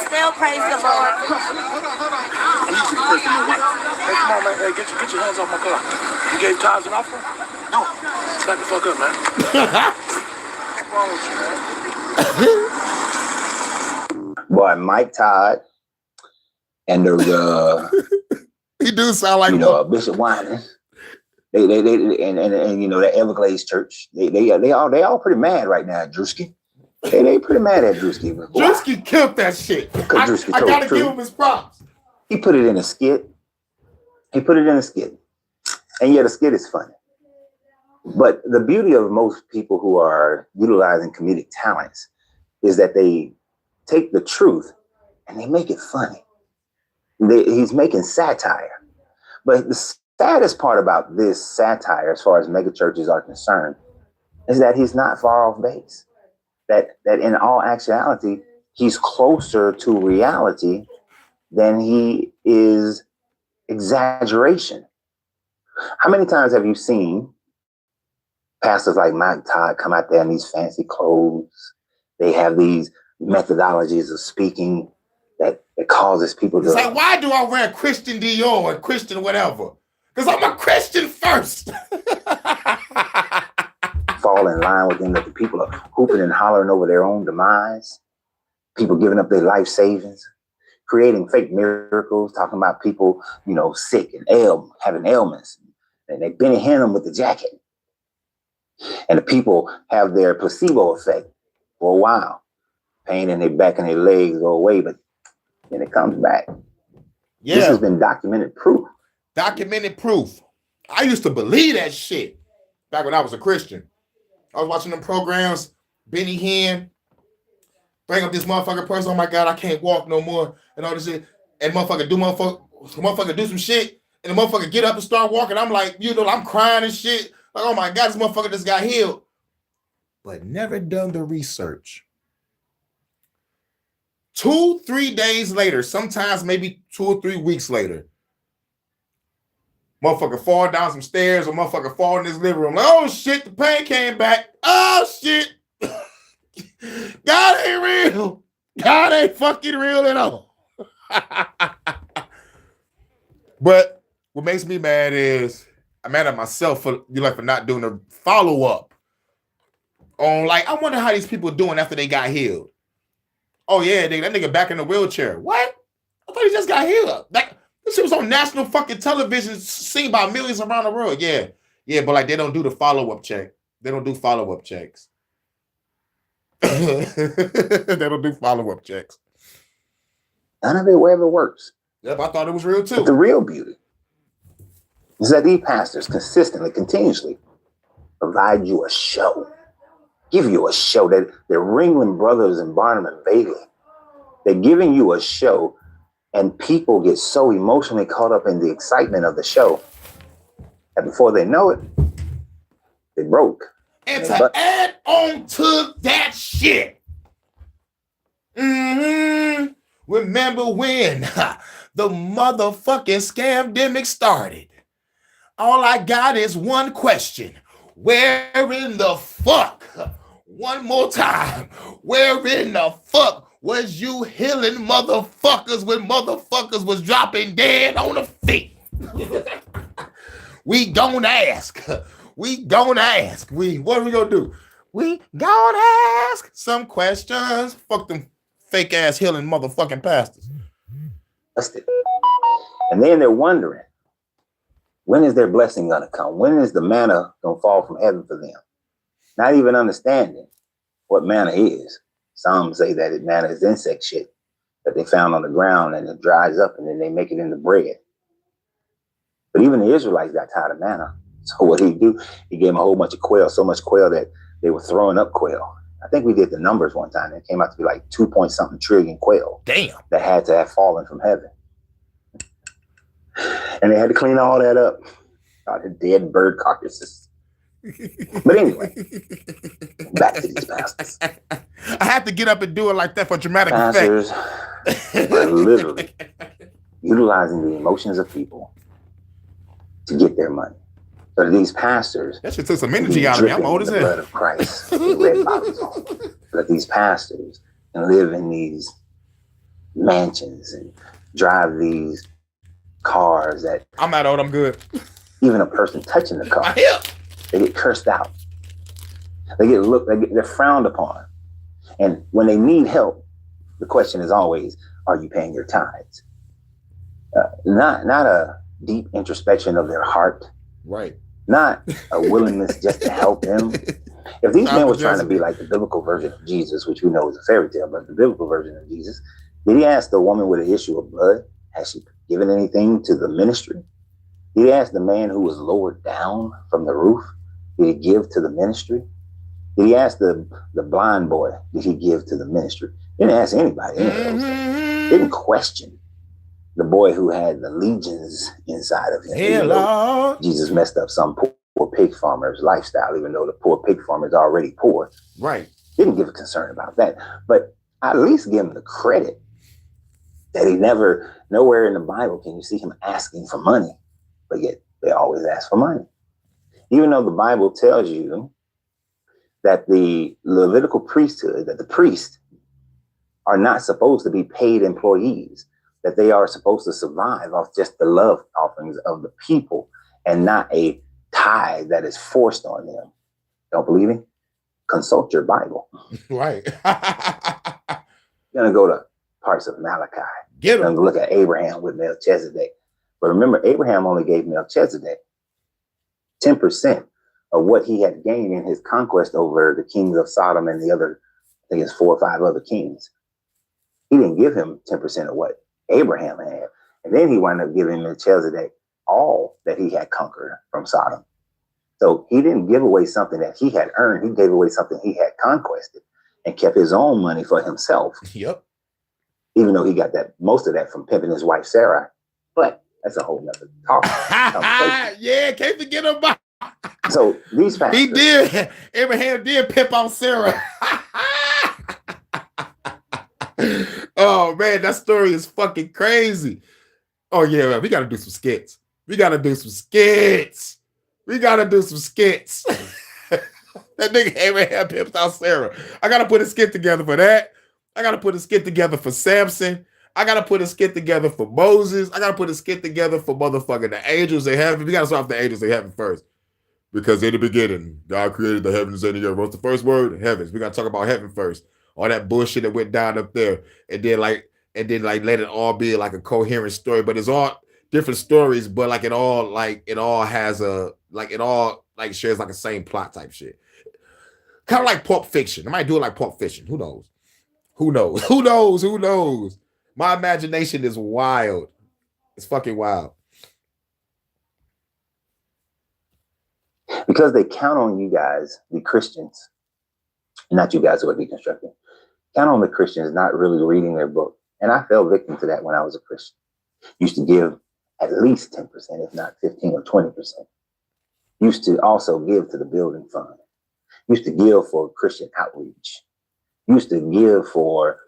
Still praise the Lord. I need you to pray for my wife. Hey, come on, man. Hey, get your hands off my car. You gave tithes and offering? No. Back the fuck up, man. What's wrong with you, man? Boy, Mike Todd and the he do sound like Bishop Winans. They the Everglades Church. They all pretty mad right now at Drewski. They pretty mad at Drewski. Drewski killed that shit. I gotta give him his props. He put it in a skit. And yet a skit is funny. But the beauty of most people who are utilizing comedic talents is that they take the truth and they make it funny. He's making satire. But the saddest part about this satire, as far as mega churches are concerned, is that he's not far off base. That in all actuality, he's closer to reality than he is exaggeration. How many times have you seen pastors like Mike Todd come out there in these fancy clothes? They have these methodologies of speaking that causes people to... It's like, why do I wear Christian Dior or Christian whatever? Because I'm a Christian first. Fall in line with them, that the people are hooping and hollering over their own demise. People giving up their life savings, creating fake miracles, talking about people, sick and having ailments. And they Benny Hinn with the jacket. And the people have their placebo effect for a while. Pain in their back and their legs go away, but then it comes back. Yeah. This has been documented proof. Documented proof. I used to believe that shit back when I was a Christian. I was watching them programs, Benny Hinn, bring up this motherfucker person. Oh my God, I can't walk no more, and all this shit. And motherfucker do some shit, and the motherfucker get up and start walking. I'm like, I'm crying and shit. Like, oh my God, this motherfucker just got healed. But never done the research. 2-3 days later, sometimes maybe 2 or 3 weeks later, motherfucker fall down some stairs or motherfucker fall in his living room. Like, oh shit, the pain came back. Oh shit. God ain't real. God ain't fucking real at all. But what makes me mad is I'm mad at myself for not doing a follow-up on, like, I wonder how these people doing after they got healed. Oh yeah, that nigga back in the wheelchair. What? I thought he just got healed. This shit was on national fucking television, seen by millions around the world. Yeah, but like they don't do the follow-up check. They don't do follow-up checks. They don't do follow-up checks. None of it ever works. Yep, I thought it was real too. But the real beauty is that these pastors consistently, continuously provide you a show. Give you a show. That they're Ringling Brothers and Barnum and Bailey. They're giving you a show, and people get so emotionally caught up in the excitement of the show that before they know it, they broke. And to add on to that shit, remember when the motherfucking scamdemic started? All I got is one question. Where in the fuck? One more time. Where in the fuck was you healing motherfuckers when motherfuckers was dropping dead on the feet? We gonna ask. What are we gonna do? We gonna ask some questions. Fuck them fake ass healing motherfucking pastors. That's it. And then they're wondering, when is their blessing gonna come? When is the manna gonna fall from heaven for them? Not even understanding what manna is. Some say that manna is insect shit that they found on the ground and it dries up and then they make it into bread. But even the Israelites got tired of manna. So what did he do? He gave them a whole bunch of quail, so much quail that they were throwing up quail. I think we did the numbers one time. It came out to be like 2-point-something trillion quail. Damn. That had to have fallen from heaven. And they had to clean all that up. All the dead bird carcasses. But anyway, back to these pastors. I have to get up and do it like that for dramatic pastors effect. Are literally utilizing the emotions of people to get their money. So these pastors, that shit took some energy out of me. I'm old as hell. Blood of Christ, red bottles on. But these pastors can live in these mansions and drive these cars that I'm not old. I'm good. Even a person touching the car, they get cursed out. They're frowned upon. And when they need help, the question is always, are you paying your tithes? Not a deep introspection of their heart. Right. Not a willingness just to help them. If these men were trying to be like the biblical version of Jesus, which we know is a fairy tale, but the biblical version of Jesus, did he ask the woman with an issue of blood, has she given anything to the ministry? Did he ask the man who was lowered down from the roof, did he give to the ministry? Did he ask the blind boy, did he give to the ministry? Didn't ask anybody. Didn't question the boy who had the legions inside of him. Hello. Jesus messed up some poor pig farmer's lifestyle, even though the poor pig farmer is already poor. Right. Didn't give a concern about that. But I at least give him the credit that he nowhere in the Bible can you see him asking for money, but yet they always ask for money. Even though the Bible tells you that the Levitical priesthood, that the priests are not supposed to be paid employees, that they are supposed to survive off just the love offerings of the people and not a tithe that is forced on them. Don't believe me? Consult your Bible. Right. You're going to go to parts of Malachi. You're going to look at Abraham with Melchizedek. But remember, Abraham only gave Melchizedek 10% of what he had gained in his conquest over the kings of Sodom and the other, I think it's 4 or 5 other kings. He didn't give him 10% of what Abraham had. And then he wound up giving Melchizedek all that he had conquered from Sodom. So he didn't give away something that he had earned. He gave away something he had conquested and kept his own money for himself. Yep. Even though he got that most of that from pimping his wife, Sarah. But that's a whole nother talk. Yeah, can't forget about. So these factors. He did. Abraham did pimp on Sarah. Oh, man, that story is fucking crazy. Oh, yeah, man, we got to do some skits. That nigga Abraham pimped out Sarah. I got to put a skit together for that. I got to put a skit together for Samson. I got to put a skit together for Moses. I got to put a skit together for motherfucking the angels they heaven. We got to start off the angels they heaven first. Because in the beginning, God created the heavens and the earth. What's the first word? Heavens. We got to talk about heaven first. All that bullshit that went down up there. And then let it all be like a coherent story. But it's all different stories, but it all has shares like a same plot type shit. Kind of like Pulp Fiction. I might do it like Pulp Fiction. Who knows? My imagination is wild. It's fucking wild. Because they count on you guys, the Christians, not you guys who are deconstructing, count on the Christians not really reading their book. And I fell victim to that when I was a Christian. Used to give at least 10%, if not 15 or 20%. Used to also give to the building fund. Used to give for Christian outreach. Used to give for,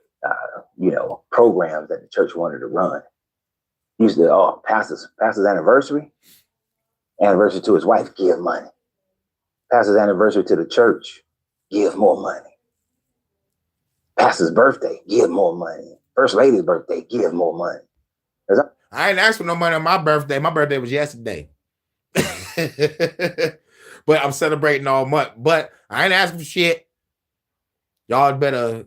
programs that the church wanted to run. Used to, pastor's anniversary to his wife, give money. Pastor's anniversary to the church, give more money. Pastor's birthday, give more money. First lady's birthday, give more money. I ain't asked for no money on my birthday. My birthday was yesterday. But I'm celebrating all month. But I ain't asking for shit. Y'all better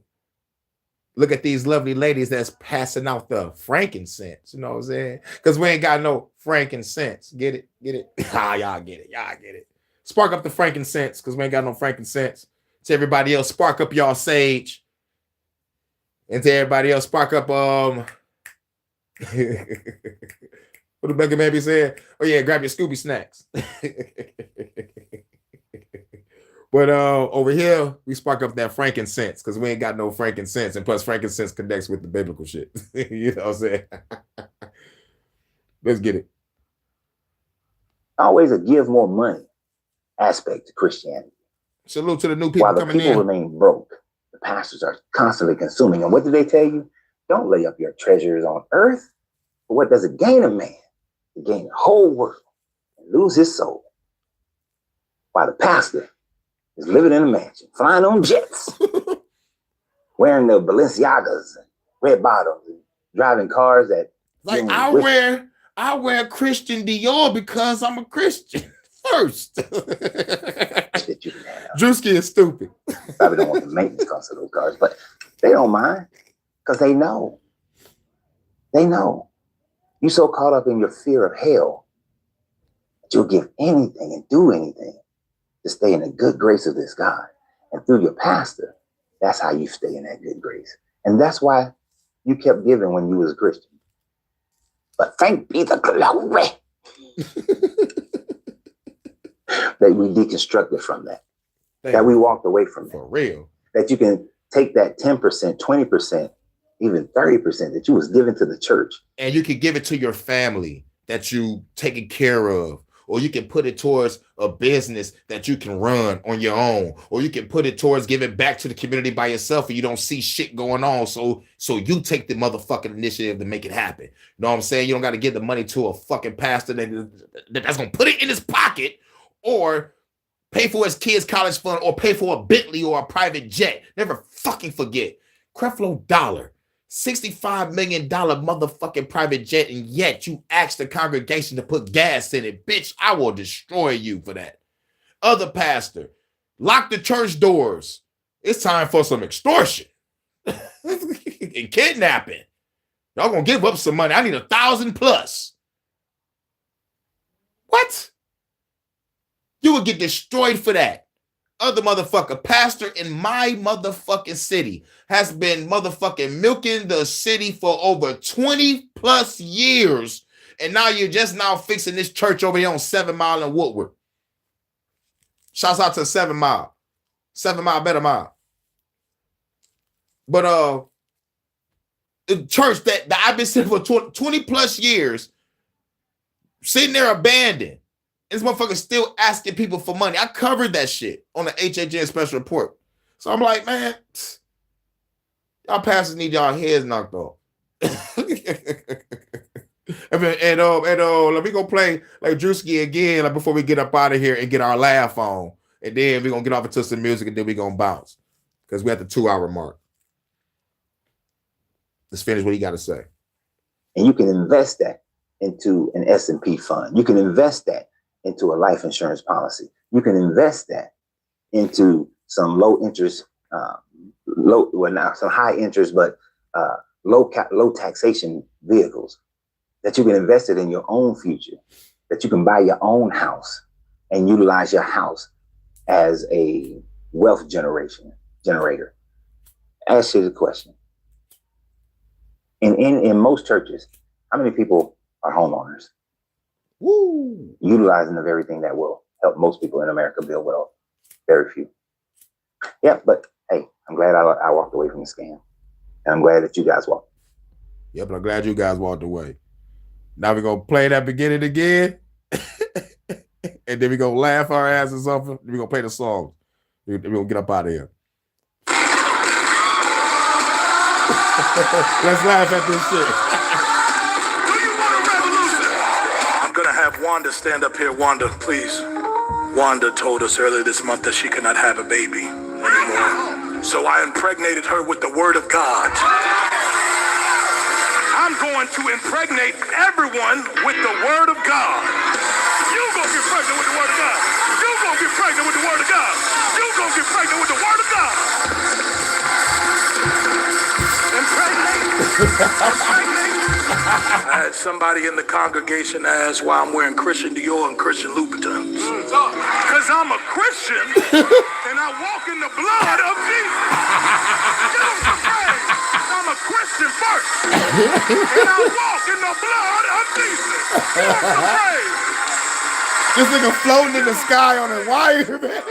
look at these lovely ladies that's passing out the frankincense. You know what I'm saying? Because we ain't got no frankincense. Get it? Y'all get it. Spark up the frankincense because we ain't got no frankincense. To everybody else, spark up y'all sage. And to everybody else, spark up what the Becca Baby said? Oh yeah, grab your Scooby snacks. But over here, we spark up that frankincense because we ain't got no frankincense. And plus, frankincense connects with the biblical shit. You know what I'm saying? Let's get it. Always a give more money aspect to Christianity. Salute to the new people While the coming people in. remain broke, the pastors are constantly consuming. And what do they tell you? Don't lay up your treasures on earth. But what does it gain a man? To gain the whole world and lose his soul. While the pastor is living in a mansion, flying on jets, wearing the Balenciagas and red bottoms, and driving cars that I wear Christian Dior because I'm a Christian first. Drewski is stupid. Probably don't want the maintenance cost of those cars, but they don't mind because they know. They know. You so caught up in your fear of hell that you'll give anything and do anything to stay in the good grace of this God. And through your pastor, that's how you stay in that good grace. And that's why you kept giving when you was a Christian. But thank be the glory that we deconstructed from that. That we walked away from that. For real. That you can take that 10%, 20%, even 30% that you was giving to the church. And you can give it to your family that you taking care of. Or you can put it towards a business that you can run on your own. Or you can put it towards giving back to the community by yourself and you don't see shit going on. So you take the motherfucking initiative to make it happen. You know what I'm saying? You don't got to give the money to a fucking pastor that's going to put it in his pocket or pay for his kids' college fund or pay for a Bentley or a private jet. Never fucking forget. Creflo Dollar. $65 million motherfucking private jet, and yet you ask the congregation to put gas in it. Bitch, I will destroy you for that. Other pastor, lock the church doors. It's time for some extortion and kidnapping. Y'all gonna give up some money. I need 1,000 plus. What? You would get destroyed for that. other motherfucker, pastor in my motherfucking city, has been motherfucking milking the city for over 20 plus years. And now you're just now fixing this church over here on 7 Mile and Woodward. Shouts out to 7 Mile. 7 Mile better mile. But the church that I've been sitting for 20 plus years, sitting there abandoned. This motherfucker still asking people for money. I covered that shit on the HHN special report. So I'm like, man, y'all pastors need y'all heads knocked off. and let me go play like Drewski again like before we get up out of here and get our laugh on. And then we're going to get off into some music and then we're going to bounce. Because we're at the 2-hour mark. Let's finish what he got to say. And you can invest that into an S&P fund. You can invest that into a life insurance policy. You can invest that into some low interest, some high interest, but low taxation vehicles that you can invest it in your own future, that you can buy your own house and utilize your house as a wealth generator. Ask you the question. In most churches, how many people are homeowners? Woo. Utilizing the very thing that will help most people in America build wealth. Very few. Yeah, but hey, I'm glad I walked away from the scam. And I'm glad that you guys walked. Yeah, but I'm glad you guys walked away. Now we're going to play that beginning again. And then we're going to laugh our asses off. We're going to play the song. We're going to get up out of here. Let's laugh at this shit. Have Wanda stand up here. Wanda, please. Wanda told us earlier this month that she could not have a baby anymore. So I impregnated her with the word of God. I'm going to impregnate everyone with the word of God. You gonna get pregnant with the word of God. You gonna get pregnant with the word of God. You gonna get pregnant with the word of God. Impregnate. I had somebody in the congregation ask why I'm wearing Christian Dior and Christian Louboutins. Because I'm a Christian and I walk in the blood of Jesus. Give him some praise. I'm a Christian first and I walk in the blood of Jesus. Give him some praise. This nigga floating in the sky on a wire, man.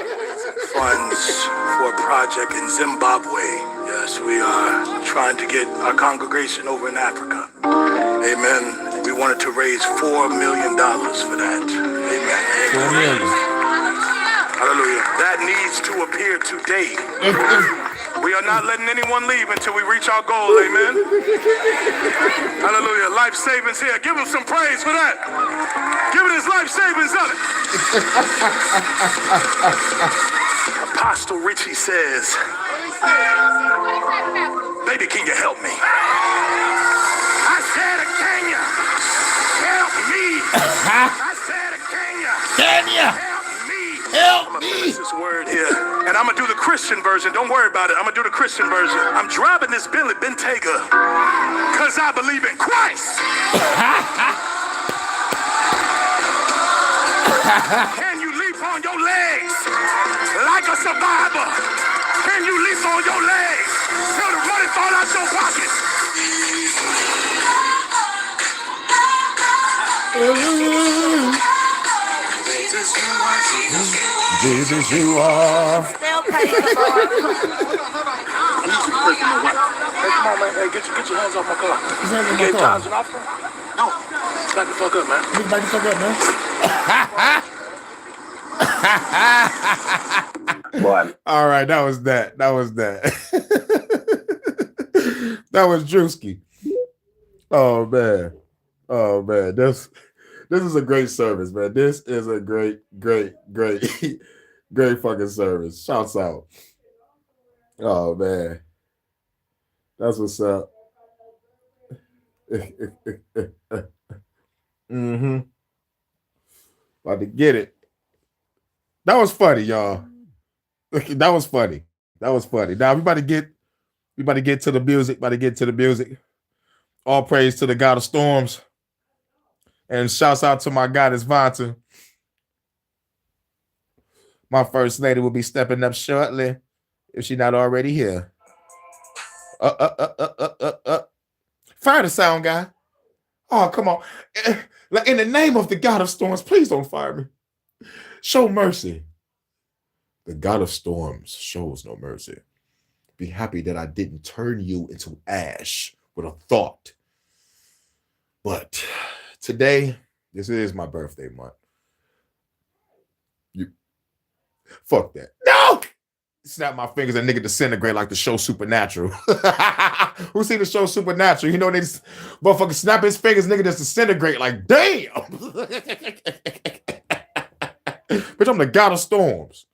Funds for a project in Zimbabwe. Yes, we are trying to get our congregation over in Africa. Amen. We wanted to raise $4 million for that. Amen. 4 million. Hallelujah. That needs to appear today. We are not letting anyone leave until we reach our goal. Amen. Hallelujah. Life savings here. Give him some praise for that. Give it his life savings of it. Apostle Richie says, baby, can you help me? I said, can you help me? I said, can you help me? Help I'm gonna me. finish this word here, and I'm gonna do the Christian version. Don't worry about it. I'm gonna do the Christian version. I'm driving this Bentley Bentayga because I believe in Christ. Can you leap on your legs like a survivor? Can you leap on your legs till the money fall out your pocket? Jesus, you are. Still praise the Lord. Come on, man. Hey, get your hands off my car. You gave tithes and offering? No. Back the fuck up, man. Back the fuck up, man. Boy. All right, that was that. That was Drewski. Oh man. This is a great service, man. This is a great fucking service. Shouts out. Oh man. That's what's up. About to get it. That was funny, y'all. That was funny. Now we about to get to the music. All praise to the God of storms. And shouts out to my goddess Vonta. My first lady will be stepping up shortly if she's not already here. Fire the sound guy. Oh, come on. Like, in the name of the God of storms, please don't fire me. Show mercy. The God of storms shows no mercy. Be happy that I didn't turn you into ash with a thought. But today, this is my birthday month. Fuck that. No! Snap my fingers and nigga disintegrate like the show Supernatural. Who seen the show Supernatural? You know, they just motherfucker snap his fingers, nigga just disintegrate like, damn! Bitch, I'm the God of storms.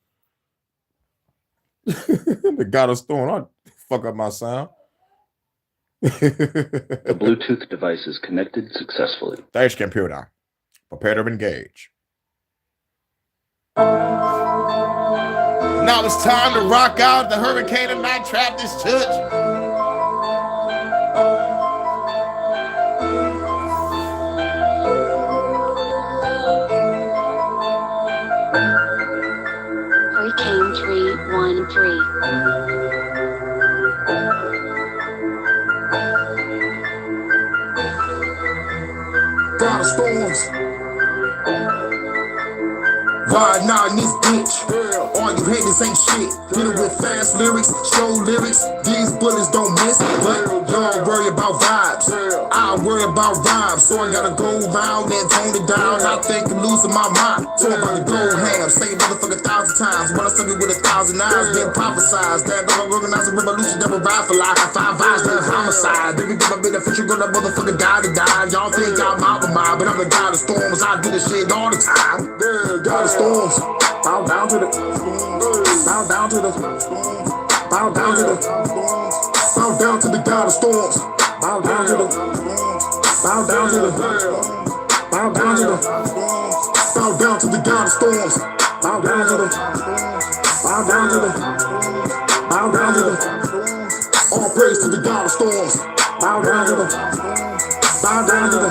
I'm the God of storms. I'll fuck up my sound. The Bluetooth device is connected successfully. Stage computer. Prepare to engage. Now it's time to rock out the Hurykane and Night Trap this church. Hurykane 313. God of storms. Riding out in this bitch. All you haters ain't shit. Dealing with fast lyrics, show lyrics. These bullets don't miss. But y'all worry about vibes. I worry about rhymes. So I gotta go round and tone it down. I think I'm losing my mind. Talk about the gold ham. Say motherfucker 1,000 times. When I sung it with 1,000 eyes. Then prophesized that I'm organize a revolution that will ride for life. 5 eyes, then homicide. Then we give a beneficial when a motherfucker die to die. Y'all think I'm out of mind, but I'm the God of storms. I do this shit all the time. God of storms. Bow down to the storms. Bow down to the storms. Bow down to the storms. Bow down to the God of storms. Bow down to the storms. Bow down to the storms. Bow down to the storms. Bow down to the God of storms. Bow down to the storms. Bow down to the storms. Bow down to the storms. All praise to the God of storms. Bow down to the storms. Bow down to the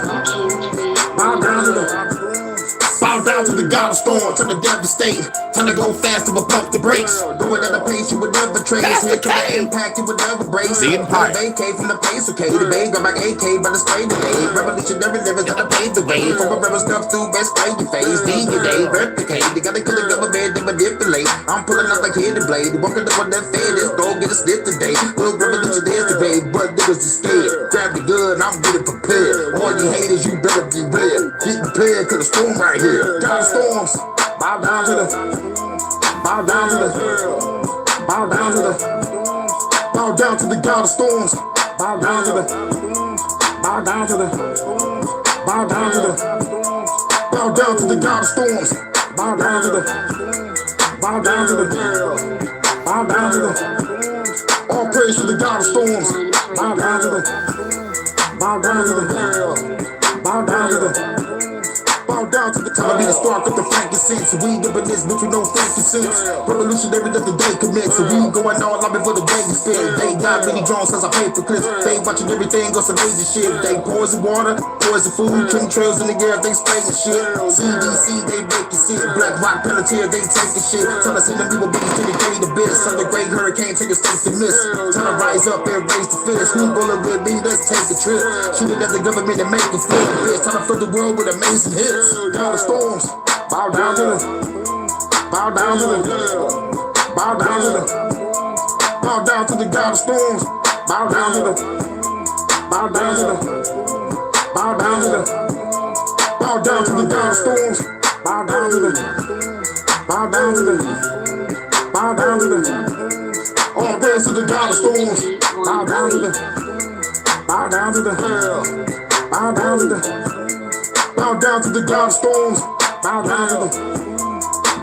bow down to the bow down to the God of storms. Turn the devastate. Time to go faster but pump the brakes. Going at a pace you would never trace. Here can I impact you would never brace. The Empire. Vacate from the place, okay. The bay got back AK by the spray today. Revolutionary lyrics gotta pave the way. From a river stuff through best play your face. Need your day, replicate. They gotta kill the government, they manipulate. I'm pulling out like hidden blade. Walking up on that fed, this dog get a slip today. Little revolutionary today, but niggas is scared. Grab the gun, I'm getting prepared. All you haters, you better be red. Get prepared, cause the storm right here. God of storms. Bow down to the bow down to the bow down to the bow down to the God of storms. Bow down to the bow down to the bow down to the bow down to the God of storms. Bow down to the bow down to the bow down to the all praise to the God of storms. Bow down to the bow down to the bow down to the bow down to the time I be the spark of the frankincense. We ain't giving this bitch with no frankincense. Revolutionary that the day commits. So we ain't going all out before the day is spent. They got many drones since I paid for clips. They watching everything on some major shit. They poison water, poison food, chemtrails in the air, they spraying shit. CDC, they making shit. Black Rock Pelletier, they taking shit. Trying to see them people being to the gate abyss. Some the great hurricane take a step to miss. Trying to rise up and raise the fist. Who bullet with me? Let's take a trip. Shooting at the government and make a flip. Bitch, trying to flood the world with amazing hits. God of storms, bow down to the, bow down to the, bow down to the, bow down to the God of storms, bow down to the, bow down to the, bow down to the, bow down to the God of storms, bow down to the, bow down to the, bow down to the, all praise to the God of storms, bow down to the, bow down to the, bow down to the. Bow down to the God of storms. Bow down to the.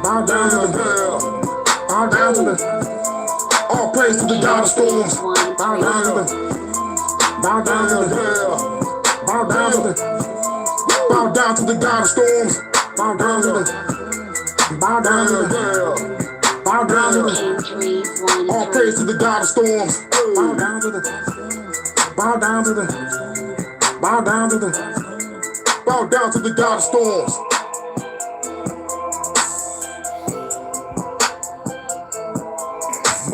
Bow down to the. Bow down to the. All praise to the God of storms. Bow down to the. Bow down to the. Bow down to the. Bow down to the God of storms. Bow down to the. Bow down to the. Bow down to the. All praise to the God of storms. Bow down to the. Bow down to the. Bow down to the. Bow down to the God of storms.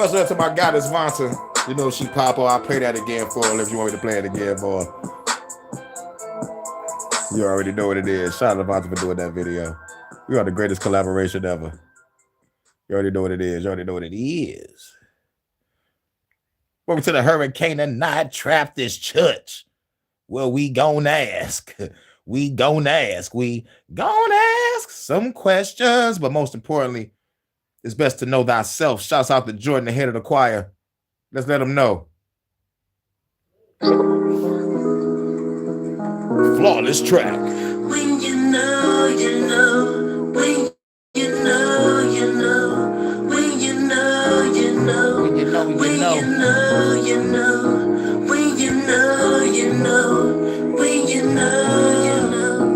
Much love to my goddess Vonta. You know she pop or I'll play that again for her if you want me to play it again for her. You already know what it is. Shout out to Vonta for doing that video. We are the greatest collaboration ever. You already know what it is. You already know what it is. Welcome to the Hurykane and Not Trap This Church. Well, we gon' ask. We gon' ask. We gon' ask some questions. But most importantly, it's best to know thyself. Shouts out to Jordan, the head of the choir. Let's let him know. Flawless track. When you know, you know. When you know, you know. When you know, you know. When you know, you know. When you know, you know. When you know, you know. When you know, you know.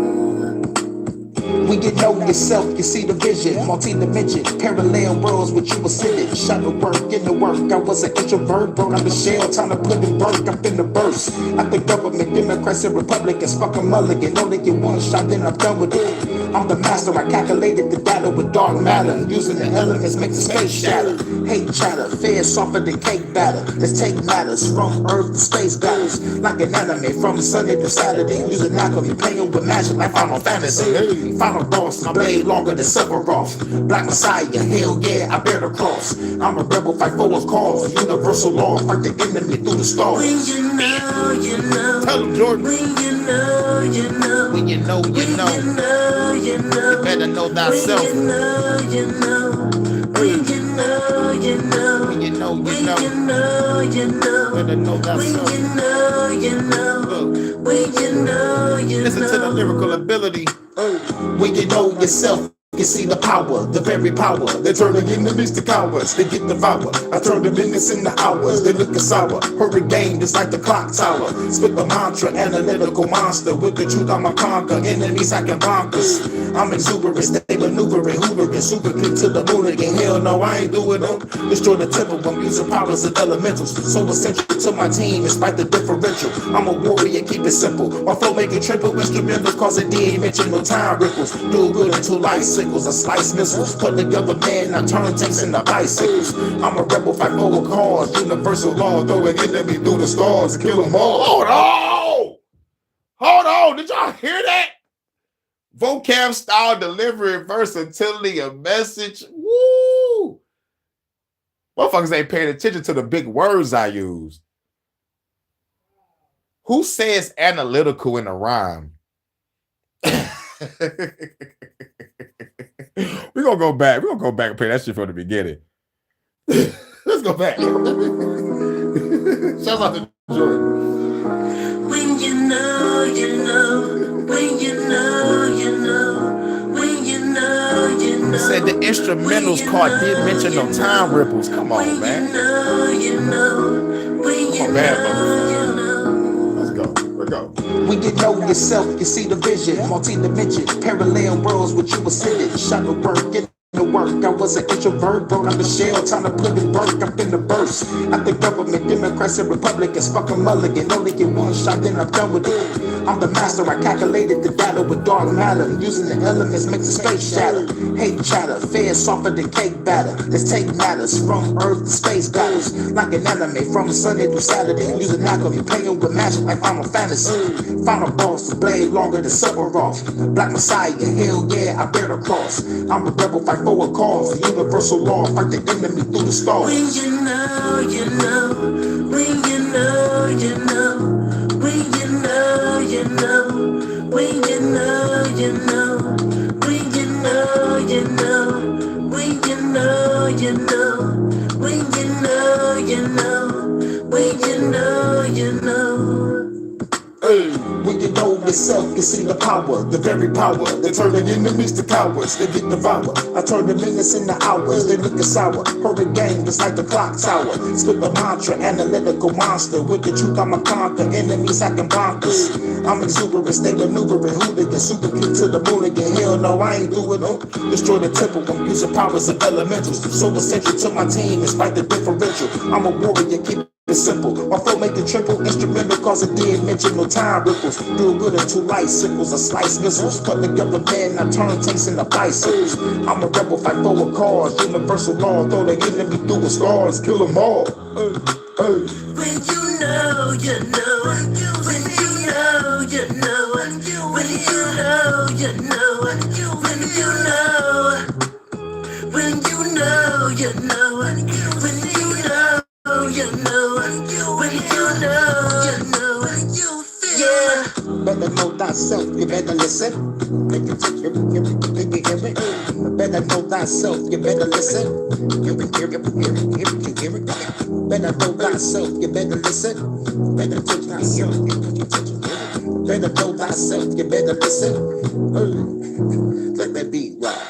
When you know yourself, you see the vision, multi-dimension, parallel worlds which you were sitting. Shot the work in the work. I was an introvert, brought out the shell, time to put in work. I'm in the burst. I think government, Democrats, and Republicans, fuck a mulligan. Only get one shot, then I'm done with it. I'm the master, I calculated the data with dark matter. Using the elements, make the space shatter. Hate chatter, fed softer than cake batter. Let's take matters from Earth to space battles. Like an anime, from Sunday to Saturday. Using alchemy, playing with magic like Final Fantasy. Final boss, my blade longer than Sephiroth. Black Messiah, hell yeah, I bear the cross. I'm a rebel, fight for a cause. Universal law, fight the enemy through the stars. When you know, you know. Tell him, Jordan. When you know, you know. When you know, you know. When you know, you know. You better know thyself. When you know, you know. When you know, you know. When you know, you know. When you know, you know. Better know thyself. When you know, you know. When you know, you know. Listen to the lyrical ability. When you know yourself, you see the power, the very power. They turn the enemies to cowards, they get devoured. I turn the minutes into hours, they look sour. Hurricane is like the clock tower. Spit the mantra, analytical monster. With the truth I'ma conquer, enemies I can bonkers. I'm exuberant, they maneuvering, hoovering. Super kick to the moon again, hell no, I ain't doing them. Destroy the temple, I'm using powers of elementals. So essential to my team, despite the differential. I'm a warrior, keep it simple. My flow making triple instrumentals, cause it dimensional time ripples. Do good until life sickles. I slice missiles, put together man, I turn tanks into bicycles. I'm a rebel, fight for a cause, universal law, throw an enemy through the stars and kill them all. Hold on! Hold on! Did y'all hear that? Vocab style, delivery, versatility, a message. Woo! Motherfuckers ain't paying attention to the big words I use. Who says analytical in a rhyme? We're gonna go back. We're gonna go back and play that shit from the beginning. Let's go back. Shout out to Jordan. When you know, you know. When you know, you know. When you know, you know. It said the instrumentals called dimensional time ripples. Come on, man. When you know, you know. When you know, you know. Let's go. Let's go. When you know yourself, you see the vision, multi-dimension, parallel worlds which you were sitting. Shot the work in the work. I was an introvert, brought out the shell, time to put in work. I'm in the burst. I think government, Democrats, and Republicans, fuck a mulligan. Only get one shot, then I'm done with it. I'm the master, I calculated the data with dark matter. Using the elements, make the space shatter. Hate chatter, fed softer than cake batter. Let's take matters from Earth to space battles. Like an anime, from Sunday to Saturday. Using alchemy, playing with magic like Final Fantasy. Final boss, the blade longer than Sephiroth. Black Messiah, hell yeah, I bear the cross. I'm a rebel, fight for a cause. Universal law, fight the enemy through the stars. When you know, you know. When you know, you know. When you know, you know. When you know, you know. When you know, you know. When you know, you know. When you know, you know. When you know, you know. When you know yourself, you see the power, the very power. They turn the enemies to cowards, they get devoured. I turn the minutes into hours, they look sour. Hurricane, just like the clock tower. Spit the mantra, analytical monster. With the truth I'ma conquer, enemies acting bonkers. I'm exuberant, they maneuvering, hooligan. Super kick to the moon again, hell no, I ain't doing them. Destroy the temple, I'm using powers of elementals. So essential to my team, despite the differential. I'm a warrior, keep It's simple. My flow make the triple instrumental cause it did mention no time ripples. Do good in 2 light sickles or slice missiles. Put together man, I turn tanks into bicycles. I'm a rebel, fight for a cause. Universal law, throw the enemy through with stars, kill them all. When you know, you know. When you know, you know. When you know, you know. When you know. When you know, you know. When you know. You know, when you know, yeah. Better know thyself, you better listen. Better know thyself, you better listen. Better know thyself, you better listen. Better know thyself, better know thyself, you better listen. Let that beat rock.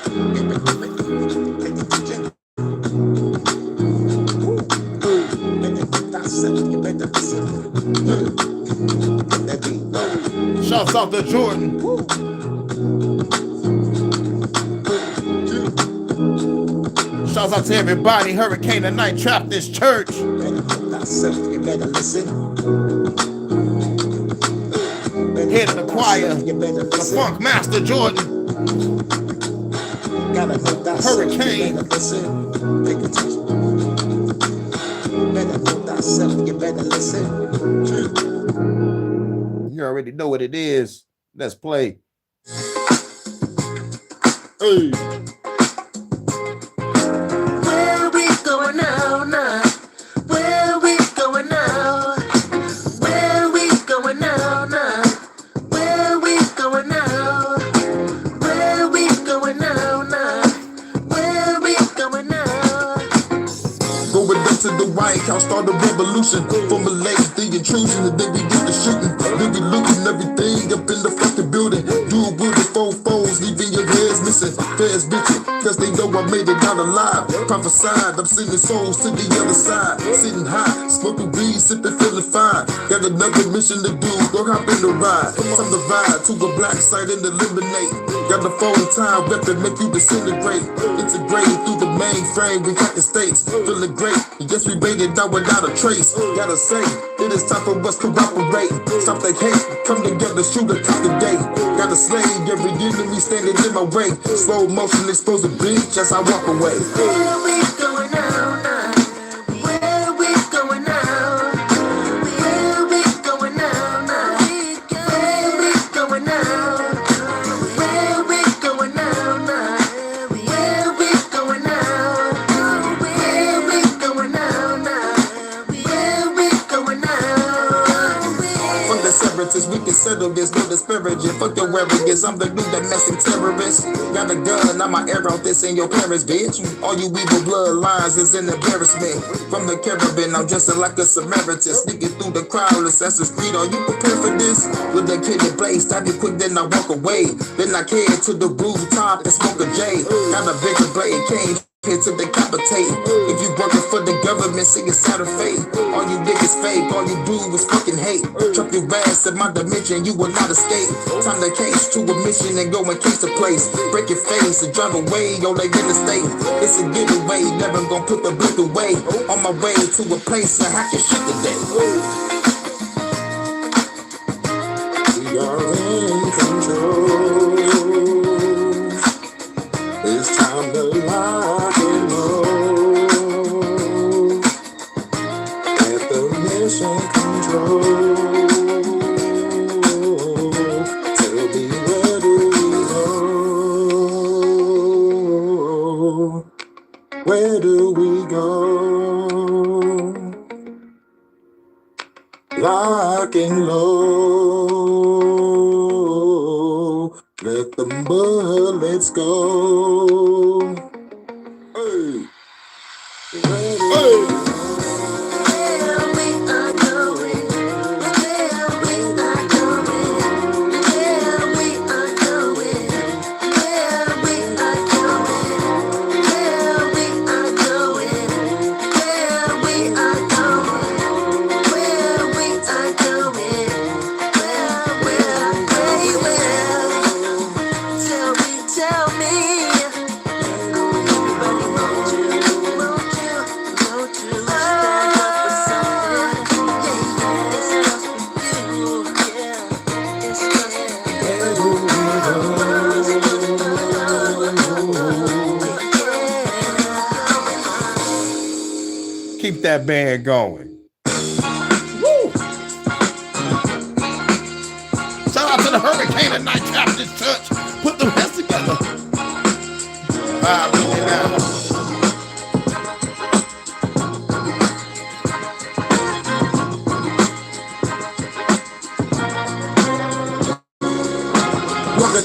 Shouts out to Jordan. Shouts out to everybody. Hurykane tonight, Trap this church. Head of the choir, the funk master Jordan. Hurykane. You already know what it is. Let's play. Hey. Where we going now? Where we going now? Where we going now? Where we going now? Where we going now? Where we going now? Going up to the White House, start a revolution. Formulate the intrusion, and then we get the shooting. Then we looting everything up in the fucking building. Do it with the 4 foes, leaving your heads missing. Feds bitching, cause they know I made it out alive. Prophesied, I'm sending souls to the other side. Sitting high, smoking weed, sipping, feeling fine. Got another mission to do, go hop in the ride. Time to ride to a black site and eliminate. Got the phone time weapon, make you disintegrate. Integrated through the mainframe, we got the states. Feeling great, yes we made it out without a trace. Gotta say, it is time for us to operate. Stop the hate, come together, shoot a top today. Gotta slay every enemy standing in my way. Slow motion, expose the beach as I walk away. Where we going now? Where we going now? Where we going now? Where we going now? Where we going now? Where we going now? Where we going now? Where we going now? From the separatists, we can settle this, no disparaging. Fuck your arrogance, I'm the new domestic terrorist. Got a gun, I'ma air out this in your parents, bitch. All you evil bloodlines is an embarrassment. From the Caribbean, I'm dressing like a Samaritan. Sneaking through the crowd, Assassin's Creed, are you prepared for this? With the kid in place, I be quick, then I walk away. Then I head to the rooftop and smoke a J. Got a bigger blade, came here to decapitate. If you working for the government, see it's out of fate. All you niggas fake, all you do is fucking hate. Trap your ass in my dimension, you will not escape. Time to case to a mission and go and case a place. Break your face and drive away, yo, they in the state. It's a getaway, never gonna put the blick away. On my way to a place and hack your shit today. We are in control. It's time to lock and roll. At the mission control. Tell me where do we go? Where do we go? Lock and low. Let the bullets go. Hey. Hey. Where we are going, where we are going, where we are going, where we are going, where we are going, where we are going, where we are going, where. Tell me, Keep that band going. Woo! Shout out to the Hurykane and Nightcap this touch. Put them heads together.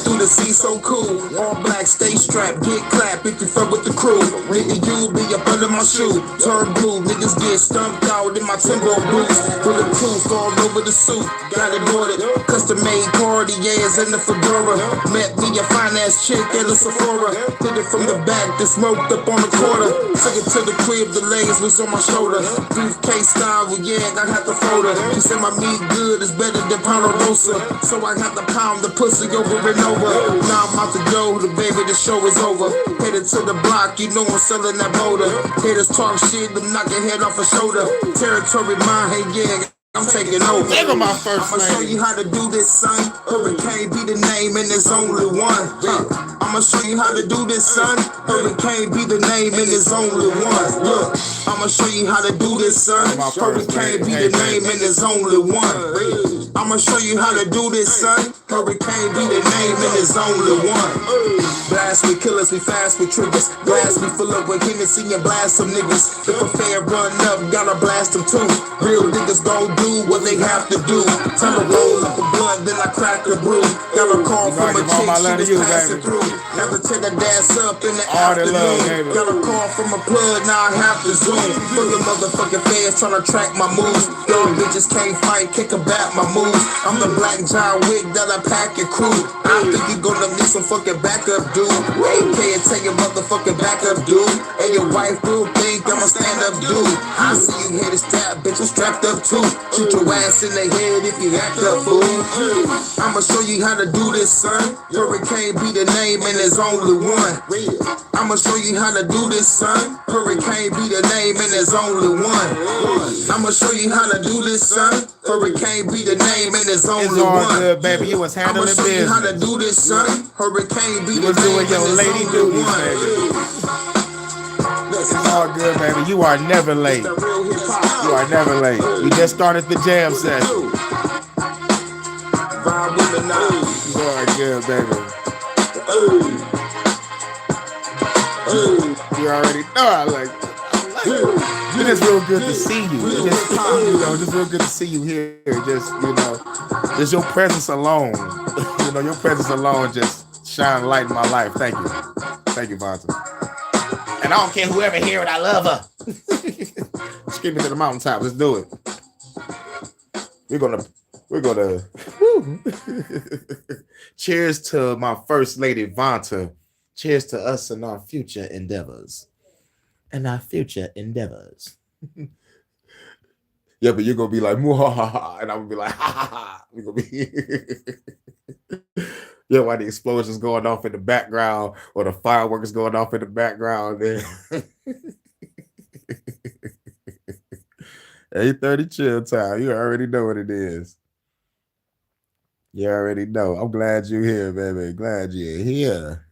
Through the sea so cool, all black, stay strapped, get clapped if you fuck with the crew. Nigga, you be up under my shoe, turn blue, niggas get stumped out in my timber boots. Bulletproof all over the suit, got it ordered, custom made Cartiers and the fedora. Met me a fine ass chick at a Sephora, did it from the back, then smoked up on the quarter. Took it to the crib, the legs was on my shoulder. Briefcase style, well, yeah, I had to fold her. She said my meat good is better than Ponderosa, so I had to pound the pussy over and over. Now I'm out the door, the baby, the show is over. Headed to the block, you know I'm selling that motor. Haters talk shit, them knock your head off a shoulder. Territory mine, hey yeah, I'm taking over. My first I'ma show you how to do this, son. Hurykane be the name and there's only one. I'ma show you how to do this, son. Hurykane be the name and there's only one. Look, I'ma show you how to do this, son. Hurykane be the name and there's only one. I'ma show you how to do this, son. Hurykane be the name and there's only one. Blast with killers, we fast with triggers. Blast me full up with Hennessy and blast some niggas. If a fair run up, gotta blast them too. Real niggas gon' do what they have to do. Time to roll up a blunt, then I crack a brew. Got a call from a chick, she was passing through. Have to take a dance up in the afternoon. Got a call from a plug, now I have to zoom. Full of motherfucking fans trying to track my moves. Young bitches can't fight, kick a back my moves. I'm the black John Wick that I pack your crew. I think you gonna need some fucking backup, dude. AK and take your motherfucking backup, dude. And your wife will think I'm a stand-up dude. I see you headed stab, bitch, I'm strapped up too. Shoot your ass in the head if you act up, fool. I'ma show you how to do this, son. Hurykane be the name and there's only one. I'ma show you how to do this, son. Hurykane be the name and there's only one. I'ma show you how to do this, son. Hurykane be the name and there's only one. Good, baby. You was handling I'ma show you how to business. do this, son. Hurykane be the You was name doing and your there's lady only duties, one. baby. It's all good, baby. You are never late. You are never late. We just started the jam session. You are good, baby. You already know I like it. It is real good to see you. Just real good to see you here. Just your presence alone. Your presence alone just shine light in my life. Thank you. Thank you, Vonta. And I don't care whoever hear it, I love her. Scream it to the mountaintop. Let's do it. We're gonna woo. Cheers to my first lady, Vonta. Cheers to us and our future endeavors. Yeah, but you're gonna be like, muhahaha, and I'm gonna be like, ha ha ha. We're gonna be yeah, while the explosions going off in the background or the fireworks going off in the background. 8:30 chill time. You already know what it is. You already know. I'm glad you're here, baby. Glad you're here.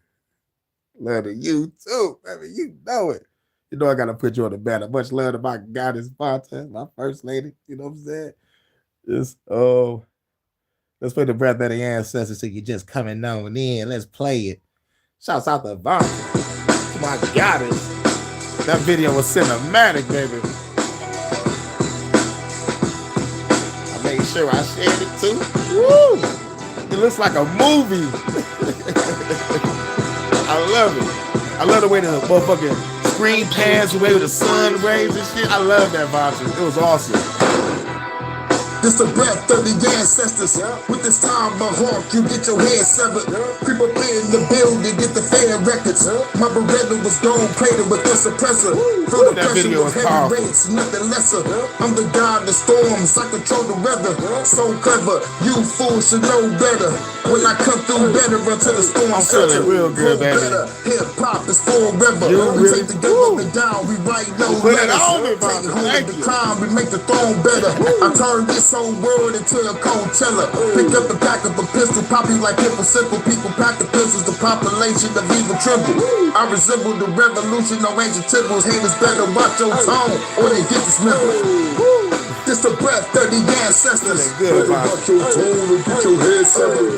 Love to you too, baby. You know it. You know I gotta put you on the banner. Much love to my goddess Vonta, my first lady. You know what I'm saying? Just let's play the Breath of the Ancestors so you just coming on in. Let's play it. Shouts out to Vonta. To my goddess. That video was cinematic, baby. I made sure I shared it too. Woo! It looks like a movie. I love it. I love the way the motherfucking screen pans, the way the sun rays and shit. I love that Vonta. It was awesome. This the breath of the ancestors. With this time, my hawk, you get your head severed. Creep up in the building, get the fan records. My Beretta was gold plated with the suppressor. Feel the pressure of heavy rates, nothing lesser. I'm the god of storms, I control the weather. So clever, you fools should know better. When I come through better until the storm I'm feeling real good, baby. Hip hop is forever. We take the game up and down, we write no letters. Take hold of the crime, we make the throne better. I turn this this whole world into a cold teller. Pick up the pack of a pistol, pop you like hippo simple. People pack the pistols, the population of evil tremble. I resemble the revolution, no ancient temples. Haters better watch your tone or they get dismembered. This the breath of the ancestors. Better watch your tone or get your head severed.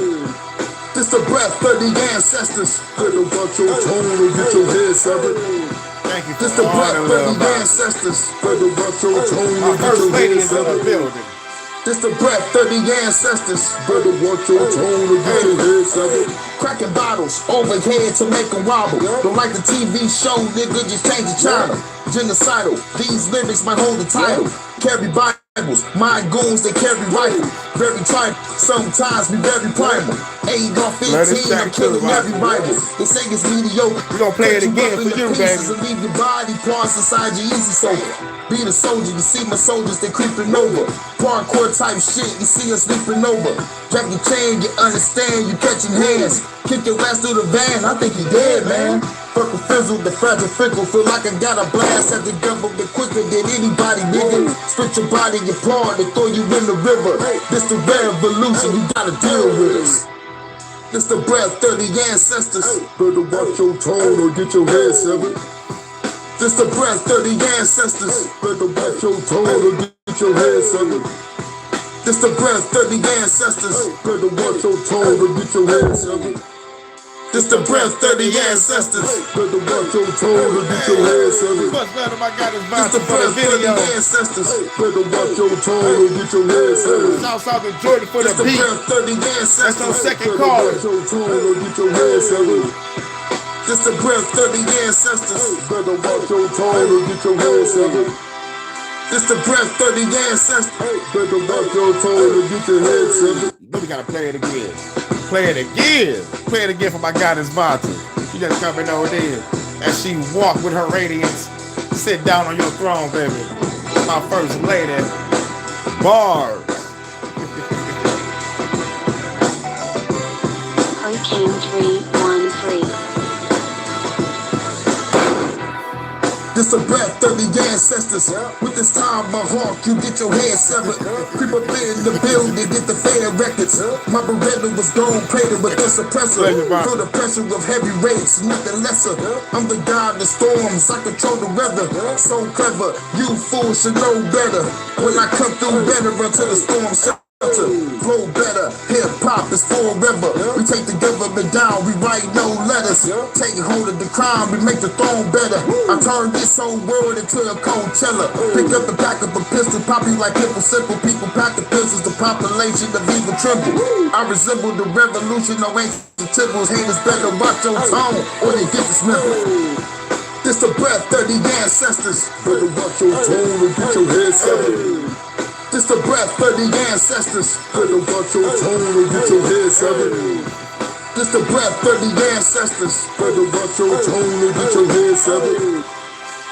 This the breath of the ancestors. Better watch your tone or get your head severed. Thank you. This the breath of the ancestors. Better watch your tone or get your head severed. This the breath of the ancestors. Better watch your tone or get your head severed. Cracking bottles overhead to make them wobble. Don't like the TV show, nigga, just change the channel. Genocidal, these lyrics might hold the title. Carry Bibles, my goons, they carry rifle. Very tribal, sometimes be very primal. 8 on 15, I'm killing every rival. They say it's mediocre. We gonna play it again for you, baby. And leave your body parts inside your easy sofa. Being a soldier, you see my soldiers, they creeping over. Parkour type shit, you see us sleeping over. Jack your chain, you understand, you catching hands. Kick your ass through the van, I think you dead, man. Fuck a fizzle, the fragile fickle. Feel like I got a blast at the government quicker than anybody, nigga. Split your body apart, they throw you in the river. This the revolution, you gotta deal with us. This the breath of the ancestors. Better watch your tone or get your head severed. This the breath of the ancestors. Better watch your tone or get your head severed. This the breath of the ancestors. Better watch your tone or get your head severed. This the breath of the ancestors. Better watch your tone or get your head severed. This the breath of the ancestors. Better watch your tone or get your head severed. Shouts out to Jordan for the beat. That's no second call. Watch your tone or get your head severed. This the breath of the ancestors. Better watch your tone or get your head severed. This the breath of the ancestors. Better watch your tone or get your head severed. We gotta play it again. Play it again. Play it again for my goddess Vanta. She just coming over there as she walk with her radiance. Sit down on your throne, baby. My first lady. Bars. Hurykane 313. This the breath of the ancestors. With this time, my hawk, you get your head severed. Creep up in the building, get the fair records. My Beretta was gone, cratered with the suppressor. Feel the pressure of heavy rates, nothing lesser. I'm the god of storms, I control the weather. So clever, you fools should know better. When I come through better until the storm shelter. Flow better, hip hop is forever. We take the government down, we write no letters. Take hold of the crime, we make the throne better. I turn this whole world into a cold teller. Pick up the pack of a pistol, pop you like hippo simple. People pack the pistols, the population of evil tremble. I resemble the revolution, no ancient temples. Haters better watch your tone or they get dismembered. This the breath of the ancestors. Better watch your tone or get your head severed. This the breath of the ancestors. Better watch your tone or get your head severed. This the breath of the ancestors. Better watch your tone or get your head severed.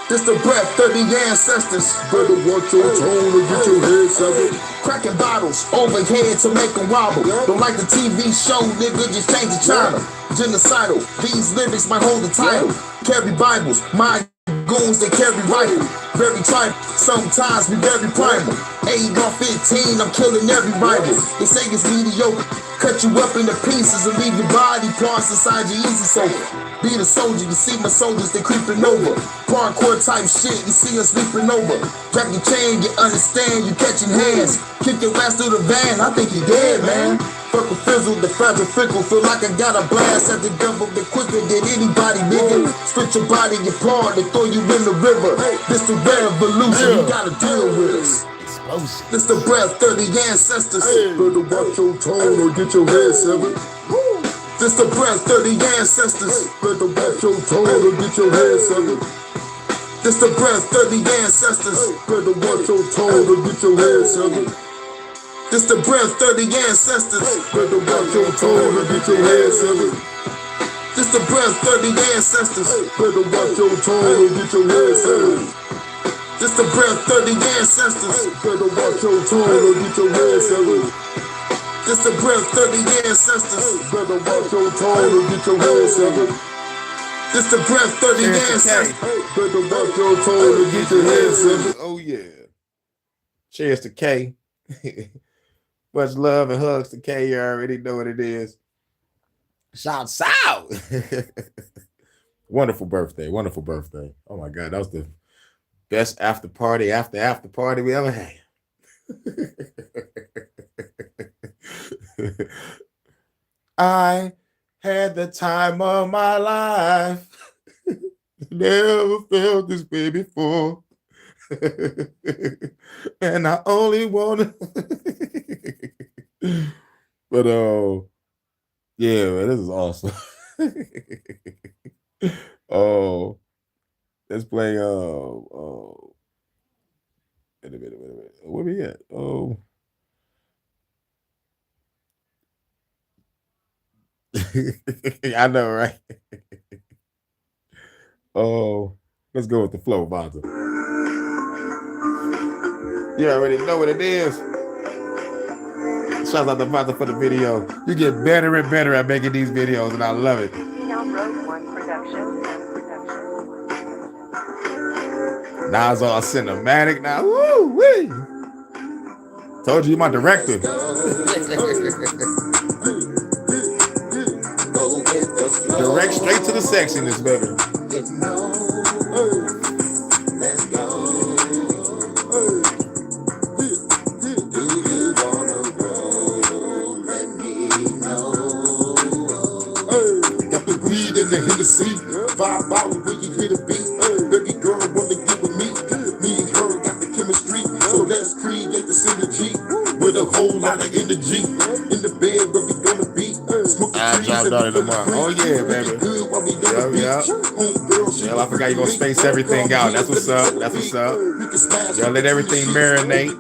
This the breath of the ancestors. Better watch your tone or get your head severed. Cracking bottles overhead to make them wobble. Don't like the TV show, nigga, just change the channel. Genocidal, these lyrics might hold the title. Carry Bibles, my goons, they carry rifle. Very tribal, sometimes be very primal. 8 on 15, I'm killing every rival. They say it's mediocre, cut you up into pieces and leave your body parts inside your easy sofa. Being a soldier, you see my soldiers, they creeping over. Parkour type shit, you see us sleeping over. Jack your chain, you understand, you catching hands. Kick your ass through the van, I think you dead, man. Fuck a fizzle, the fragile fickle. Feel like I got a blast at the government quicker than anybody, nigga. Split your body apart, they throw you in the river. This the revolution, you gotta deal with us. This the breath of the ancestors. Better watch your tone or get your head severed. This the breath of the ancestors. Better watch your tone or get your head severed. This the breath of the ancestors. Better watch your tone or get your head severed. This the breath of the ancestors. Better watch your tone or get your head severed. This the breath of the ancestors. Better watch your tone or get your head severed. This the breath of the ancestors. Better watch your tone or get your head severed. This the breath of the ancestors. Better watch your tone or get your head severed. This the breath of the ancestors. Better watch your tone or get your head severed. Oh yeah. Cheers to K. Much love and hugs to K. You already know what it is. Shouts out. Wonderful birthday. Wonderful birthday. Oh my God. That was the best after party we ever had. I had the time of my life. Never felt this way before. And I only want to. But yeah, man, this is awesome. Oh, let's play wait a minute. Where we at? Oh. I know, right? Oh, let's go with the flow, Vonta. You already know what it is. Shout out to Vonta for the video. You get better and better at making these videos, and I love it. Now it's all cinematic now. Woo wee! Told you my director. Direct straight to the sexiness, baby. Got the weed in the Hennessy, vibe out where you hear the beat. Baby girl wanna get with me. Me and her got the chemistry, so let's create the synergy with a whole lot of energy. In the bed where we gonna be. I dropped out of the month. Oh yeah, baby. Yeah. Well, I forgot you gonna space everything out. That's what's up. That's what's up. Y'all let everything marinate.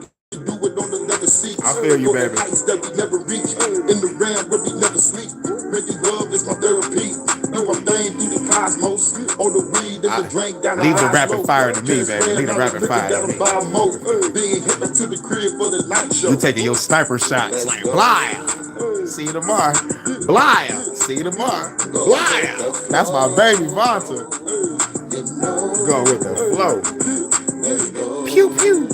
I feel you, baby. In the realm where we never sleep. Making love is my therapy. Do my thing through the cosmos. On the weed and the drink down the leave the rapid fire to me, baby. Leave the rapid fire to me. Being hit back to the crib for the night show. You taking your sniper shots like Blyer. See you tomorrow. Blyer. See you tomorrow. Blyer. That's my baby Vonta. Go with the flow. Pew pew.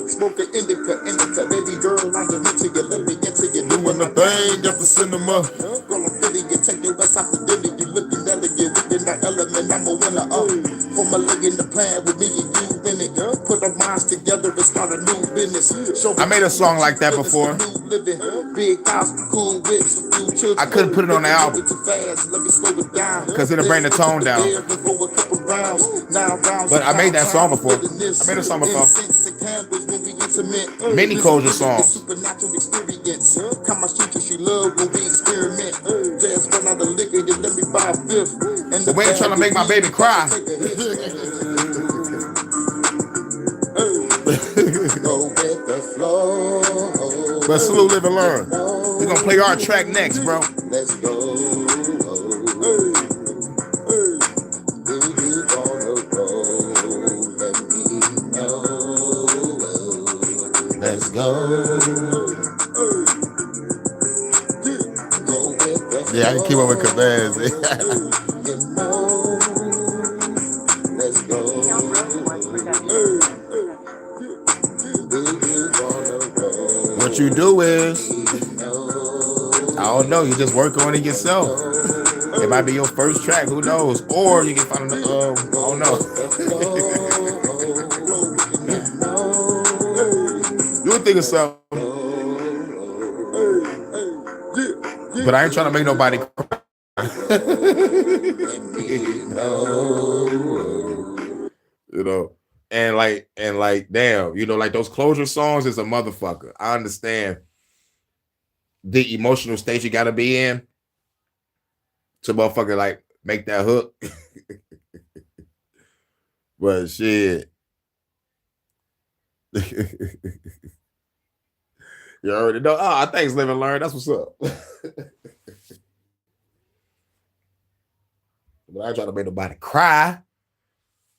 Smoke an indica, baby girl, I get into you, let me get to you. Doing the thing at the cinema. Girl, I'm feeling you, take your ass out the dinner. You looking elegant, within that element, I'm a winner. For my leg in the plan with me and you in it. Put our minds together and start a new business. I made a song like that before. Big house, cool whips, I couldn't put it on the album because it'll bring the tone down. But I made that song before. I made a song before. Many Kojak songs. But we ain't trying to make my baby cry. But salute, live and learn. We're gonna play our track next, bro. Let's go. Let's go. Yeah, I can keep up with commands. Let's go. What you do is, I don't know, you just work on it yourself. It might be your first track, who knows? Or you can find I don't know. You'll think of something. But I ain't trying to make nobody cry. You know, and like, damn, you know, like those closure songs is a motherfucker. I understand the emotional state you gotta be in to motherfucker like make that hook. But shit. You already know. Oh, thanks, live and learn. That's what's up. But I ain't trying to make nobody cry.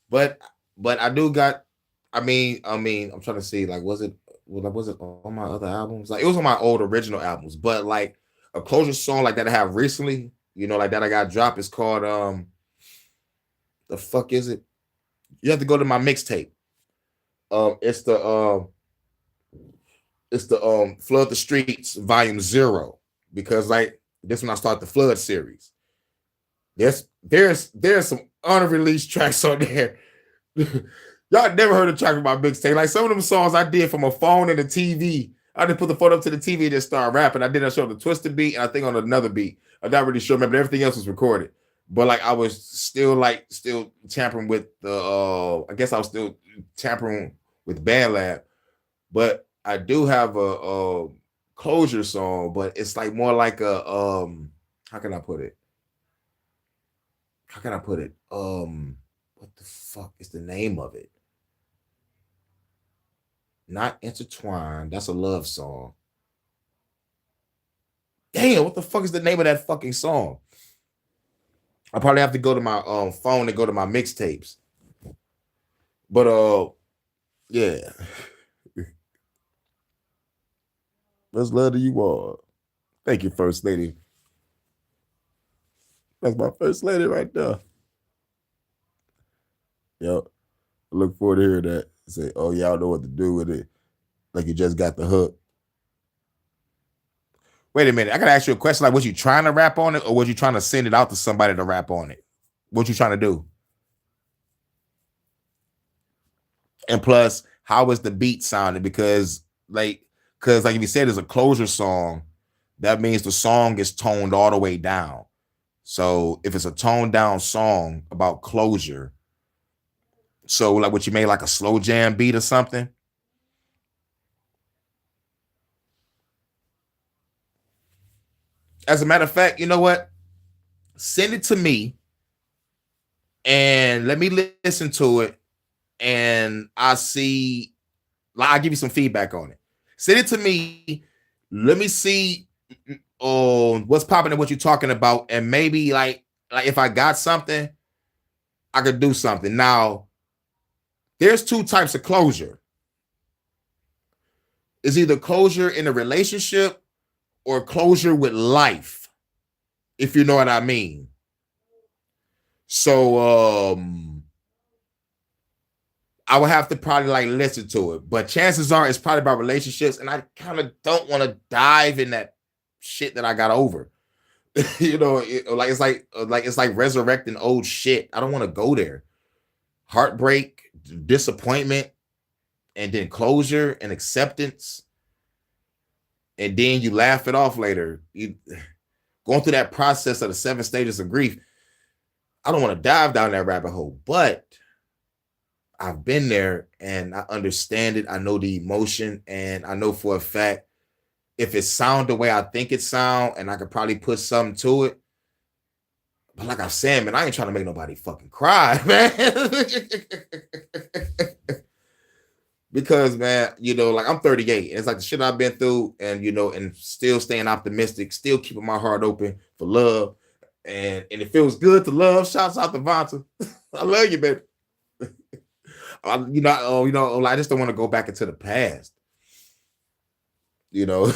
But I do got. I mean, I'm trying to see. Like, was it on my other albums? Like, it was on my old original albums. But like a closure song like that I have recently, you know, like that I got dropped. It's called the fuck is it? You have to go to my mixtape. It's the Flood the Streets Volume 0, because like this when I start the Flood series. There's some unreleased tracks on there. Y'all never heard a track of my mixtape. Like some of them songs I did from a phone and a TV. I just put the phone up to the TV and just start rapping. I did a show on the Twisted beat and I think on another beat. I'm not really sure, but everything else was recorded. But like I was still tampering with the I guess I was still tampering with BandLab. But I do have a closure song, but it's like more like a how can I put it? What the fuck is the name of it? Not Intertwined. That's a love song. Damn, what the fuck is the name of that fucking song? I probably have to go to my phone and go to my mixtapes. But yeah. Much love to you all. Thank you, First Lady. That's my First Lady right there. Yep. I look forward to hearing that. Say, oh, y'all know what to do with it. Like you just got the hook. Wait a minute. I gotta ask you a question. Like, was you trying to rap on it, or was you trying to send it out to somebody to rap on it? What you trying to do? And plus, how is the beat sounding? Because like if you said it's a closure song, that means the song is toned all the way down. So if it's a toned down song about closure, so like what you made like a slow jam beat or something. As a matter of fact, you know what? Send it to me and let me listen to it, and I'll give you some feedback on it. Send it to me. Let me see what's popping and what you're talking about, and maybe like if I got something, I could do something. Now, there's two types of closure. It's either closure in a relationship or closure with life, if you know what I mean. So I would have to probably like listen to it, but chances are it's probably about relationships, and I kind of don't want to dive in that shit that I got over. You know, it's like resurrecting old shit. I don't want to go there. Heartbreak, disappointment, and then closure and acceptance, and then you laugh it off later. You going through that process of the 7 stages of grief. I don't want to dive down that rabbit hole, but I've been there and I understand it. I know the emotion, and I know for a fact if it sound the way I think it sound, and I could probably put something to it. But like I said, man, I ain't trying to make nobody fucking cry, man. Because, man, you know, like I'm 38. And it's like the shit I've been through, and, you know, and still staying optimistic, still keeping my heart open for love. And it feels good to love. Shouts out to Vonta. I love you, baby. I just don't want to go back into the past. You know,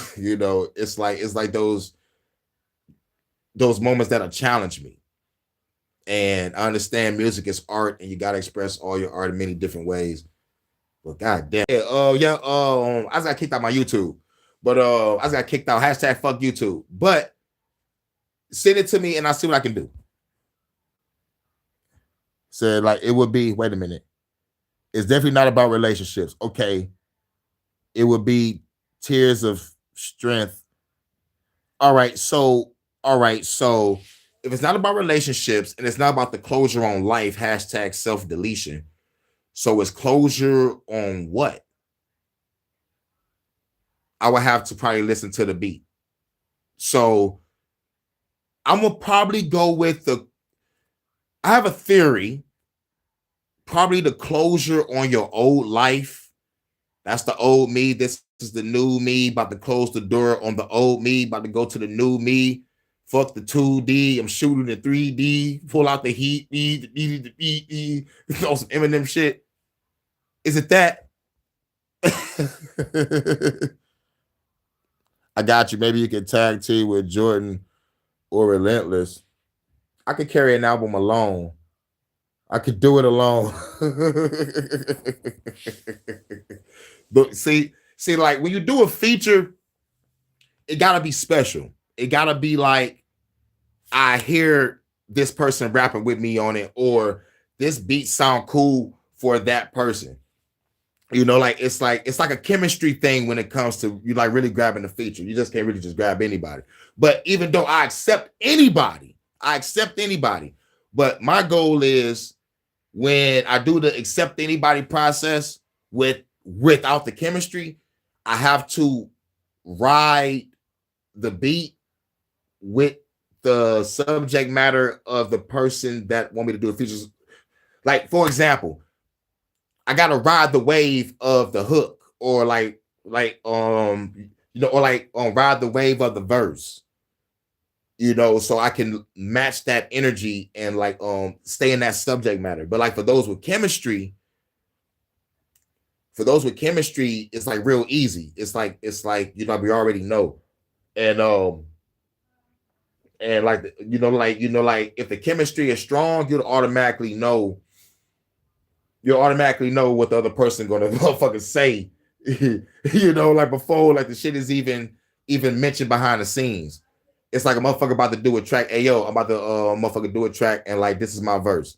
it's like those moments that'll challenge me. And I understand music is art, and you gotta express all your art in many different ways. But goddamn, I just got kicked out my YouTube. But I just got kicked out. # fuck YouTube. But send it to me and I'll see what I can do. Said like it would be, wait a minute. It's definitely not about relationships. Okay. It would be tears of strength. All right. So if it's not about relationships and it's not about the closure on life, # self-deletion. So it's closure on what? I would have to probably listen to the beat. So I'm gonna probably go with I have a theory, probably the closure on your old life. That's the old me. This is the new me, about to close the door on the old me, about to go to the new me. Fuck the 2D. I'm shooting the 3D. Pull out the heat. Some Eminem shit. Is it that? I got you. Maybe you can tag team with Jordan or Relentless. I could carry an album alone. I could do it alone. But see, like when you do a feature, it gotta be special. It gotta be like I hear this person rapping with me on it, or this beat sound cool for that person. You know, like it's like a chemistry thing when it comes to you like really grabbing the feature. You just can't really just grab anybody. But even though I accept anybody, but my goal is when I do the accept anybody process without the chemistry, I have to ride the beat with the subject matter of the person that want me to do the features. Like, for example, I gotta ride the wave of the hook, or ride the wave of the verse, so I can match that energy and stay in that subject matter. But like for those with chemistry, it's like real easy. It's like we already know. And if the chemistry is strong, you'll automatically know what the other person gonna motherfucking say. Before the shit is even mentioned behind the scenes. It's like a motherfucker about to do a track. Hey yo, I'm about to motherfucker do a track, and this is my verse.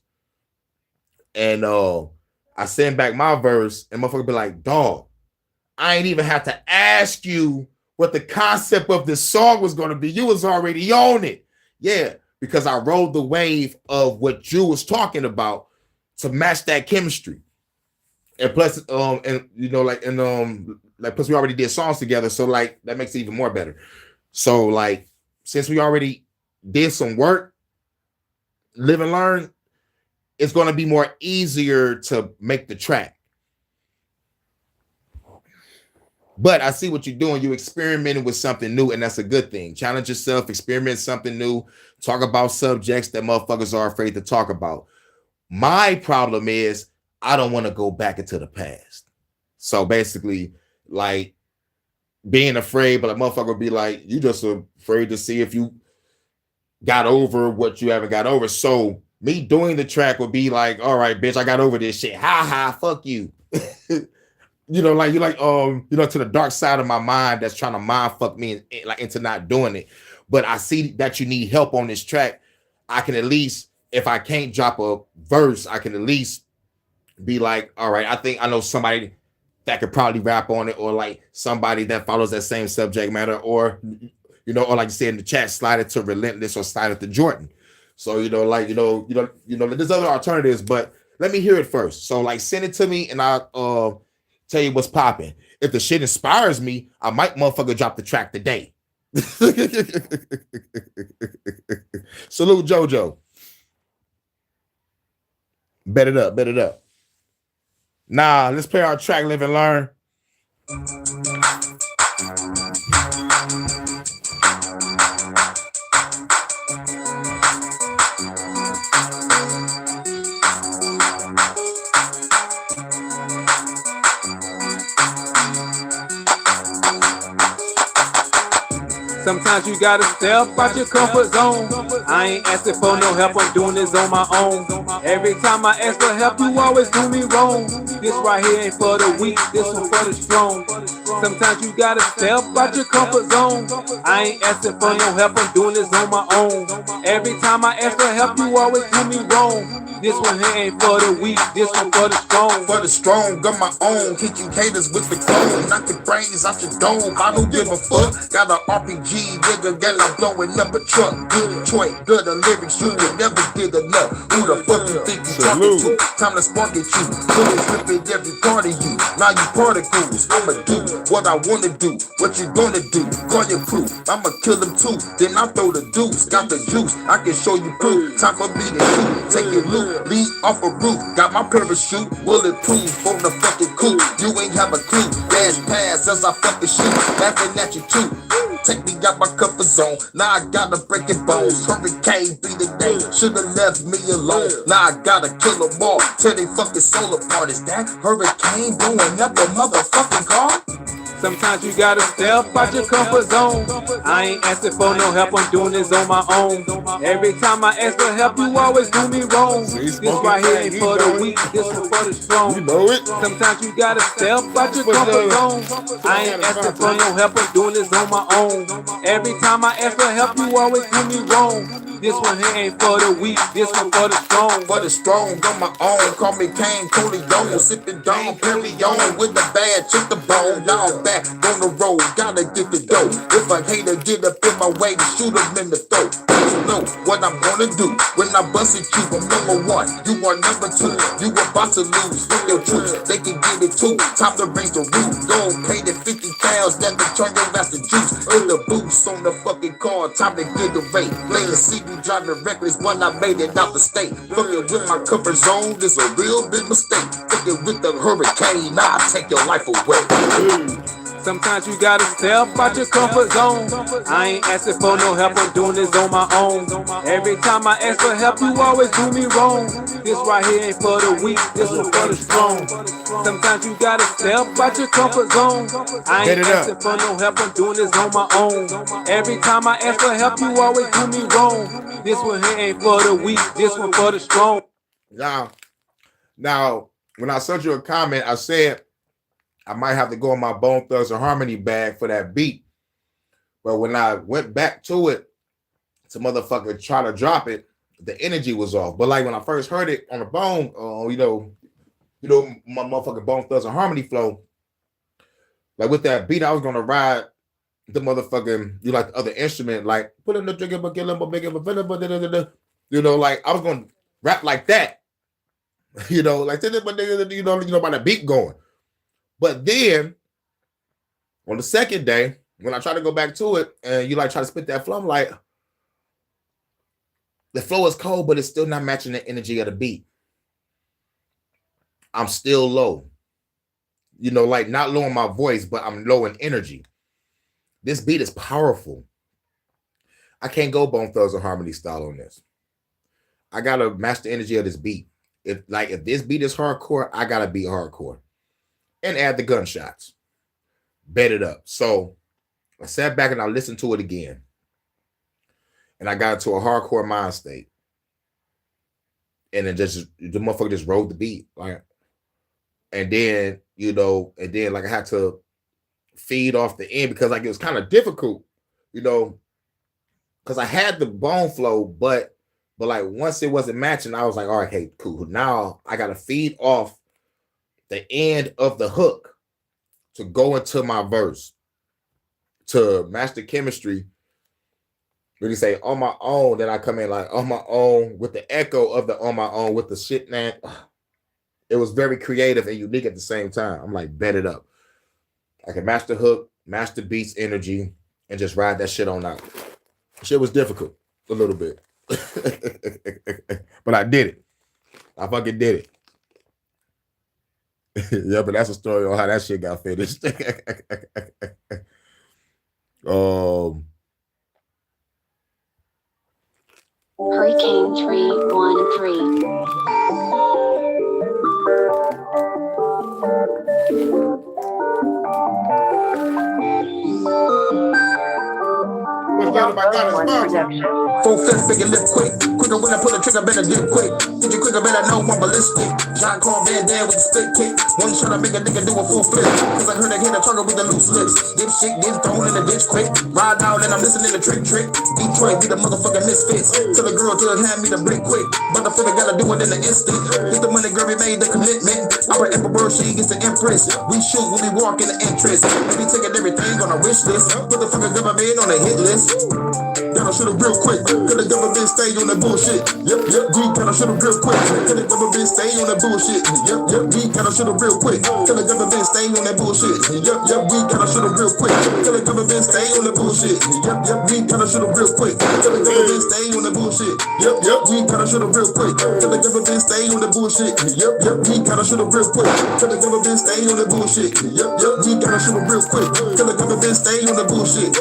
And I send back my verse, and motherfucker be like, dog, I ain't even have to ask you what the concept of this song was gonna be. You was already on it. Yeah, because I rode the wave of what you was talking about to match that chemistry. And plus, plus we already did songs together, so that makes it even more better. So since we already did some work, live and learn, it's going to be more easier to make the track. But I see what you're doing. You're experimenting with something new, and that's a good thing. Challenge yourself, experiment something new, talk about subjects that motherfuckers are afraid to talk about. My problem is I don't want to go back into the past. So basically, being afraid, but a motherfucker would be like, you just afraid to see if you got over what you haven't got over. So me doing the track would be like, all right, bitch, I got over this shit. Ha ha, fuck you. To the dark side of my mind that's trying to mind fuck me into not doing it. But I see that you need help on this track. I can at least, if I can't drop a verse, I can at least be like, all right, I think I know somebody that could probably rap on it, or somebody that follows that same subject matter, or or like you said in the chat, slide it to Relentless or slide it to Jordan. So there's other alternatives, but let me hear it first. So send it to me, and I'll tell you what's popping. If the shit inspires me, I might motherfucker drop the track today. Salute JoJo. Bet it up. Nah, let's play our track, Live and Learn. Sometimes you gotta step out your comfort zone. I ain't asking for no help, I'm doing this on my own. Every time I ask for help, you always do me wrong. This right here ain't for the weak, this one for the strong. Sometimes you gotta step out your comfort zone. I ain't asking for no help, I'm doing this on my own. Every time I ask for help, you always do me wrong. This one here ain't for the weak, this one for the strong. For the strong, got my own. Hit you haters with the clone. Knock the brains out your dome. I don't give a fuck. Got an RPG, nigga, got I'm blowing up a truck. Good Detroit, good the lyrics, you can never get enough. Who the fuck you think you talking to? Time to spark at you. Bullets ripping every part of you. Now you particles. I'ma do what I wanna do. What you gonna do? Call your crew. I'ma kill them too. Then I throw the deuce. Got the juice. I can show you proof. Time for me to shoot. Take it loot. Lead off a roof. Got my parachute. Bulletproof on the fucking coupe. You ain't have a clue. Dash pass as I fucking shoot. Laughing at you too. Take me out my comfort zone. Now I gotta break it bones. Hurykane be the day. Should've left me alone. Now I gotta kill them all. Tear they fucking soul apart. Is that Hurykane going up the motherfucking car? Sometimes you gotta step out your comfort zone. I ain't asking for no help, I'm doing this on my own. Every time I ask for help, you always do me wrong. This right here ain't for the weak, this one for the strong. You know it. Sometimes you gotta step out your comfort zone. I ain't asking for no help, I'm doing this on my own. Every time I ask for help, you always do me wrong. This one here ain't for the weak, this one for the strong. For the strong, on my own. Call me Kane, Corleone, sipping Don Perignon with the bad, took the bone. Now I'm back on the road, gotta get the dough. If a hater get up in my way, to shoot him in the throat. You know what I'm gonna do when I bust at you. I'm number one, you are number two. You about to lose with your troops. They can get it too. Time to raise the roof. Go pay the 50 pounds, then to turn your ass to juice. Put the boots on the fucking car, time to get the rate. Play and see me driving reckless when I made it out the state. Fucking with my comfort zone is a real big mistake. Fucking with the Hurykane, now I take your life away. Sometimes you gotta step out your comfort zone. I ain't asking for no help, I'm doing this on my own. Every time I ask for help, you always do me wrong. This right here ain't for the weak, this one for the strong. Sometimes you gotta step out your comfort zone. I ain't asking for no help, I'm doing this on my own. Every time I ask for help, you always do me wrong. This one here ain't for the weak, this one for the strong. Now, when I sent you a comment, I said I might have to go in my Bone Thugs and Harmony bag for that beat. But when I went back to it to motherfucker try to drop it, the energy was off. But like when I first heard it on the Bone, you know, my motherfucking Bone Thugs and Harmony flow, like with that beat, I was gonna ride the motherfucking, the other instrument, like put in the trigger, but kill him, but make him like I was gonna rap like that, like you know, by the beat going. But then on the second day, when I try to go back to it and you try to spit that flow, I'm like, the flow is cold, but it's still not matching the energy of the beat. I'm still low. Not low in my voice, but I'm low in energy. This beat is powerful. I can't go Bone Thugs and Harmony style on this. I gotta match the energy of this beat. If this beat is hardcore, I gotta be hardcore. And add the gunshots. Bet it up. So I sat back and I listened to it again. And I got into a hardcore mind state. And then the motherfucker just rode the beat. And then I had to feed off the end because it was kind of difficult, because I had the bone flow, but once it wasn't matching, I was like, all right, hey, cool. Now I gotta feed off the end of the hook to go into my verse to match the chemistry. Really say on my own, then I come in like on my own with the echo of the on my own with the shit, man. It was very creative and unique at the same time. I'm like, bet it up. I can match the hook, match the beat's energy, and just ride that shit on out. Shit was difficult a little bit. But I did it. I fucking did it. Yeah, but that's a story on how that shit got finished. Hurykane 313. Full fist, big and lift quick. Quicker when I pull the trigger, better dip quick. Did you quicker, better know I'm ballistic. John Call Van Dam with the split kick. One shot to make a nigga do a full flip. Cause I heard I hit a target with the loose lips. Dipshit getting thrown in the ditch quick. Ride out and I'm listening to trick. Detroit be the motherfucking misfits. Tell the girl to hand me the brick quick. Motherfucker gotta do it in an instant. Get the money, girl, we made the commitment. Our emperor, she gets the empress. We shoot when we walk in the entrance. We be taking everything on a wish list. Motherfucker government on a hit list. Gotta shoot it real quick. Could the government stay on that bullshit? Yep, we gotta shoot it real quick. Could the government stay on that bullshit? Yep, we gotta shoot it real quick. Could the government stay on that bullshit? Yep, we gotta shoot it real quick. Could the government stay on that bullshit? Yep, we gotta shoot it real quick. Could the government stay on that bullshit? Yep, we gotta shoot it real quick. Could the government stay on that bullshit? Yep, we gotta shoot it real quick. Could the government stay on that bullshit? Yep, we gotta shoot it real quick. Could the government stay on that bullshit?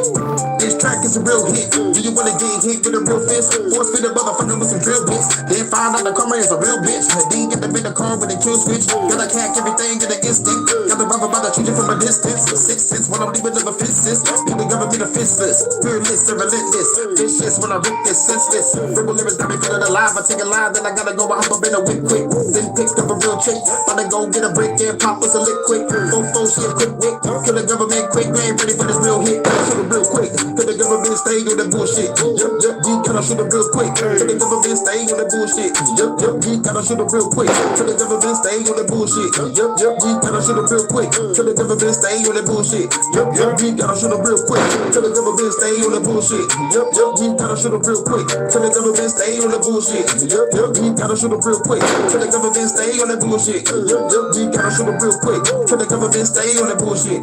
This track is a real hit. Do you wanna get hit with a real fist? Force feed a motherfucker with some drill bits. Then find out the karma is a real bitch. Then get the in the car with a kill switch. Gotta hack everything in an instant. Got the rubber by the treat you from a distance. 6 cents when I'm leaving of a fences. People government offenseless. Fearless and relentless. This shit's when I rip this senseless. Verbal lyrics got me feeling alive. I take a line, then I gotta go. I hop up in a whip quick. Then pick up a real chick. Gotta go get a brick and pop us a lick quick. Fofo shit quick wick. Kill the government quick. They ain't ready for this real hit. Shoot it real quick. Kill the government stay on the bullshit. Yep, we gotta shoot it real quick. Kill the government stay on the bullshit. Yep, we gotta shoot it real quick. Kill the government stay on the bullshit. Yep, we gotta shoot it real quick. Kill the government stay on the bullshit. Yep, we gotta shoot it real quick. Kill the government stay on the bullshit. Yep, we gotta shoot it real quick. Kill the government stay on the bullshit. Yep, we gotta shoot it real quick. Kill the government stay on the bullshit. Yep, we gotta shoot it real quick. Kill the government stay on the bullshit.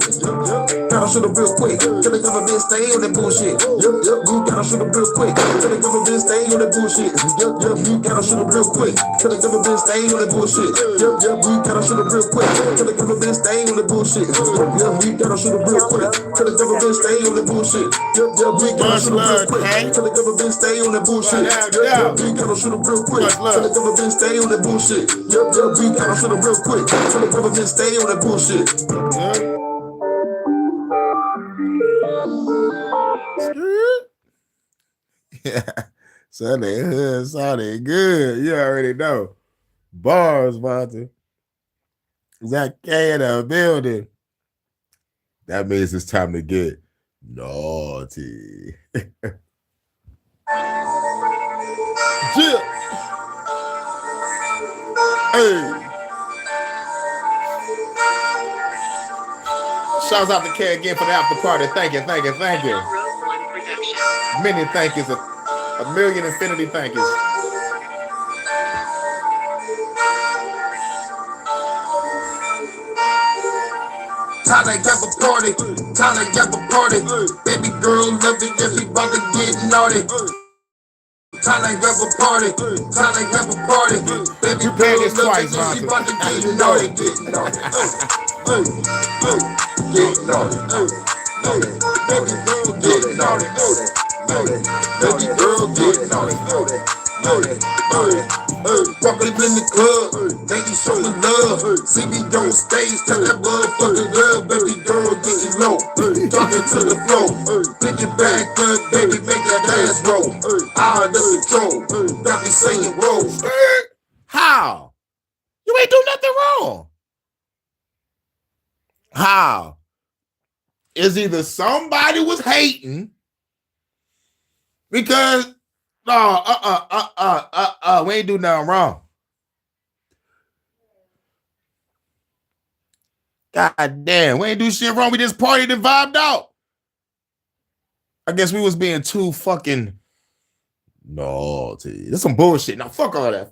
Gotta shoot it real quick. Kill the government stay on the bullshit. Yep, we gotta shoot it real quick. Kill the government stay on the bullshit. Yep, we gotta shoot it real quick. Kill the government stay on the bullshit. Yep, we gotta shoot it real quick. Kill the government stay on the bullshit. Yep, we gotta shoot it real quick. Kill the government stay on the bullshit. Yep, we gotta shoot it real quick. Kill the government stay on the bullshit. Yep, we gotta shoot it real quick. Kill the government stay on the bullshit. Yep, we gotta shoot it real quick. Kill the government stay on the bullshit. Yeah. Sunday hood, Sunday good. You already know. Bars, Monty. Zach K in the building. That means it's time to get naughty. Yeah. Hey. Shouts out to K again for the after party. Thank you. Many thank yous. A million infinity thank yous. Time to have a party. Baby girl love it if we about to get naughty. Time to have a party. Baby girl love it if we about to get naughty. Get naughty. Get naughty. Baby girl get naughty. Baby girl get naughty. Walking in the club, baby show me love. See me on stage, tell that motherfucker love. Baby girl getting low, talking to the floor. Pick it back up, baby, make that ass roll. I under control, got me saying roll. How? You ain't do nothing wrong. How? Is either somebody was hating because we ain't do nothing wrong. God damn, we ain't do shit wrong. We just partied and vibed out. I guess we was being too fucking naughty. That's some bullshit. Now fuck all that.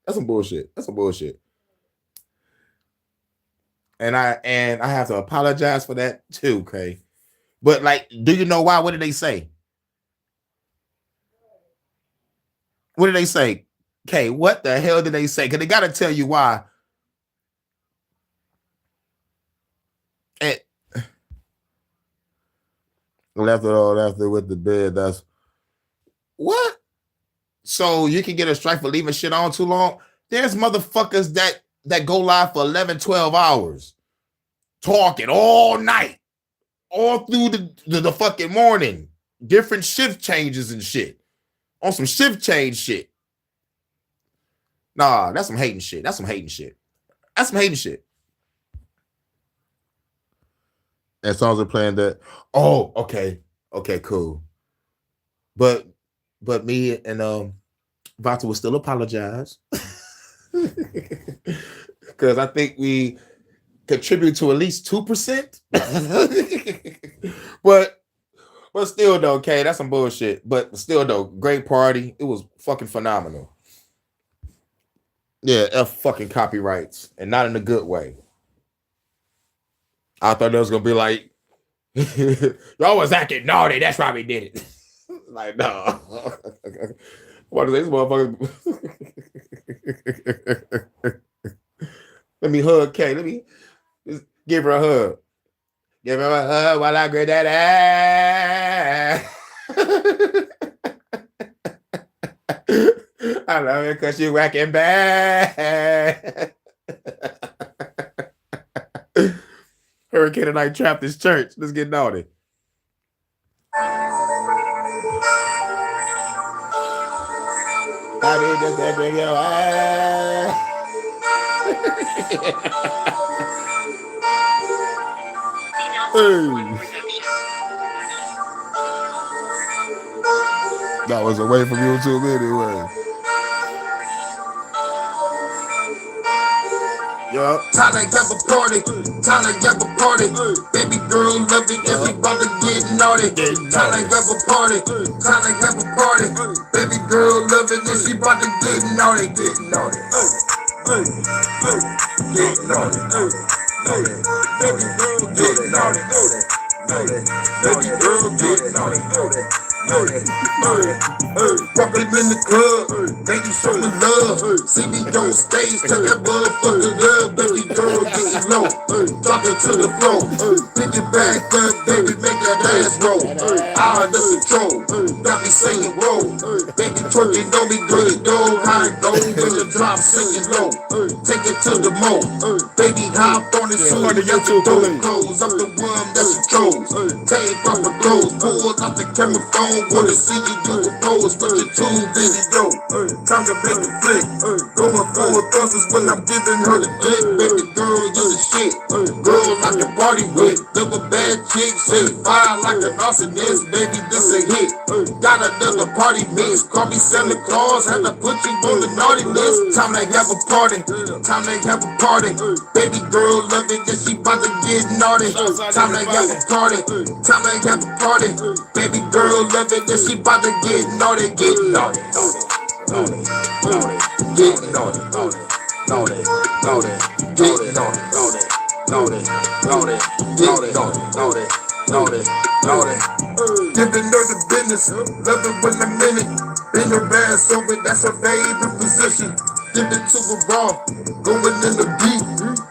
That's some bullshit. And I have to apologize for that too, okay? But like, do you know why? What did they say? What did they say? Okay, what the hell did they say? Because they got to tell you why. And left it all after with the bed. That's what? So you can get a strike for leaving shit on too long? There's motherfuckers that go live for 11, 12 hours talking all night, all through the fucking morning, different shift changes and shit. On some shift change shit. Nah, that's some hating shit. And songs are playing that. Oh, okay, cool. But me and Vata will still apologize because I think we contribute to at least 2%. but But still though, Kay, that's some bullshit. But still though, great party. It was fucking phenomenal. Yeah, F fucking copyrights, and not in a good way. I thought that was gonna be like, y'all was acting naughty. That's why we did it. Like, no. What is this motherfucker? Let me hug Kay. Let me just give her a hug. Give her a hug while I grab that ass. I love it because you whacking bad. Hurricane and I trapped this church. Let's get naughty. I mean, just that bring your ass. That was away from YouTube anyway. Yup. Time to have a party, time to have a party. Baby girl love it, everybody get naughty. Time to have a party, time to have a party. Baby girl love it, and she about to get naughty, get naughty. Get naughty, naughty. Baby girl get naughty, baby girl get naughty, naughty. Walking in the club, thank you so much love. See me on stage, tell that motherfucker love. Baby girl get low, drop it to the floor. Pick it back up, baby, make that ass roll. Out of control, got me saying roll. Baby twerking on me, girl, you know how it goes. When the drop singing low, take it to the mo. Baby hop on it soon, you got to throw it clothes. I'm the one that you chose. Take off my clothes, pull out the camera phone, wanna see you do a pose. Put your tube in it, yo. Time to make a flick. Going forward buzzers when I'm giving her the dick. Baby girl, you the shit. Girl, I can party with. Never bad chick, say fire like an arsonist. Baby, this a hit. Got another party mix. Call me Santa Claus, had to put you on the naughty list. Time to have a party. Time to have a party. Baby girl, love it, that she about to get naughty. Time to have a party. Time to have a party. Baby girl, love it, that she about to get naughty. Get naughty, naughty, naughty, get naughty, naughty, naughty, naughty, get naughty, naughty, naughty, naughty, get naughty, naughty, naughty, naughty. Giving her the business, love it when I'm in it. Bend her ass over, that's her favorite position. Give it to her raw, going in the beat.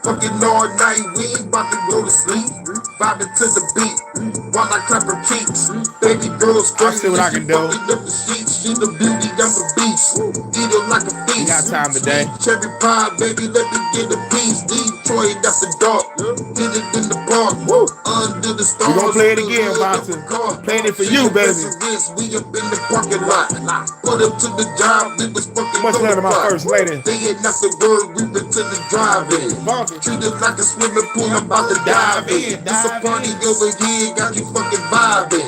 Fucking all night, we ain't about to go to sleep. Vibing to the beat, while I clap her cheeks. Baby girl straight, see what I can do. Up the sheets. She the beauty, I'm the beast. Eat her like a feast. You got time today. Cherry pie, baby, let me get a piece. Detroit, that's the dark. Get it in the park. Under the stars. We gon' play it again, Bonson. Playing it for you, baby. We up in the parking lot. Put up to the job, we was fucking. Much love to my first lady. They ain't not the word, we went to the drive-in. Treat it like a swimming pool, I'm about to dive in. This a party over here, got you fucking vibing.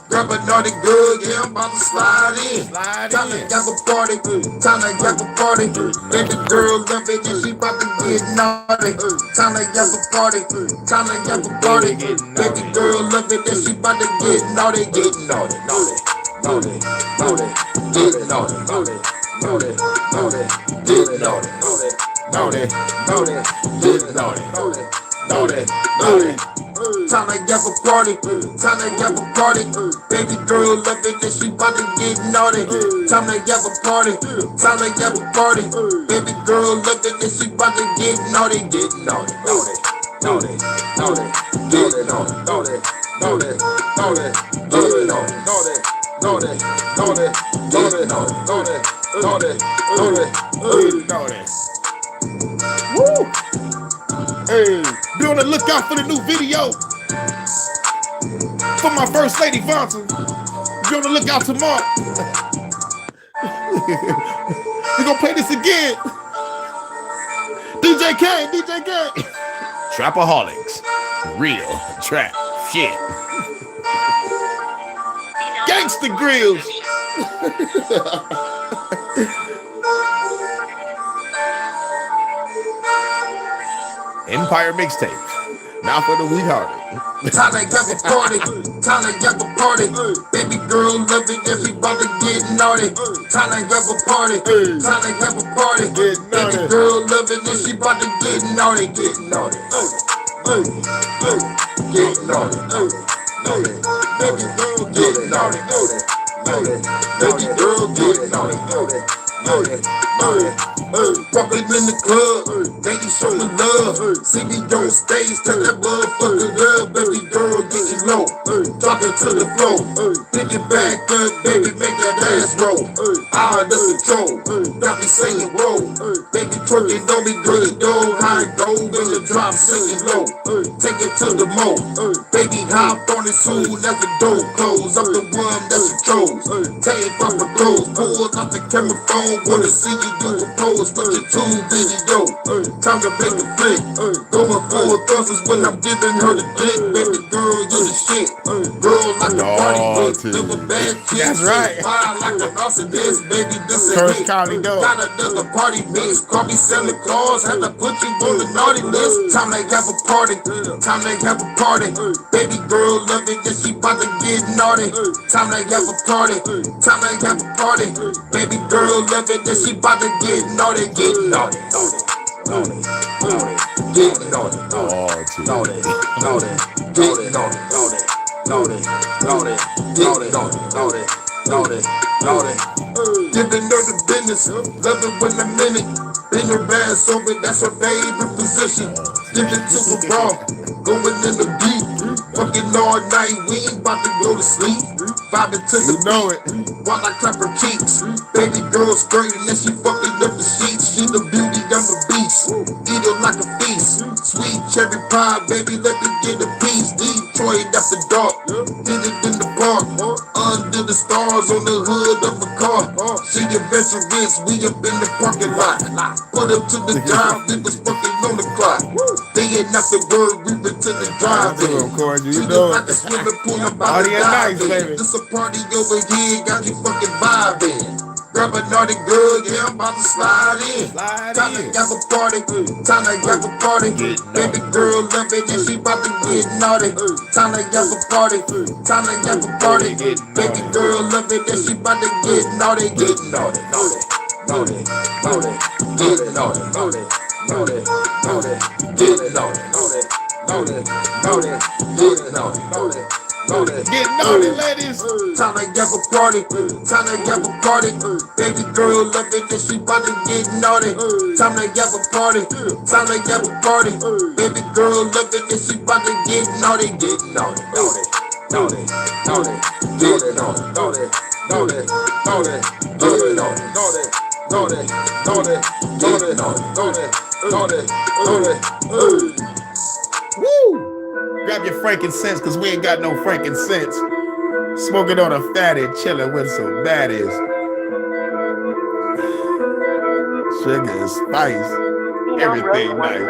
Grab a naughty girl, yeah, I'm about to slide in. Time to have a party, time to have a party. Baby girl love it, and she about to get naughty. Time to have a party, time to have a party. Baby girl love it, and she about to get naughty, get naughty, naughty, naughty, naughty, get naughty, naughty, naughty, naughty, get naughty, naughty, naughty, naughty, get naughty, naughty, naughty, naughty. Time to have a party, time to have a party. Baby girl love it, and she about to get naughty. Time to have a party, time to have a party. Baby girl love it, and she about to get naughty, get naughty, naughty, naughty, naughty, get naughty, naughty, naughty, naughty, get naughty, naughty, naughty, naughty, get naughty, naughty, naughty, naughty, naughty. Woo! Hey, be on the lookout for the new video for my first lady, Vonson. Be on the lookout tomorrow. We're gonna play this again. DJ K. Trapaholics. Real trap shit. Gangsta Grills. Empire Mixtape. Not for the weak-hearted. Time to have a party, time to have a party. Baby girl love it, everybody get naughty. Time to have a party, time to have a party. Baby girl love it, and she about to get naughty, get naughty. Get naughty, baby girl get naughty, baby girl get naughty. Walking in the club, baby show me love. See me on stage, tell that motherfucker love. Baby girl get you low, talking to the floor. Pick it back up, baby, make that ass roll. Under control, got me singing roll. Baby twerking on me, girl, you know how it go. When the drop singing low, take it to the mo. Baby hop on it soon as the door close. I'm the one that you chose. Tape off the clothes, pull out the camera phone. Wanna see you do a pose, but you're too busy, yo. Time to make a flick. Going for thrusts when I'm giving her the dick. Baby girl, you the shit. Girl like a party bitch. Live a bad chick. That's right. Fine like an arsonist, baby. This is First it. County dog. Got another party mix. Call me Santa Claus. Had to put you on the naughty list. Time to have a party. Time to have a party. Baby girl love it, yeah, she about to get naughty. Time to have a party. Time to have a party. Baby girl love it, yeah, she about to get naughty. Get naughty, naughty, naughty, get naughty, naughty, naughty, naughty, get naughty, naughty, naughty, get naughty, naughty, naughty, naughty. Giving her the business, love it when I'm in it. Bend her ass over, that's her favorite position. Give it to a raw, going in the deep. Fucking all night, we ain't about to go to sleep. Vibing to the beat, while I clap her cheeks. Baby girl straight and then she fucking up the sheets. She the beauty, I'm the beast. Eat her like a feast. Sweet cherry pie, baby, let me get a piece. Detroit after dark, did it in the park. Under the stars on the hood of a car. She adventurous, we up in the parking lot. Put up to the drive, we was fucking on the clock. They ain't not the word, we been to the drive-in. You know like a swimming pool, I'm about to dive in. This a party over here, got you fucking vibing. Grab a naughty girl, yeah, I'm about to slide in. Time to have a party, time to have a party. Baby girl love it, yeah, she about to get naughty. Time to have a party, time to have a party. Baby girl love it, yeah, she about to get naughty. Get naughty, naughty, naughty, naughty, get naughty, naughty, naughty, naughty, get naughty, naughty, naughty, naughty, get naughty, naughty. Get naughty, ladies. Time to have a party. Time to have a party. Baby girl love it, and she about to get naughty. Time to have a party. Time to have a party. Baby girl love it, and she about to get naughty. Get naughty, naughty, naughty, naughty, get naughty, naughty, naughty, naughty, get naughty, naughty, naughty, naughty, get naughty, naughty, naughty. Woo! Grab your frankincense, cause we ain't got no frankincense. Smoking on a fatty, chilling with some baddies. Sugar and spice, everything nice.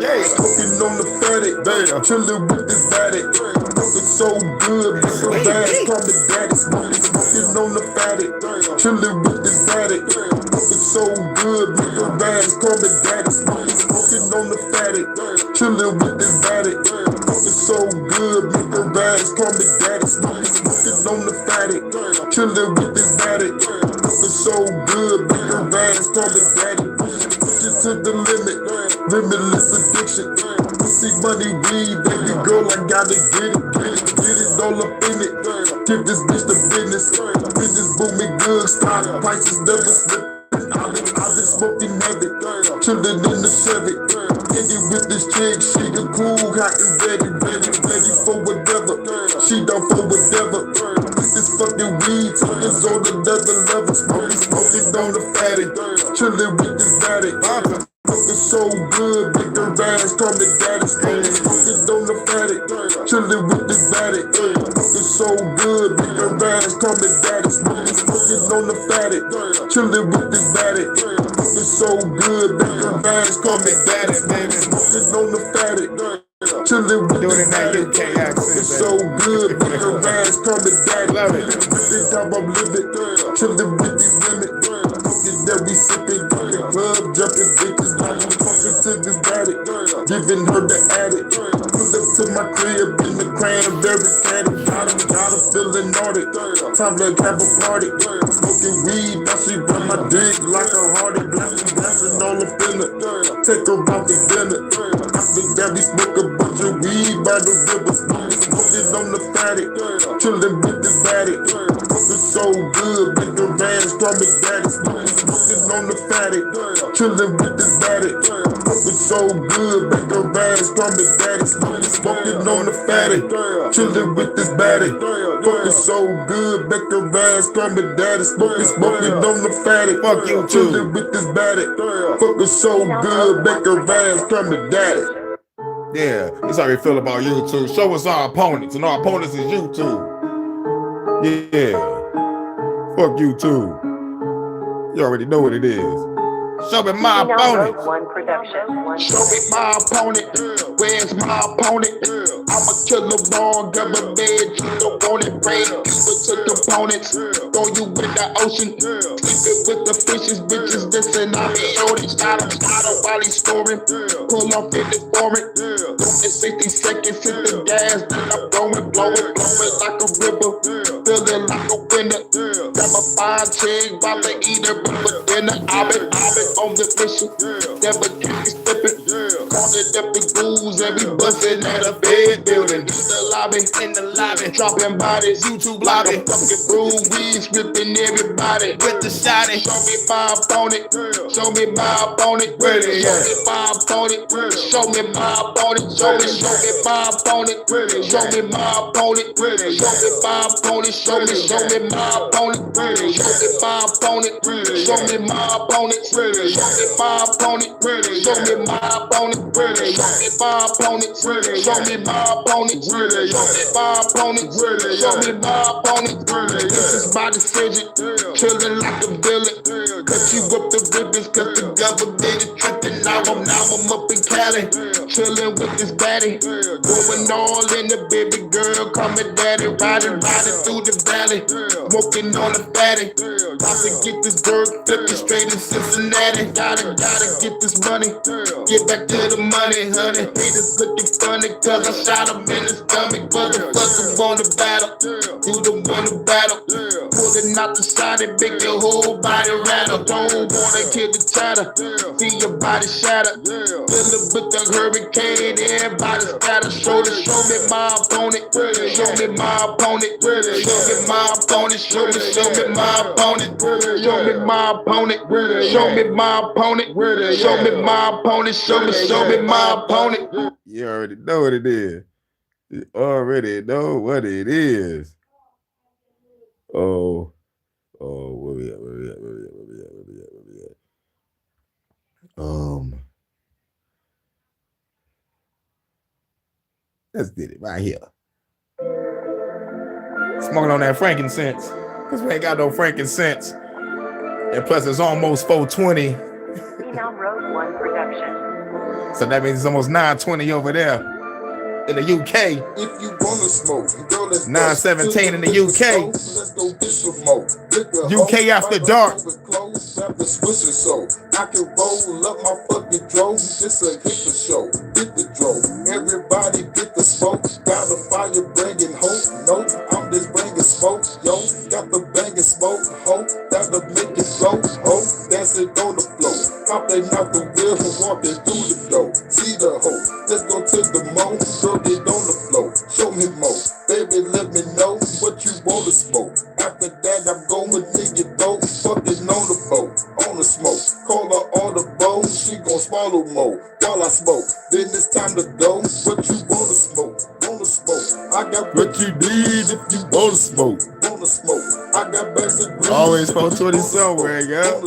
Yeah, smoking on the fatty, damn, chilling with this fatty. Looking so good, with some bad, call me daddy. Smoking on the fatty, chilling with this fatty. Looking so good, with the bags, call me daddy. Smoking on the fatty, chilling with this fatty. Looking so good, with the bags, call me daddy. Smoking on the fatty, chilling with this fatty. Looking so good, with the bags, call me daddy. Pushing to the limit, limitless addiction. Pussy, money, weed, baby girl, I gotta get it all up in it. Give this bitch the business. Business booming good, stock prices never slip. I've been smoking heavy, chillin' in the Chevy. Hanging with this chick, she the cool, hot and ready for whatever. She down for whatever. With this fucking weed, is on another level. Smoking on the fatty, chillin' with this daddy. Looking so good, big her ass, call me daddy. Smoking on the fatty, chillin' with this daddy. Looking so good, big her ass, call me daddy. Smoking on the fatty, chillin' with this daddy. Looking so good, big her ass, call me daddy. Smoking on the fatty, chillin' with this daddy. Looking so good, big her ass, call me daddy. This how I'm living, chillin' with these women. Looking that we sippin', club jumping bitches. I'm talking to this daddy, giving her the addict. Put the crib in the cranberry caddy. Got him feeling naughty. Time to have a party. Smoking weed, now she run my dick like a hardy. Blasting all up in it. Take her out to dinner. After that, we smoke a bunch of weed by the river. Smoking on the fatty. Chillin' with this baddie. Smoking so good, make the ass call me daddy. Smoking on the fatty. Chillin' with this baddie. Smoking so good, make the ass call me daddy. Smoking on the fatty. Chillin' with this baddie. Smoking so good, make the ass call me daddy. Smoking on the fatty. Fuck you too. Chillin' with this baddie. Fucking so good, make her ass come to daddy. Yeah, that's how we feel about YouTube. Show us our opponents, and our opponents is YouTube. Yeah. Fuck YouTube. You already know what it is. Show me my opponent. Show me my opponent. Where's my opponent? I'm a killer born government. You don't want it. Break people to components. Throw you in the ocean. Sleeping with the fishes, bitches. Listen, I be on it. Got him while he's scoring. Pull off in the foreign. Don't in 60 seconds, hit the gas. Then I'm blowing like a river. Feeling like a winner. Grab a fine chick while I eat her for dinner. I've been on the mission, never keep me slipping. Calling up the ghouls and we bustin' at a bed building. In the lobby, dropping bodies. YouTube lobby, fucking broom, we scripting everybody with the shotty. Show me my opponent, show me my opponent. Show me my opponent, show me my opponent. Show me my opponent, show me my opponent. Show me my opponent, show me my opponent. Show me my opponent, show me my opponent. Show me my opponent, show me my opponent. Show me my opponent, show me my opponent. Show me my opponent, show me my opponent. This is my decision, chillin' like a villain. Cut you up the ribbons, cause the government is trippin'. Now I'm up in Cali, chillin' with this baddie. Going all in the baby girl, call me daddy. Riding through the valley, smoking on the fatty. About to get this bird flipping straight in Cincinnati. Gotta get this money. Get back to the money, honey. Haters looking funny, cause I shot him in his stomach. Motherfucker wanna battle. You the one to battle. Pulling out the shot and make your whole body rattle. Don't wanna kill the chatter. See your body shatter. Fillin' with the hurricane. Everybody scatter. Show me my opponent. Show me my opponent. Show me my opponent. Show me my opponent. Show me my opponent. Show me my opponent. Show me my opponent. Show me my opponent. You already know what it is. You already know what it is. Oh, where we at? Let's get it right here. Smoking on that frankincense, because we ain't got no frankincense. And plus it's almost 420. Road 1 production. So that means it's almost 920 over there in the UK. If you wanna smoke, girl, let's 917 in the UK. Let's go get some more. UK after dark. So I can roll up my fucking drove. It's a hit for show. Hit the drove. Everybody get the smoke. Got a fire bringing hope. No, I'm just bringing smoke. Yo, got the banging smoke. Hope that'll make it flow. Hope dancing on the floor. Hopping out the wheel and walking through the door. See the hoe. Let's go to the mo. Girl, get on the floor. Show me more. Baby, let me know what you wanna smoke. After that, I'm going to your dope. Fucking on the boat. On the smoke. Call her on the boat. She gon' swallow more while I smoke. Then it's time to go. What you wanna smoke? Wanna smoke. I got what you need if you wanna smoke. Wanna smoke. I got bags of green. Always 420 somewhere, yeah. In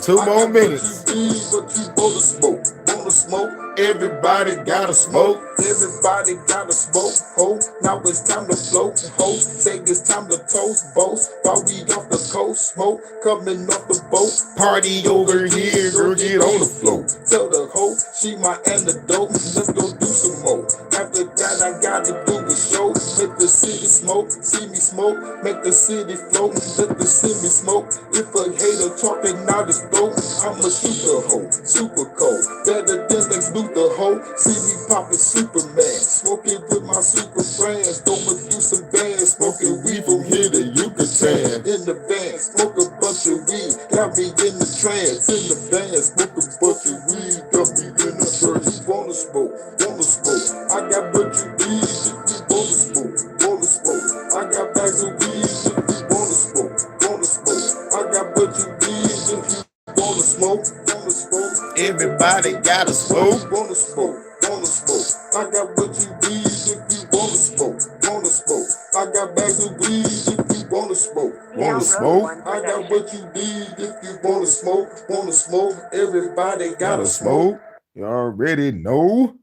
2 more minutes. What you wanna smoke? Wanna smoke? Everybody gotta smoke. Everybody gotta smoke. Ho, now it's time to float. Ho, say it's time to toast. Boast while we off the coast. Smoke coming off the boat. Party over here, girl, get on the float. Tell the hoe she my antidote. Let's go do some more. After that, I gotta do the show. show, make the city smoke. See me smoke, make the city float. Let the city smoke. If a hater talking out his throat, I'm a super hoe, super cold. Better than the Luther hoe. See me poppin' Superman, smoking with my super friends. Going through some bands, smoking weed from here to Yucatan. In the van, smoke a bunch of weed, got me in the trance. In the van, smoke a bunch of weed, got me in the trance. Wanna smoke, wanna smoke. I got what you need if you wanna smoke, wanna smoke. I got bags of weed if you wanna smoke, wanna smoke. I got what you need if you wanna smoke, wanna smoke. Everybody gotta smoke. Wanna smoke, wanna smoke. I got what you need if you wanna smoke, wanna smoke. I got bags of weed if you wanna smoke, wanna smoke. I got what you need if you wanna smoke, wanna smoke. Everybody gotta smoke. You already know.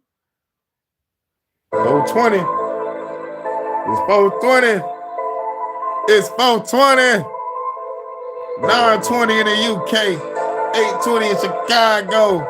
420. It's 420. It's 420. 920 in the UK. 820 in Chicago.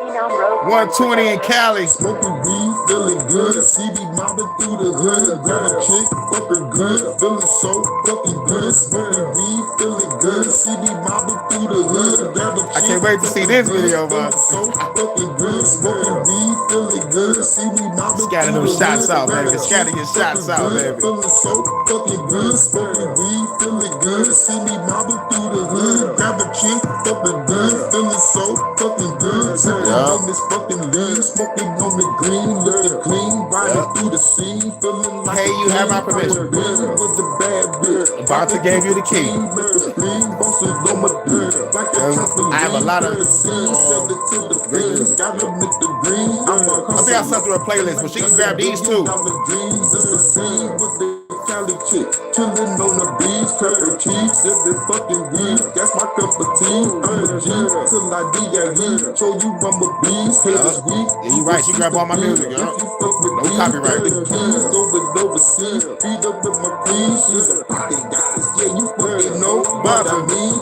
120 in Cali. Smoking weed, feeling good. CB mobbing through the hood. Grab a chick, fucking good. Feeling so fucking good. Smoking weed, feeling good. CB mobbing through the hood. Grab a chick. I can't wait to see this video, man. So fucking good. Smoking weed, feeling good. CB mobbing Scatter through them the shots hood. out, baby. Scatter your shots out, baby. Feeling so fucking good. Smoking weed, feeling good. CB mobbing through the hood. Grab a chick, fucking good. Feeling so fucking good. On this fucking lean, smoking on the green, looking clean, riding through the scene, feeling like hey, you have my permission. With the bad bitch. Bonta gave you the key. I have a lot of. I think I sent through a playlist, but she can grab these too. Cali chick, chillin' on the beach, pepper cheeks, sippin' fucking weed, that's my cup of tea. I'm a G till I D.A.E. Show you I'm a beast, haters weak. Yeah, you right, she grab all my music, yo. No copyright. Keys overseas, feed up with my queen, she's a pocket goddess. Yeah, you fucking know what I mean.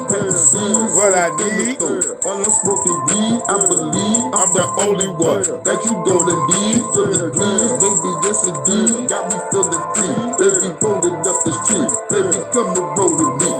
What I need. While I'm smoking weed, I believe I'm the only one that you gonna need. Feeling please, baby, yes indeed, got me feeling free. Baby, rolling up the street, baby, come and roll with me.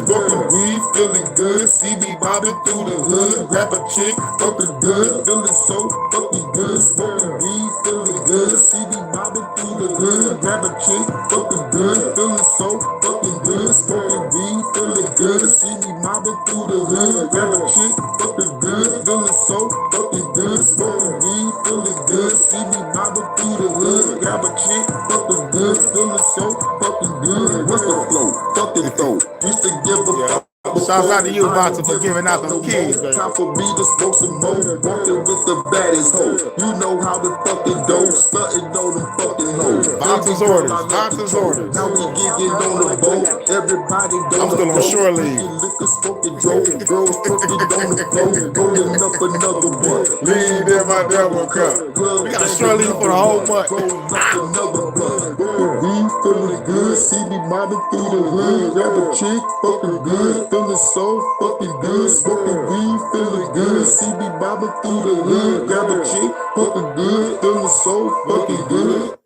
Smoking weed, feeling good, see me bobbing through the hood. Grab a chick, fucking good, feeling so fucking good. Smoking weed, feeling good, see me bobbing through the hood. Grab a chick, fucking good, feeling so fucking good. Smoking weed, feeling good, see me mobbing through the hood. Grab a chick, fucking good, feeling so fucking good. Smoking weed, feeling good, see me mobbing through the hood. Grab a chick, fucking good, feeling so fucking good. What's the flow? Fucking flow. Used to give a fuck. Shouts out to you, Bonta, for giving out them keys, baby. Time for me to smoke some more. Walking with the baddest hoe. You know how to fucking do. Stunting on them fucking hoes. Bonta's orders. Bonta's orders. Now we getting on the boat. Everybody I'm still on shore leave. Liquor smoking drove. Girls fucking on the floor. Rolling up another one. Lean in my double cup. We got a shore leave for the whole month. Another one. We feeling good. See me mobbing through the hood. Grab a chick, fucking good. Feeling so fucking good. Smoking weed, feeling good. See me bobbing through the hood. Grab a chick, fucking good. Feeling so fucking good.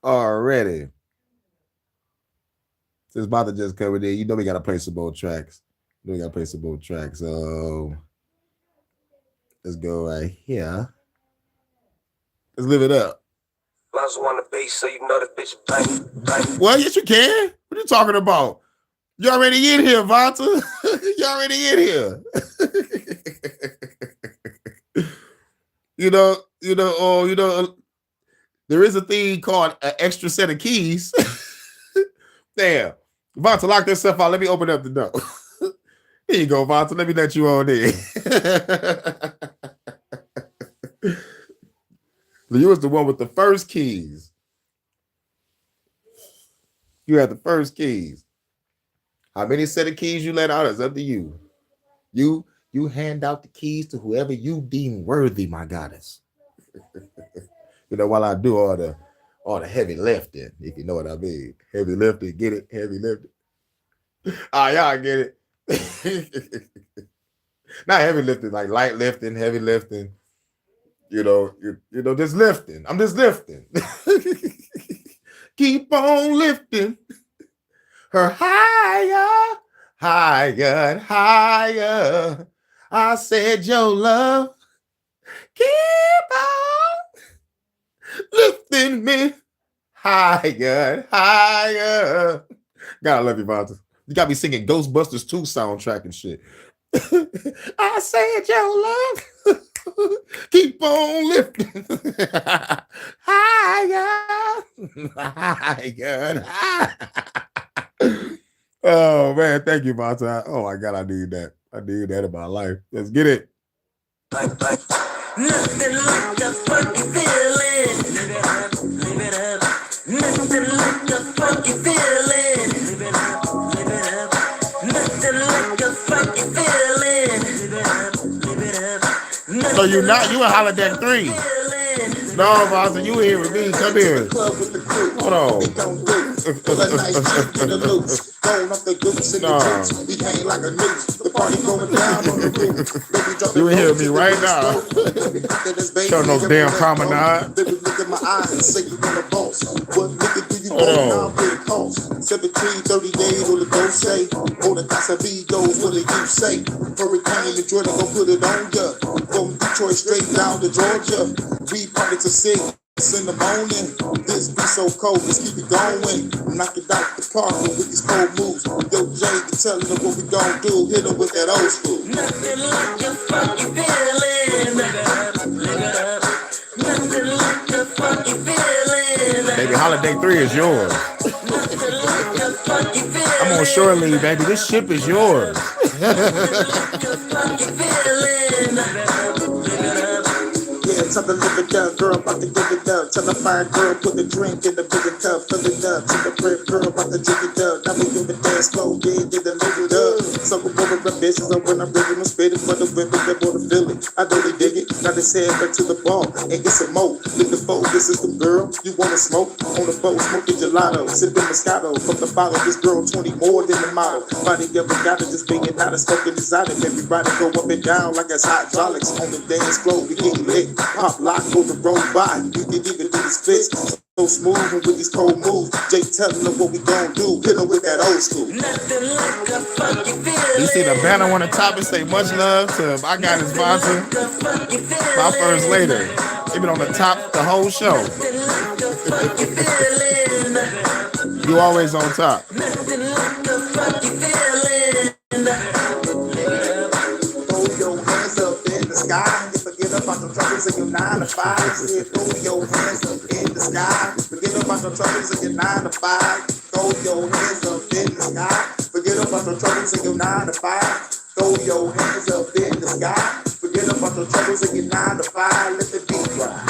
Already. Since Bonta just coming in, you know we gotta play some more tracks. So let's go right here. Let's live it up. Lots on the bass, so you know the bitch bang. Well, yes, you can. What are you talking about? You already in here, Bonta. You already in here. There is a thing called an extra set of keys. Damn. Bonta, lock this stuff out. Let me open up the door. Here you go, Bonta. Let me let you on in. You was the one with the first keys. You had the first keys. How many set of keys you let out is up to you. You hand out the keys to whoever you deem worthy, my goddess. While I do all the heavy lifting, if you know what I mean. Heavy lifting, get it? Heavy lifting. Y'all get it. Not heavy lifting, like light lifting, heavy lifting. Just lifting. I'm just lifting. Keep on lifting her higher, higher, and higher. I said your love keep on lifting me higher and higher. God, I love you, Vonta. You got me singing Ghostbusters 2 soundtrack and shit. I said your love keep on lifting higher, higher, higher. Oh man, thank you, Vonta. Oh my God, I need that. I need that in my life. Let's get it. Nothing like a funky feeling. Live it up, live it up. Nothing like a funky feeling. Live it up, live it up. Nothing like a funky feeling. Live it up, live it up. So you in Holodeck 3. No, Vonta, you here with me. Come here. Hold on. You in here with me right now. Showing those damn promenade. Hold on. 17, 30 days on the go say. All the Casamigos, what do you say? Hurykane and Jordan gon' put it on ya. From Detroit straight down to Georgia. We party to 6 in the morning. This be so cold, let's keep it going. Knock it out the park with these cold moves. Yo, Jay, be telling them what we gon' do. Hit them with that old school. Nothing like a funky feeling. Live it up, live it up. Nothing like a funky feeling. Baby, Holiday 3 is yours. I'm on shore leave, baby. This ship is yours. Tell the live it up, girl, about to give it up. Tell the fine girl, put the drink in the bigger cup, fill it up. Tell the brave girl, about to drink it up. Now we do the dance slow, yeah, get the live it up. Some of the bitches are when I'm bringing them spitting for the women that wanna feel it. I know they dig it, now they head back to the bar and get some more. Leave the boat, this is the girl, you wanna smoke? On the boat, smoking gelato, sipping Moscato. From the bottle, this girl 20 more than the model. Body ever got it, just being out of smoking exotic. Everybody go up and down like it's hydraulics. On the dance floor, we get lit. Pop lock, go the road by. You can even do the splits. So smooth and with these cold moves. Jay telling them what we gon' do. Hit them with that old school. Nothing like a funky feeling. You see the banner on the top and say much love to I got his sponsor. My first lady. Even on the top the whole show. You always on top. Nothing like a funky feeling. Throw your hands up in the sky. Forget about the troubles in your 9 to 5. Said throw your hands up in the sky. Forget about the troubles in your 9 to 5. Throw your hands up in the sky. Forget about the troubles in your 9 to 5. Throw your hands up in the sky. Forget about the troubles in your 9 to 5. Let the beat ride.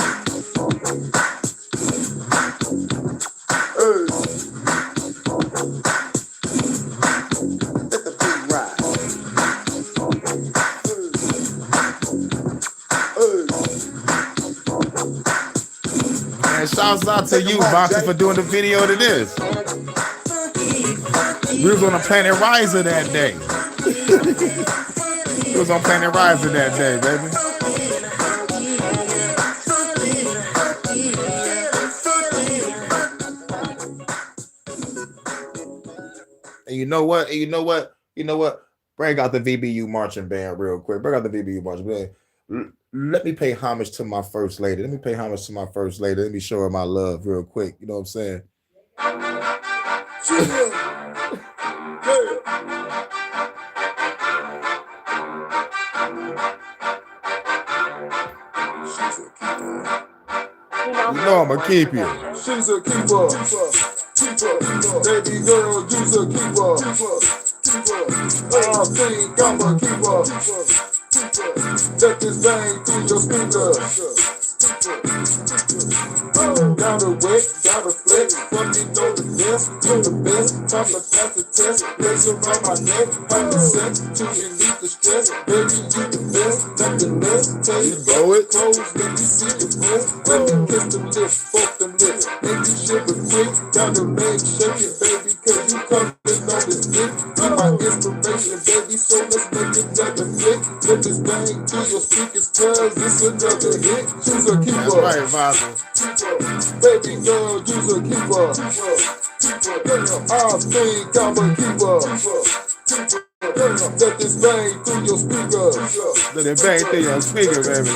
Let the beat ride. And shouts out to you, Vonta, for doing the video to this. We was on a Planet Riser that day. We was on Planet Riser that day, baby. And you know what? And you know what? You know what? Bring out the VBU marching band real quick. Bring out the VBU marching band. Let me pay homage to my first lady. Let me pay homage to my first lady. Let me show her my love real quick. You know what I'm saying? You know I'm gonna keep you. She's a keeper. Baby girl, you's a keeper. I think I'm a keeper. Let this bang through your speakers. Down the wet, down the flex, from me know the best, you're the best, time to pass the test, lace around my neck, find the sex, to release the stress, baby you the best, nothing less, tell you go it, close, let me see the breast, let me kiss the lips, both them lips, make you shiver quick, down the leg, shake it baby, cause you coming on this dick, You my inspiration, baby, so let's make it never hit. Let this bang through your speakers, cause this another hit. Choose a keeper. That's right, Vaza. Baby girl, use a keeper. I think I'm a keeper. Let this bang through your speakers. Let it bang through your speaker, baby.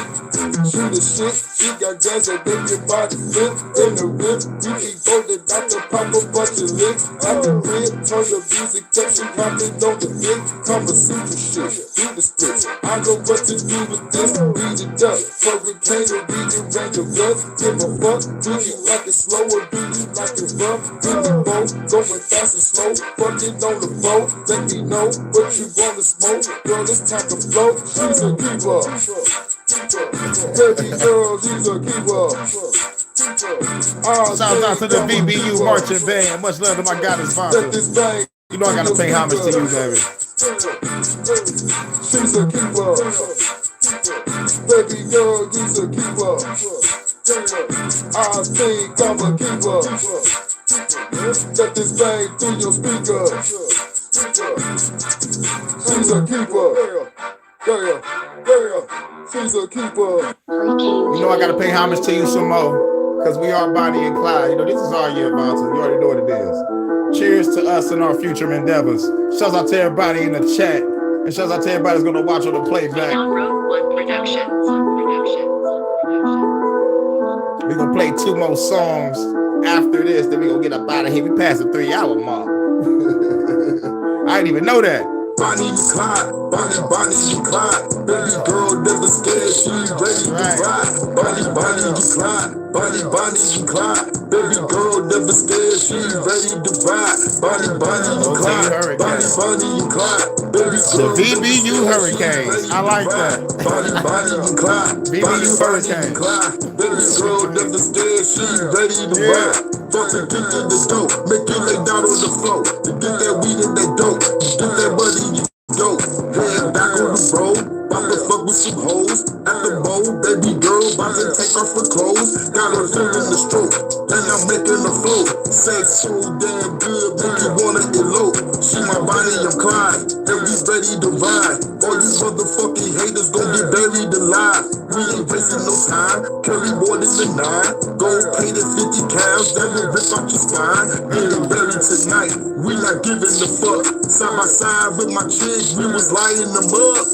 Shoot the shit, she got guns that make your body flip. In the whip, we be golden out the pop a bunch of licks. At the crib, turn the music up, she popping on the dick. Conversation shit, do the split. I know what to do with this, beat it up. Hurykane or beat it range of blood. Give a fuck, do you like it slow or do you like it rough? Do you both, going fast and slow, fucking on the boat. Let me know what you wanna smoke. Girl, it's time to flow, she's a keeper. Baby girl, she's a keeper. Shout out to the VBU marching band. Much love to my goddess Vaza. You know I gotta pay homage to you, baby. She's a keeper. Baby girl, you's a keeper. I think I'm a keeper. Let this bang through your speakers. She's a keeper. She's a keeper. You know I gotta pay homage to you some more, because we are Bonnie and Clyde. You know, this is our year, Vaza. You already know what it is. Cheers to us and our future endeavors. Shouts out to everybody in the chat. And shouts out to everybody that's gonna watch on the playback. We're gonna play 2 more songs after this, then we're gonna get up out of here. We passed the 3-hour mark. I didn't even know that. Bonnie and Clyde, Bonnie and Clyde. Baby girl never scared, she ready to ride. Bonnie and Clyde, Bonnie and Clyde. Baby girl never scared, she ready to ride. Bonnie and Clyde, Bonnie and Clyde. Baby The girl VBU Hurykane. I like that. Bonnie and Clyde, VBU Hurykane. Baby girl never scared, she ready to ride. Fuck and get to the dope, make you lay down on the floor. To get that weed and that dope, get that money, you go. Head back on the road, about to fuck with some hoes. At the bowl, baby girl, about to take off her clothes. Got her feeling the stroke, and I'm making the flow. Sex so damn good, make you wanna elope. She my Bonnie, I'm Clyde, and we ready to ride. All you motherfucking haters gon' get buried alive. We ain't wasting no time, carry more than the 9. Gold painted 50 cows, that will rip out your spine. Getting buried tonight, we not giving a fuck. Side by side with my chick, we was lighting them up.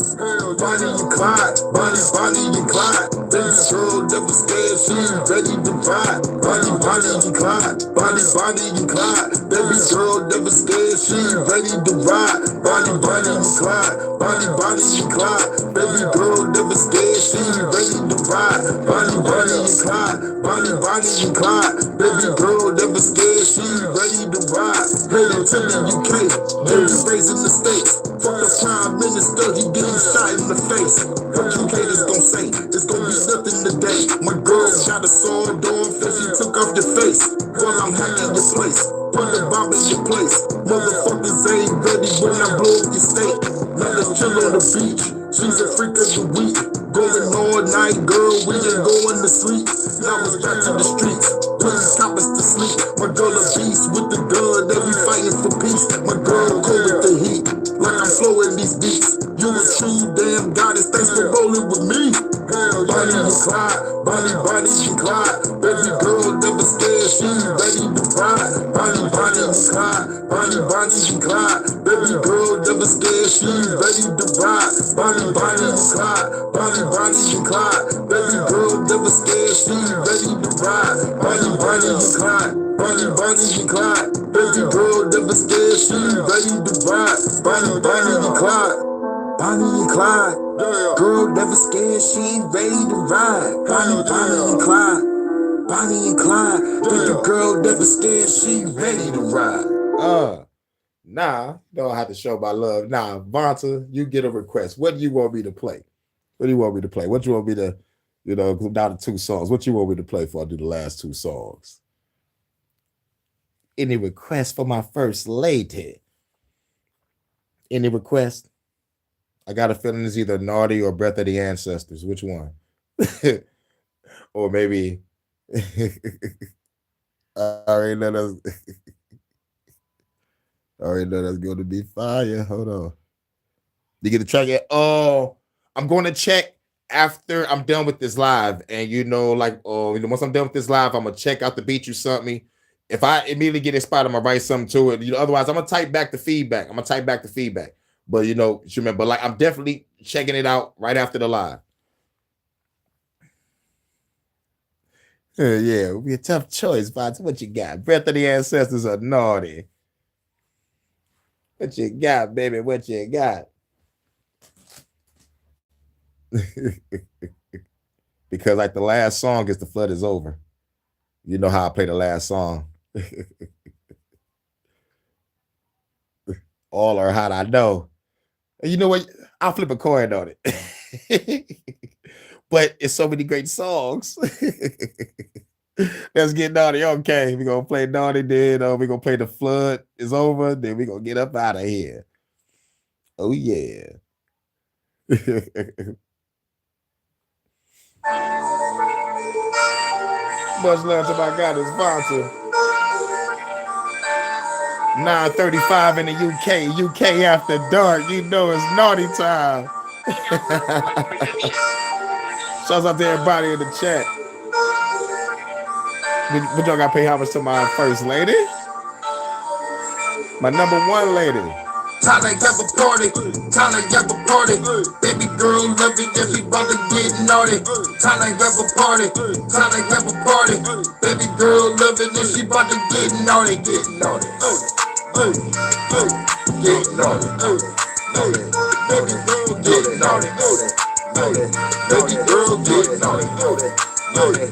Bonnie and Clyde, Bonnie and Clyde. Baby girl never scared, she ready to ride. Bonnie and Clyde, Bonnie and Clyde. Baby girl never scared, she ready to ride. Bonnie and Clyde, Bonnie and Clyde. Baby girl never scared, she ready to ride. Bonnie and Clyde, Bonnie and Clyde. Baby girl never scared, she ready to ride. Hail to the UK, baby raised in the States. Fuck the prime minister, he getting shot in the face. What you haters gon' say? It's gon' be nothing today. My girl got a sword off and she took off your face. While I'm hacking your place, put the bomb in your place. Motherfuckers ain't ready when I blow up your state. Let us chill on the beach. She's a freak of the week. Going all night, girl, we ain't going to sleep. Now it's back to the streets, putting coppers to sleep. My girl a beast with the gun, they be fighting for peace. My girl cold with the heat, like I'm flowing these beats. You a true damn goddess, thanks for rolling with me. Bonnie and Clyde, Bonnie and Clyde. Baby girl never scared, she ready to ride. Bonnie and Clyde, Bonnie and Clyde. Baby girl never scared, she ready to ride. Bonnie and Clyde, Bonnie and Clyde. Baby girl never scared, she ready to ride. Bonnie and Clyde, Bonnie and Clyde. Baby girl never scared, she ready to ride. Bonnie and Clyde, Bonnie and Clyde. Girl never scared, she ready to ride. Bonnie and Clyde, Bonnie and Clyde. Baby girl never scared, she ready to ride. Nah, don't have to show my love. Nah, Vaza, you get a request. What do you want me to play? What do you want me to play? What do you want me to, down to 2 songs? What you want me to play for? I do the last 2 songs. Any requests for my first lady? Any requests? I got a feeling it's either Naughty or Breath of the Ancestors. Which one? Or maybe all right, let us already know that's going to be fire. Hold on. You get the track yet? Oh, I'm going to check after I'm done with this live. And once I'm done with this live, I'm gonna check out the beat you sent me. If I immediately get inspired, I'm gonna write something to it. Otherwise, I'm gonna type back the feedback. But remember, like, I'm definitely checking it out right after the live. Yeah, it would be a tough choice, but what you got? Breath of the Ancestors are naughty. What you got, baby? What you got? Because like the last song is The Flood Is Over. You know how I play the last song. All are hot, I know. And you know what? I'll flip a coin on it. But it's so many great songs. Let's get naughty. Okay, we're gonna play naughty, then we're gonna play The Flood Is Over, then we're gonna get up out of here. Oh yeah. Much love to my God and sponsor. 9:35 in the UK after dark. You know it's naughty time. Shouts out to everybody in the chat. But y'all gotta pay homage to my first lady. My number one lady. Time to have a party, time to have a party. Baby girl love it if she about to get naughty. Time to have a party, time to have a party. Baby girl love it if she about to get naughty. Get naughty, get naughty, baby girl get naughty, baby girl get naughty.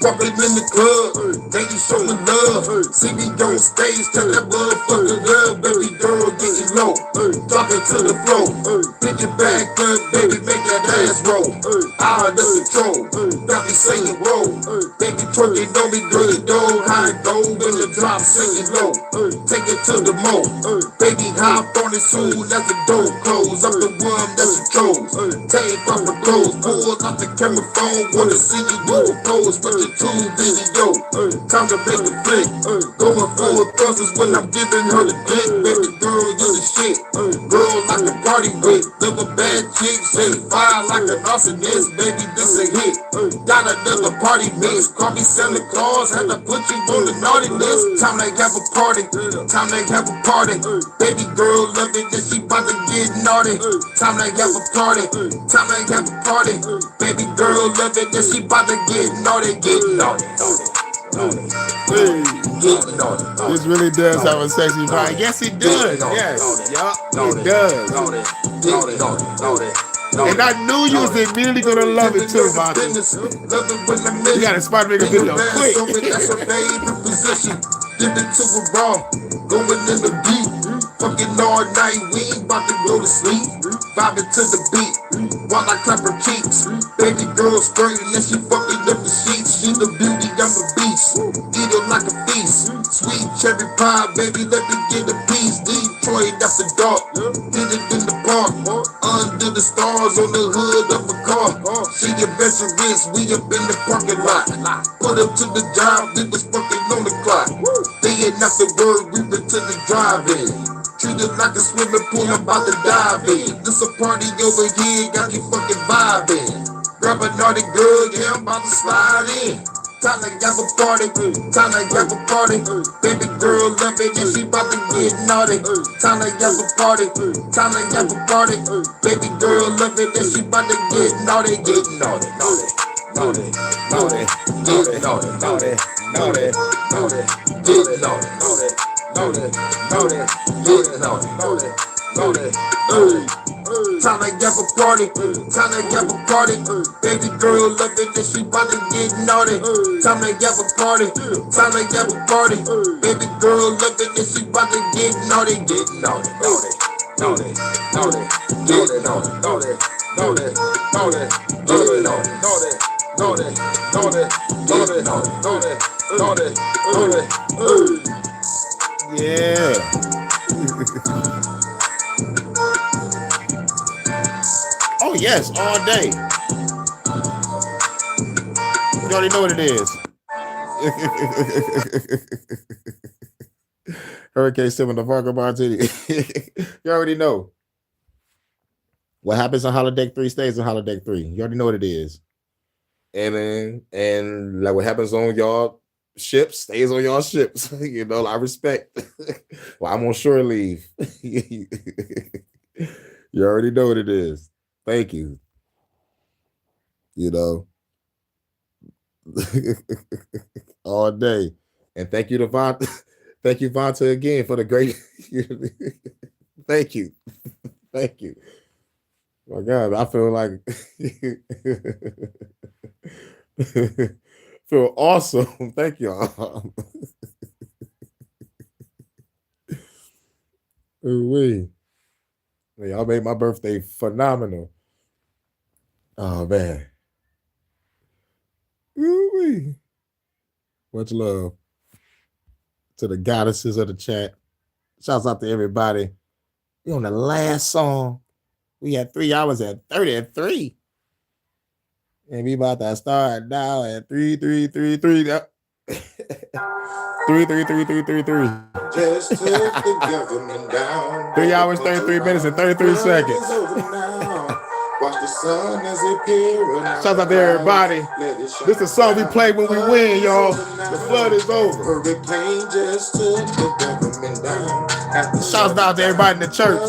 Walking in the club, thank you so much love. See me on stage, tell that motherfucker love. Baby girl getting low, dropping to the floor. Pick it back up, baby, make that ass roll. Out of control, got me saying roll. Baby twerking on me, girl, you know how it go. When the drop singing low, take it to the mo. Baby hop on it soon as the door close. I'm the one that's the chose. Take off the clothes, pull out the camera phone, wanna see you do a pose. Put the tube video, time to make a flick. Going for a process when I'm giving her the dick. Baby girl, you the shit. Girl like a party with. Live a bad chick, say fire like an arsonist. Baby, this a hit. Got another party mix. Call me Santa Claus, had to put you on the naughty list. Time to have a party, time to have a party. Baby girl love it, that she about to get naughty. Time to have a party, time to have a party. Baby girl love it, that she about to get naughty. Get naughty, get naughty. This really does have a sexy vibe. Yes, it does. Yes, it does. And I knew you was immediately gonna love it too, Monty. You got to inspire me to video quick. That's her favorite position. Give it to her raw, going in the beat. Fucking all night, we ain't about to go to sleep. Vibing to the beat, while I clap her cheeks. Baby girl skirting and she fucking up the sheets. She the beauty, I'm the beast. Eat her like a feast. Sweet cherry pie, baby, let me get a piece. Detroit after dark, did it in the park. Under the stars on the hood of a car. She adventurous, we up in the parking lot. Put up to the job, we was fucking on the clock. Day and after work, we went to the drive-in. Treated like a swimming pool, I'm about to dive in. This a party over here, got you fucking vibing. Grab a naughty girl, yeah, I'm about to slide in. Time to have a party, time to have a party. Baby girl love it, and she about to get naughty. Time to have a party, time to have a party. Baby girl love it, and she about to get naughty, get naughty, naughty. Naughty, naughty, naughty, naughty, naughty, naughty, naughty, get naughty, naughty, naughty, naughty, get naughty, naughty, naughty, time to have a party, time to have a party. Baby girl love it, and she about to get naughty. Time to have a party, time to have a party. Baby girl love it, and she about to get naughty, get naughty, naughty, naughty, naughty, get naughty, naughty, naughty, naughty, get naughty, naughty. Naughty, naughty, naughty, naughty, naughty, naughty. Yeah. Oh yes, all day. You already know what it is. Hurykane sipping the vodka martini. You already know. What happens on holodeck 3 stays on holodeck 3. You already know what it is. And like what happens on y'all ships stays on y'all ships. You know, I respect. Well, I'm on shore leave. You already know what it is. Thank you. You know. All day. And thank you to Vonta. Thank you, Vonta, again for the great. Thank you. Thank you. My God, I feel like feel awesome. Thank y'all. Ooh-wee. Y'all made my birthday phenomenal. Oh man. Ooh-wee. Much love to the goddesses of the chat. Shouts out to everybody. We on the last song. We had 3 hours at 33. And we about to start now at 3, 3, 3, 3. 3, 3, 3, 3, 3, 3. Just took the government down. 3 hours, 33 minutes, and 33 seconds. Watch the sun as it appears. Shout out to everybody. This is the song we play when we win, y'all. The flood is over. Hurricane just took the government down. Shout out to everybody in the church.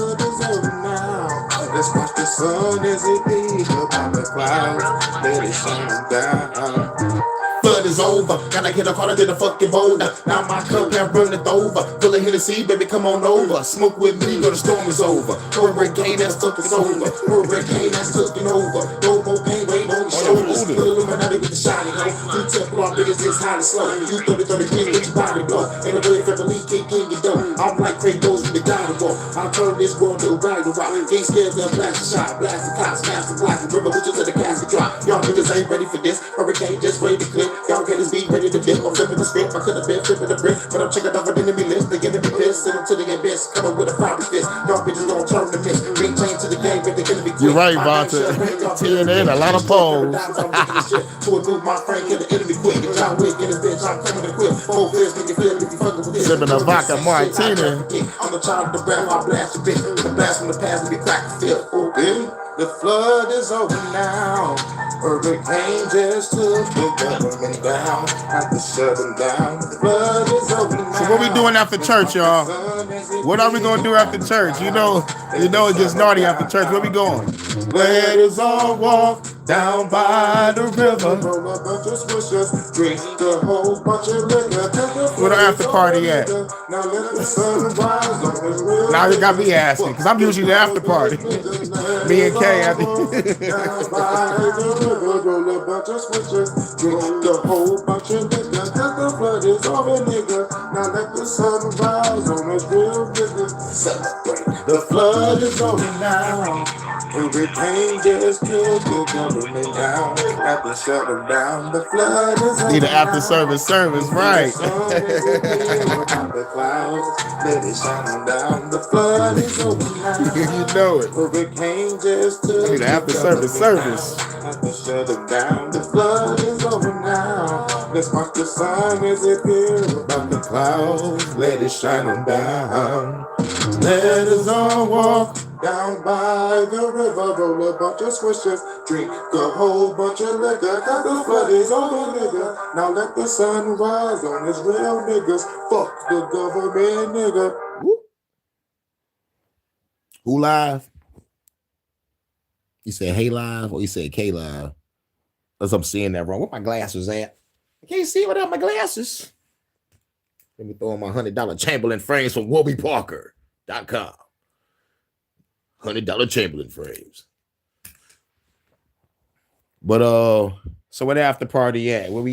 Let's watch the sun as it beats upon the clouds. Let it shine down. Flood is over. Gotta get a harder than a fucking boulder. Now my cup have runneth over. Full of Hennessy, baby, come on over. Smoke with me, go the storm is over. Hurricane that's took us over. Hurricane that's taking over. No more pain, weight on your shoulders. Put Illuminati with the shiny hoe. You Templar niggas is high and slow. You 30 king with your body blow. Ain't a way for the leak, kick in your dough. I'm like Kratos with the God of war. I turn this world to a ride rock. Ain't scared to blast the shot. Blast the cops, smash the blast the river, bitches of the casket drop. Y'all niggas ain't ready for this. Hurricane just ready to clip. Y'all get his beat ready to dip. I'm flipping the script. I could have been flipping the brick, but I'm checking off an enemy list. They get me pissed. Send them to the abyss. Come up with a fiery fist. Y'all bitches gon' turn the miss. Bring change to the game, but they gonna be quick. You're right, Vonta. TNA, a lot of polls. To remove my friend, kill the enemy quick. Y'all wick in this bitch. I'm coming to quit. Whole fist, make you feel if you fucking with this. Sipping a vodka martini. I'm the child of the rap. I blast your bitch. The blast from the past will be cracked the field. Oh, baby. The flood is over now. Hurricane just took the government down. Have to shut them down. The flood is over now. So what we doing after church, y'all? What are we gonna do after church? You know it gets naughty after church. Where we going? Let us all walk down by the river. Roll a bunch of swishers, drink a whole bunch of liquor. Where the after party at? Now let the sun rise on the river. Now you got me asking, because I'm usually the after party. Me and Kay at the down by the river, roll a bunch of swishers, drink a whole bunch of liquor. Cause the flood is over, nigga. Now let the sun rise on us real niggas. Celebrate. The flood is over now. Hurricane just killed the government down. Have to shut them down. The flood is over. Need an after service, right? The clouds, let it shine down. The flood is over now. You know it. Hurricane just killed. Need an after service. Have to shut them down. The flood is over now. Let's watch the sun as it appears above the clouds. Let it shine them down. Let us all walk down by the river, roll a bunch of swishers, drink a whole bunch of liquor. Cause the flood is over, nigga. Now let the sun rise on us real niggas. Fuck the government, nigga. Who live? You said hey live or you said K live? Unless I'm seeing that wrong. Where my glasses at? I can't see without my glasses. Let me throw in my $100 Chamberlain frames from WoBeParker.com. $100 Chamberlain frames. But so where the after party at? Where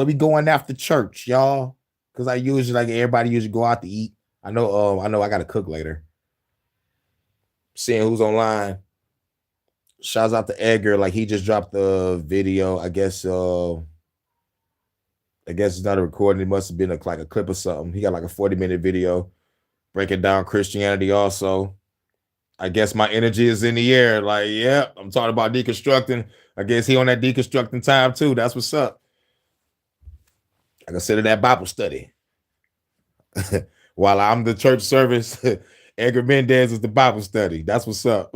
we going after church, y'all? Because I usually like everybody usually go out to eat. I know I gotta cook later. Seeing who's online. Shouts out to Edgar, like he just dropped the video. I guess it's not a recording. It must have been like a clip or something. He got like a 40-minute video breaking down Christianity also. I guess my energy is in the air. Like, yeah, I'm talking about deconstructing. I guess he on that deconstructing time too. That's what's up. I consider that Bible study. While I'm the church service, Edgar Mendez is the Bible study. That's what's up.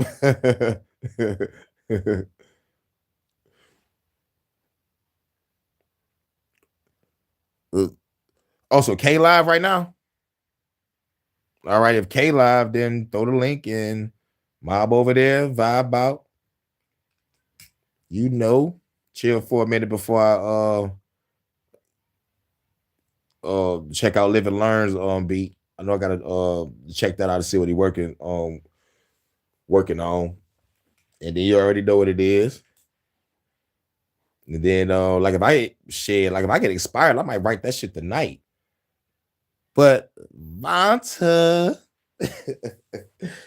Also, K Live right now. All right, if K Live, then throw the link in. Mob over there, vibe out. You know, chill for a minute before I check out Live and Learn's beat. I know I gotta check that out to see what he working on. And then you already know what it is. And then like if I get expired, I might write that shit tonight. But Vanta,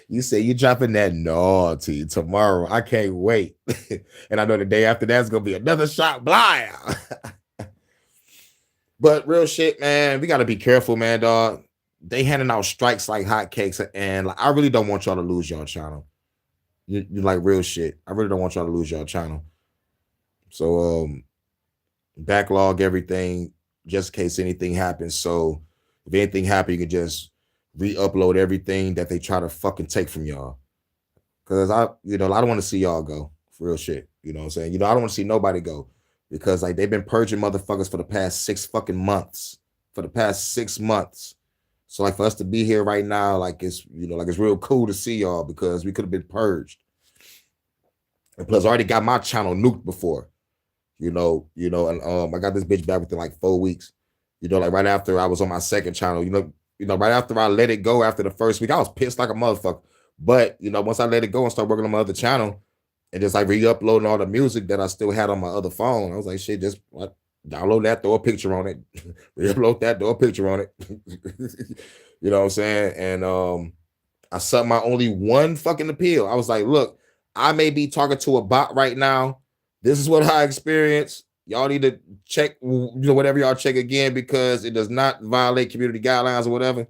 you say you dropping that naughty tomorrow. I can't wait. And I know the day after that's gonna be another shot blind. But real shit, man, we gotta be careful, man, dog. They handing out strikes like hotcakes, and like, I really don't want y'all to lose y'all channel. You like real shit. I really don't want y'all to lose y'all channel. So backlog everything just in case anything happens. So if anything happens, you can just re-upload everything that they try to fucking take from y'all. Cause I don't want to see y'all go for real shit. You know what I'm saying? I don't want to see nobody go because like they've been purging motherfuckers for the past 6 fucking months. For the past 6 months. So like for us to be here right now, like it's it's real cool to see y'all because we could have been purged. And plus I already got my channel nuked before. And I got this bitch back within like 4 weeks. Like right after I was on my second channel, right after I let it go after the first week, I was pissed like a motherfucker. But once I let it go and start working on my other channel and just like re-uploading all the music that I still had on my other phone, I was like, shit, just download that, throw a picture on it, re-upload that, throw a picture on it. You know what I'm saying? And I subbed my only one fucking appeal. I was like, look, I may be talking to a bot right now. This is what I experienced. Y'all need to check, whatever y'all check again because it does not violate community guidelines or whatever.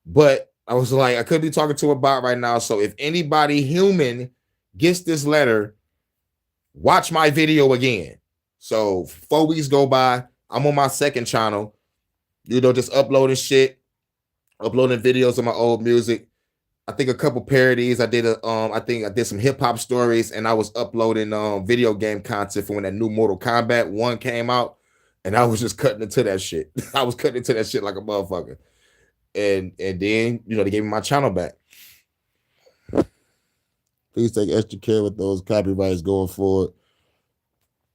But I was like, I could be talking to a bot right now. So if anybody human gets this letter, watch my video again. So 4 weeks go by. I'm on my second channel, just uploading shit, uploading videos of my old music. I think a couple parodies. I did I did some hip hop stories, and I was uploading video game content for when that new Mortal Kombat 1 came out, and I was just cutting into that shit. I was cutting into that shit like a motherfucker, and then they gave me my channel back. Please take extra care with those copyrights going forward.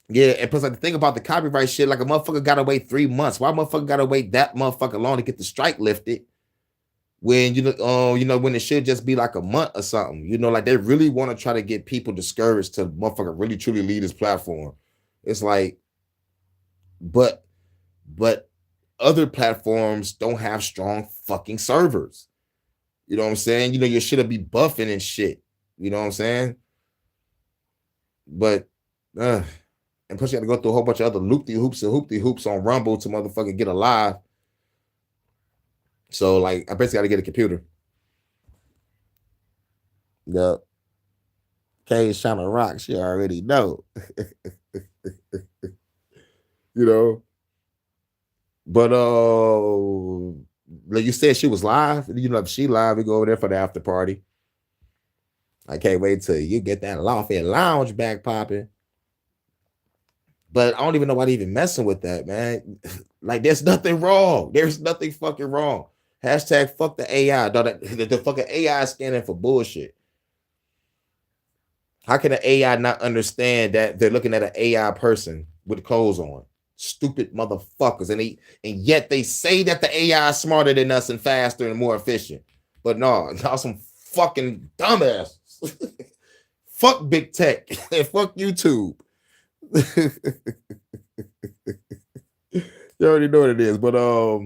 Yeah, and plus like the thing about the copyright shit, like a motherfucker gotta wait 3 months. Why motherfucker gotta wait that motherfucker long to get the strike lifted? When when it should just be like a month or something, like they really want to try to get people discouraged to motherfucker really truly lead this platform. It's like, but other platforms don't have strong fucking servers. You know what I'm saying? Your shit'll be buffing and shit. You know what I'm saying? But and plus you got to go through a whole bunch of other loop-de-hoops on Rumble to motherfucker get alive. So, like, I basically got to get a computer. Yep. Kay's trying to rock. She already know. But, like you said, she was live. If she live, we go over there for the after party. I can't wait till you get that Lafayette Lounge back popping. But I don't even know why they even messing with that, man. Like, there's nothing wrong. There's nothing fucking wrong. Hashtag fuck the AI. The fucking AI is scanning for bullshit. How can an AI not understand that they're looking at an AI person with clothes on? Stupid motherfuckers. And yet they say that the AI is smarter than us and faster and more efficient. But no, y'all some fucking dumbasses. Fuck big tech and fuck YouTube. You already know what it is. But let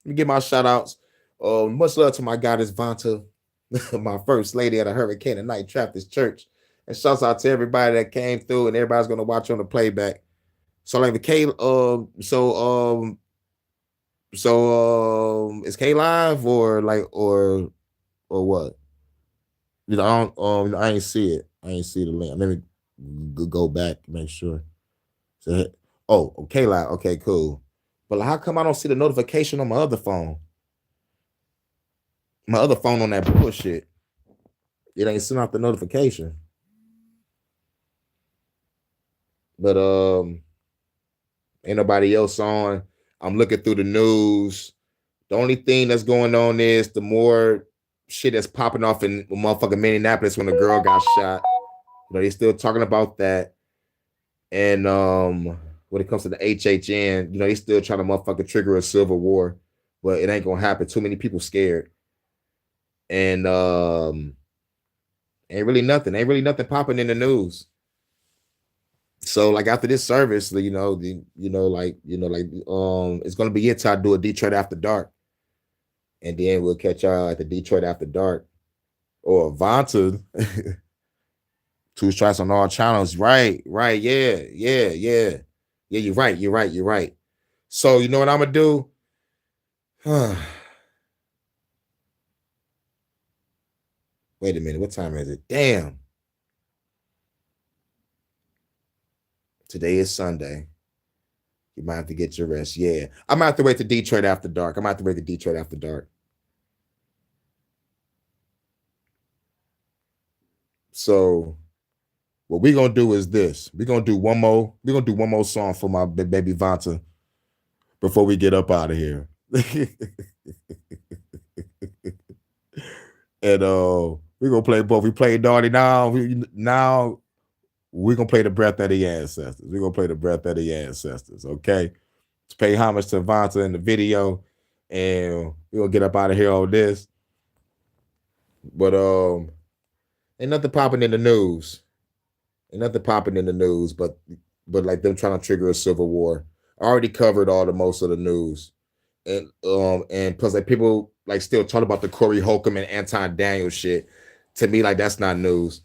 me get my shout outs. Much love to my goddess Vanta, my first lady at a Hurykane and Night Trappist Church. And shouts out to everybody that came through and everybody's gonna watch on the playback. So like the K is K live or what? I ain't see it. I ain't see the link. Let me go back, make sure. So, okay, live. Okay, cool. But how come I don't see the notification on my other phone? my other phone on that bullshit. It ain't sent out the notification. But ain't nobody else on. I'm looking through the news. The only thing that's going on is the more shit that's popping off in motherfucking Minneapolis when the girl got shot. You know, they still talking about that. And when it comes to the HHN, you know, they still trying to motherfucking trigger a civil war, but it ain't gonna happen. Too many people scared. And ain't really nothing popping in the news. So like after this service, it's gonna be it till I do a Detroit After Dark. And then we'll catch y'all at the Detroit After Dark. Or Vonta. 2 strikes on all channels. Right. Yeah. Yeah, you're right. So you know what I'm gonna do? Wait a minute, what time is it? Damn. Today is Sunday. You might have to get your rest. Yeah. I'm gonna have to wait to Detroit After Dark. So what we're gonna do is this. We're gonna do one more song for my baby Vonta before we get up out of here. And we're gonna play both. We played Naughty now. We're gonna play the Breath of the Ancestors. Okay. To pay homage to Vonta in the video. And we're gonna get up out of here on this. But ain't nothing popping in the news. But like them trying to trigger a civil war. I already covered most of the news. And plus like people like still talking about the Corey Holcomb and Anton Daniels shit. To me, like that's not news.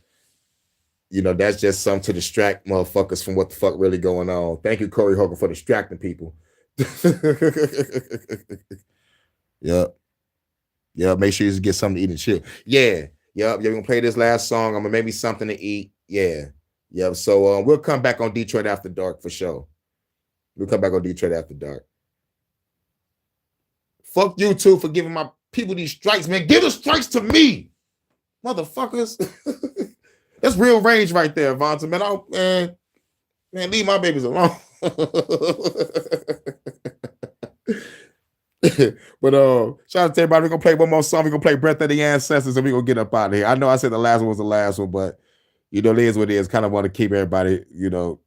You know, that's just something to distract motherfuckers from what the fuck really going on. Thank you, Corey Holcomb, for distracting people. Yep. Make sure you get something to eat and chill. Yeah. Yep. You're gonna play this last song. I'm gonna make me something to eat. Yeah. Yep. So we'll come back on Detroit After Dark for sure. Fuck you two for giving my people these strikes, man. Give the strikes to me, motherfuckers. That's real range right there, Vonta, man. Man, leave my babies alone. But shout out to everybody. We're gonna play one more song. We're gonna play Breath of the Ancestors, and we're gonna get up out of here. I know I said the last one was the last one, but you know, it is what it is. Kind of want to keep everybody, you know.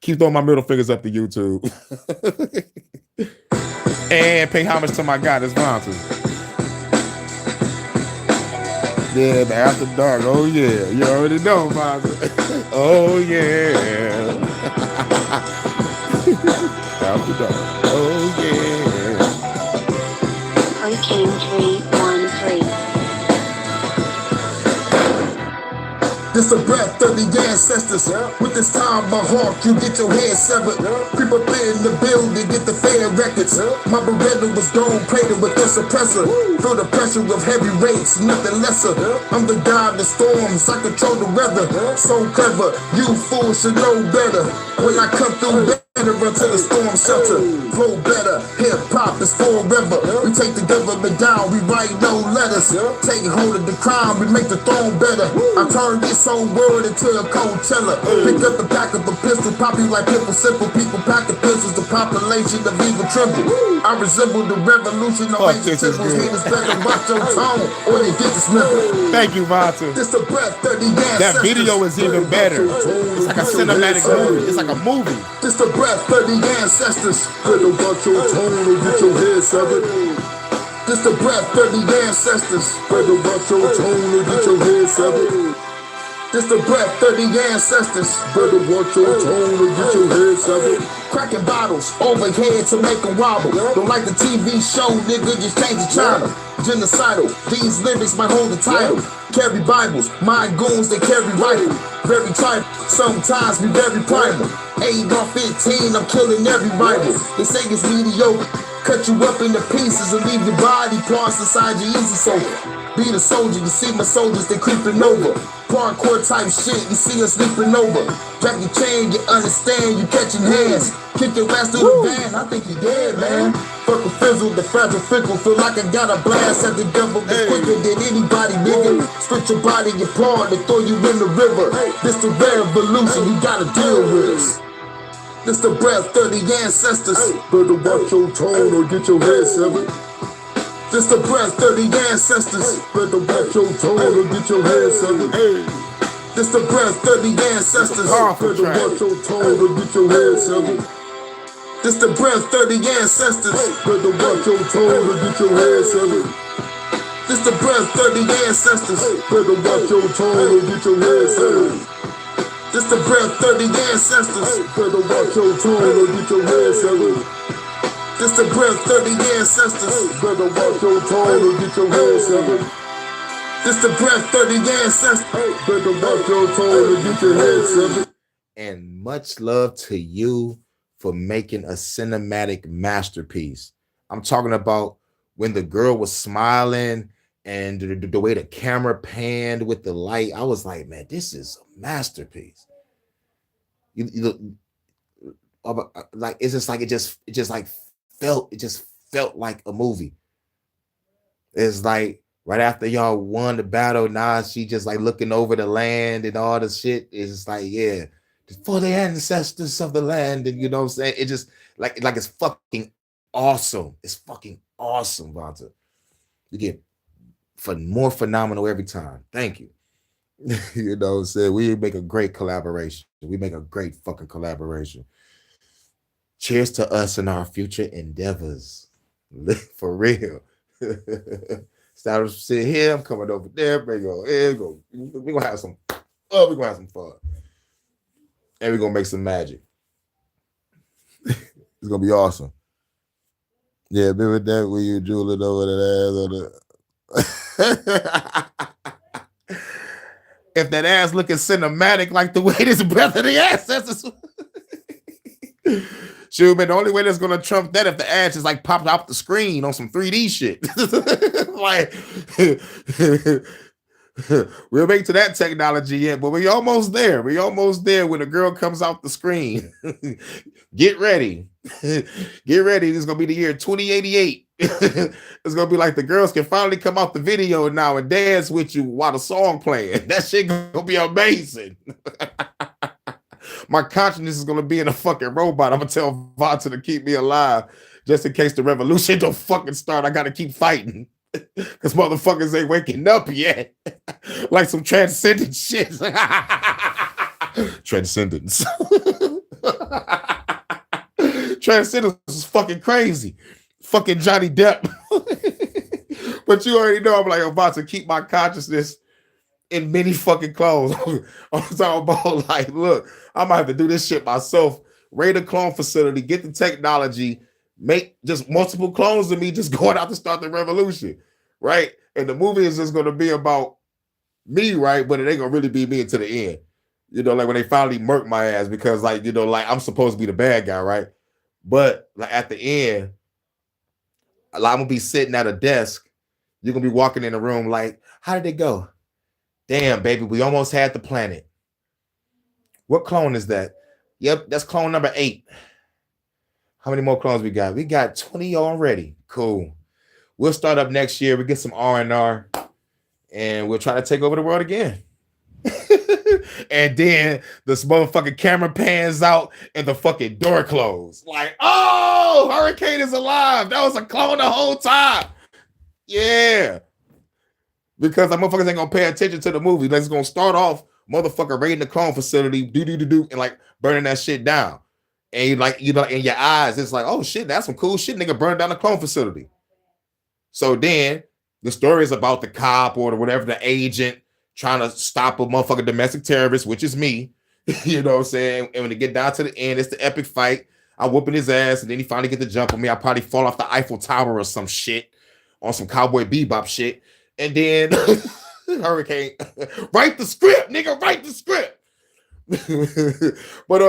Keep throwing my middle fingers up to YouTube. And pay homage to my God, it's Vonta. Yeah, the After Dark. Oh yeah, you already know, Vonta. Oh yeah. After Dark. Oh yeah. Hurykane 313. This a breath of the ancestors. With this time, my heart, you get your head severed. Creep up in the building, get the fair records. My Beretta was gone, cratered with the suppressor. Feel the pressure of heavy rates, nothing lesser. I'm the god of storms, I control the weather. So clever, you fools should know better. When I come through, better run to the storm shelter. Flow better, hip hop is forever. We take the government down, we write no letters. Take hold of the crime, we make the throne better. I turn this whole world into a Coachella. Pick up the back of a pistol, pop you like pimple simple. People pack the pistols, the population of evil tremble. I resemble the revolution of ancient temples. Haters better watch your tone, or they get dismembered. Thank you, Vonta. This the breath of the ancestors. That video is even better. It's like a cinematic movie. It's like a movie. This the breath of the ancestors. Better watch your tone or get your head severed. This the breath of the ancestors. Better watch your tone or get your head severed. This the breath of the ancestors. Better watch your tone or get your head severed. Cracking bottles overhead to make them wobble. Don't like the TV show, nigga, just change the channel. Genocidal, these lyrics might hold the title. Carry Bibles, my goons, they carry rifle. Very tribal, sometimes be very primal. 8 or 15, I'm killing every rival. They say it's mediocre, cut you up into pieces and leave your body parts inside your easy sofa. Being a soldier, you see my soldiers, they creeping over. Parkour type shit, you see us sleeping over. Jackie Chan, you understand, you catching hands. Kick your ass through the van, I think you dead, man. Fuck a fizzle, the fragile fickle. Feel like I got a blast at the devil. Be quicker than anybody, nigga. Split your body apart and throw you in the river. This the revolution, you gotta deal with us. This the breath of the ancestors. Better watch your tone or get your head severed. This the breath of the ancestors. Better watch your tone or get your head severed. This the breath of the ancestors. Better watch your tone or get your head severed. This the breath of the ancestors. Better watch your tone or get your head severed. This the breath of the ancestors. Better watch your tone or get your head severed. This the breath of the ancestors. Better watch your tone or get your head severed. This the breath of the ancestors. Better watch your tone or get your head severed. This the breath of the ancestors. Better watch your tone or get your head severed. And much love to you for making a cinematic masterpiece. I'm talking about when the girl was smiling and the way the camera panned with the light. I was like, man, this is a masterpiece. You look like it's just like it just felt like a movie. It's like right after y'all won the battle, now she just like looking over the land and all the shit. It's like, yeah, for the ancestors of the land, and you know what I'm saying? It just like it's fucking awesome. It's fucking awesome, Vonta. You get more phenomenal every time. Thank you. You know what I'm saying? We make a great collaboration. We make a great fucking collaboration. Cheers to us and our future endeavors. For real. Instead of sitting here, I'm coming over there, bring on here, go. We're gonna have some fun. And we're gonna make some magic. It's gonna be awesome. Yeah, remember that when you drooling over that ass on the if that ass looking cinematic like the way this breath of the ancestors. Shoot, man, the only way that's gonna trump that if the ass is like popped off the screen on some 3D shit. Like we'll make to that technology yet, but we almost there. We almost there when a girl comes off the screen. Get ready. Get ready. This is gonna be the year 2088. It's gonna be like the girls can finally come off the video now and dance with you while the song playing. That shit gonna be amazing. My consciousness is gonna be in a fucking robot. I'm gonna tell Vonta to keep me alive just in case the revolution don't fucking start. I gotta keep fighting because motherfuckers ain't waking up yet. Like some transcendent shit. Transcendence. Transcendence is fucking crazy. Fucking Johnny Depp. But you already know I'm like about to keep my consciousness in many fucking clothes. I'm talking about like, look, I might have to do this shit myself. Raid a clone facility, get the technology, make just multiple clones of me just going out to start the revolution, right? And the movie is just going to be about me, right? But it ain't going to really be me until the end. You know, like when they finally murk my ass because like, you know, like I'm supposed to be the bad guy, right? But like at the end, I'm going to be sitting at a desk. You're going to be walking in the room like, how did it go? Damn, baby, we almost had the planet. What clone is that? Yep, that's clone number 8. How many more clones we got? We got 20 already. Cool. We'll start up next year. We get some R&R, and we'll try to take over the world again. And then this motherfucking camera pans out and the fucking door closed. Like, oh, Hurykane is alive. That was a clone the whole time. Yeah. Because the motherfuckers ain't gonna pay attention to the movie. Like, it's gonna start off motherfucker raiding the clone facility, and like burning that shit down. And you like, you know, in your eyes, it's like, oh shit, that's some cool shit. Nigga burned down the clone facility. So then the story is about the cop or whatever, the agent trying to stop a motherfucking domestic terrorist, which is me. You know what I'm saying? And when they get down to the end, it's the epic fight. I'm whooping his ass, and then he finally get the jump on me. I probably fall off the Eiffel Tower or some shit on some Cowboy Bebop shit. And then Hurykane, write the script, nigga, write the script. But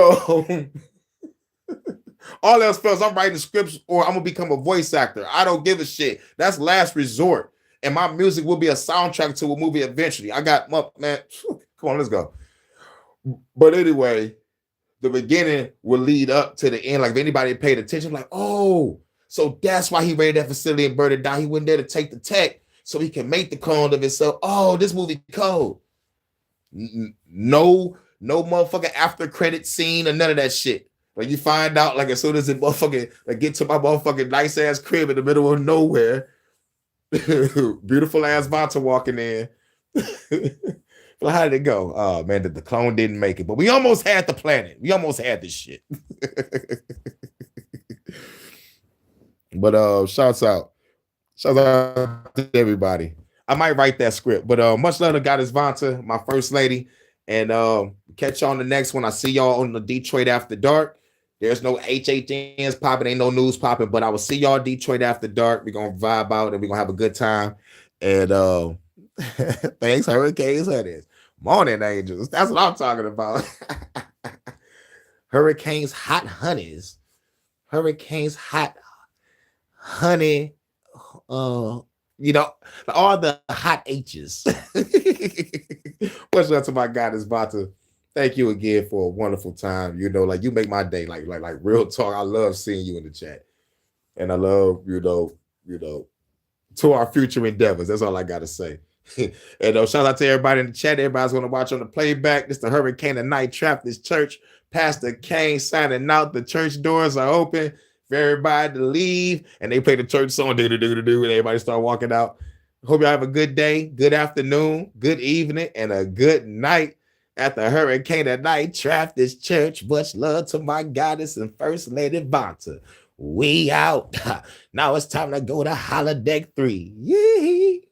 all else fails, I'm writing scripts or I'm gonna become a voice actor. I don't give a shit. That's last resort. and my music will be a soundtrack to a movie eventually. I got, man, come on, let's go. But anyway, the beginning will lead up to the end. Like if anybody paid attention, like, oh, so that's why he raided that facility and burned it down. He went there to take the tech so he can make the clone of himself. Oh, this movie cold. No motherfucking after credit scene or none of that shit. Like you find out, like as soon as it motherfucking like get to my motherfucking nice ass crib in the middle of nowhere, beautiful ass Vonta walking in. Well, how did it go? Oh man, the clone didn't make it, but we almost had the planet. We almost had this shit. But shouts out to everybody. I might write that script, but much love to Goddess Vonta, my first lady, and catch y'all on the next one. I see y'all on the Detroit After Dark. There's no HHNs popping, ain't no news popping, but I will see y'all Detroit After Dark. We're gonna vibe out and we're gonna have a good time. And thanks, Hurricanes, honeys. Morning angels. That's what I'm talking about. Hurricanes, hot honeys. Hurricanes, hot honey. You know, all the hot H's. Much love to my Goddess Vonta. Thank you again for a wonderful time. You know, like you make my day. Like real talk. I love seeing you in the chat, and I love you know, to our future endeavors. That's all I gotta say. And shout out to everybody in the chat. Everybody's gonna watch on the playback. This is the Hurykane of Night Trap. This church. Pastor Kane signing out. The church doors are open for everybody to leave, and they play the church song, and everybody start walking out. Hope y'all have a good day, good afternoon, good evening, and a good night at the Hurykane of Night Trap. This church. Much love to my goddess and first lady Vonta. We out. Now it's time to go to holodeck 3. Yee.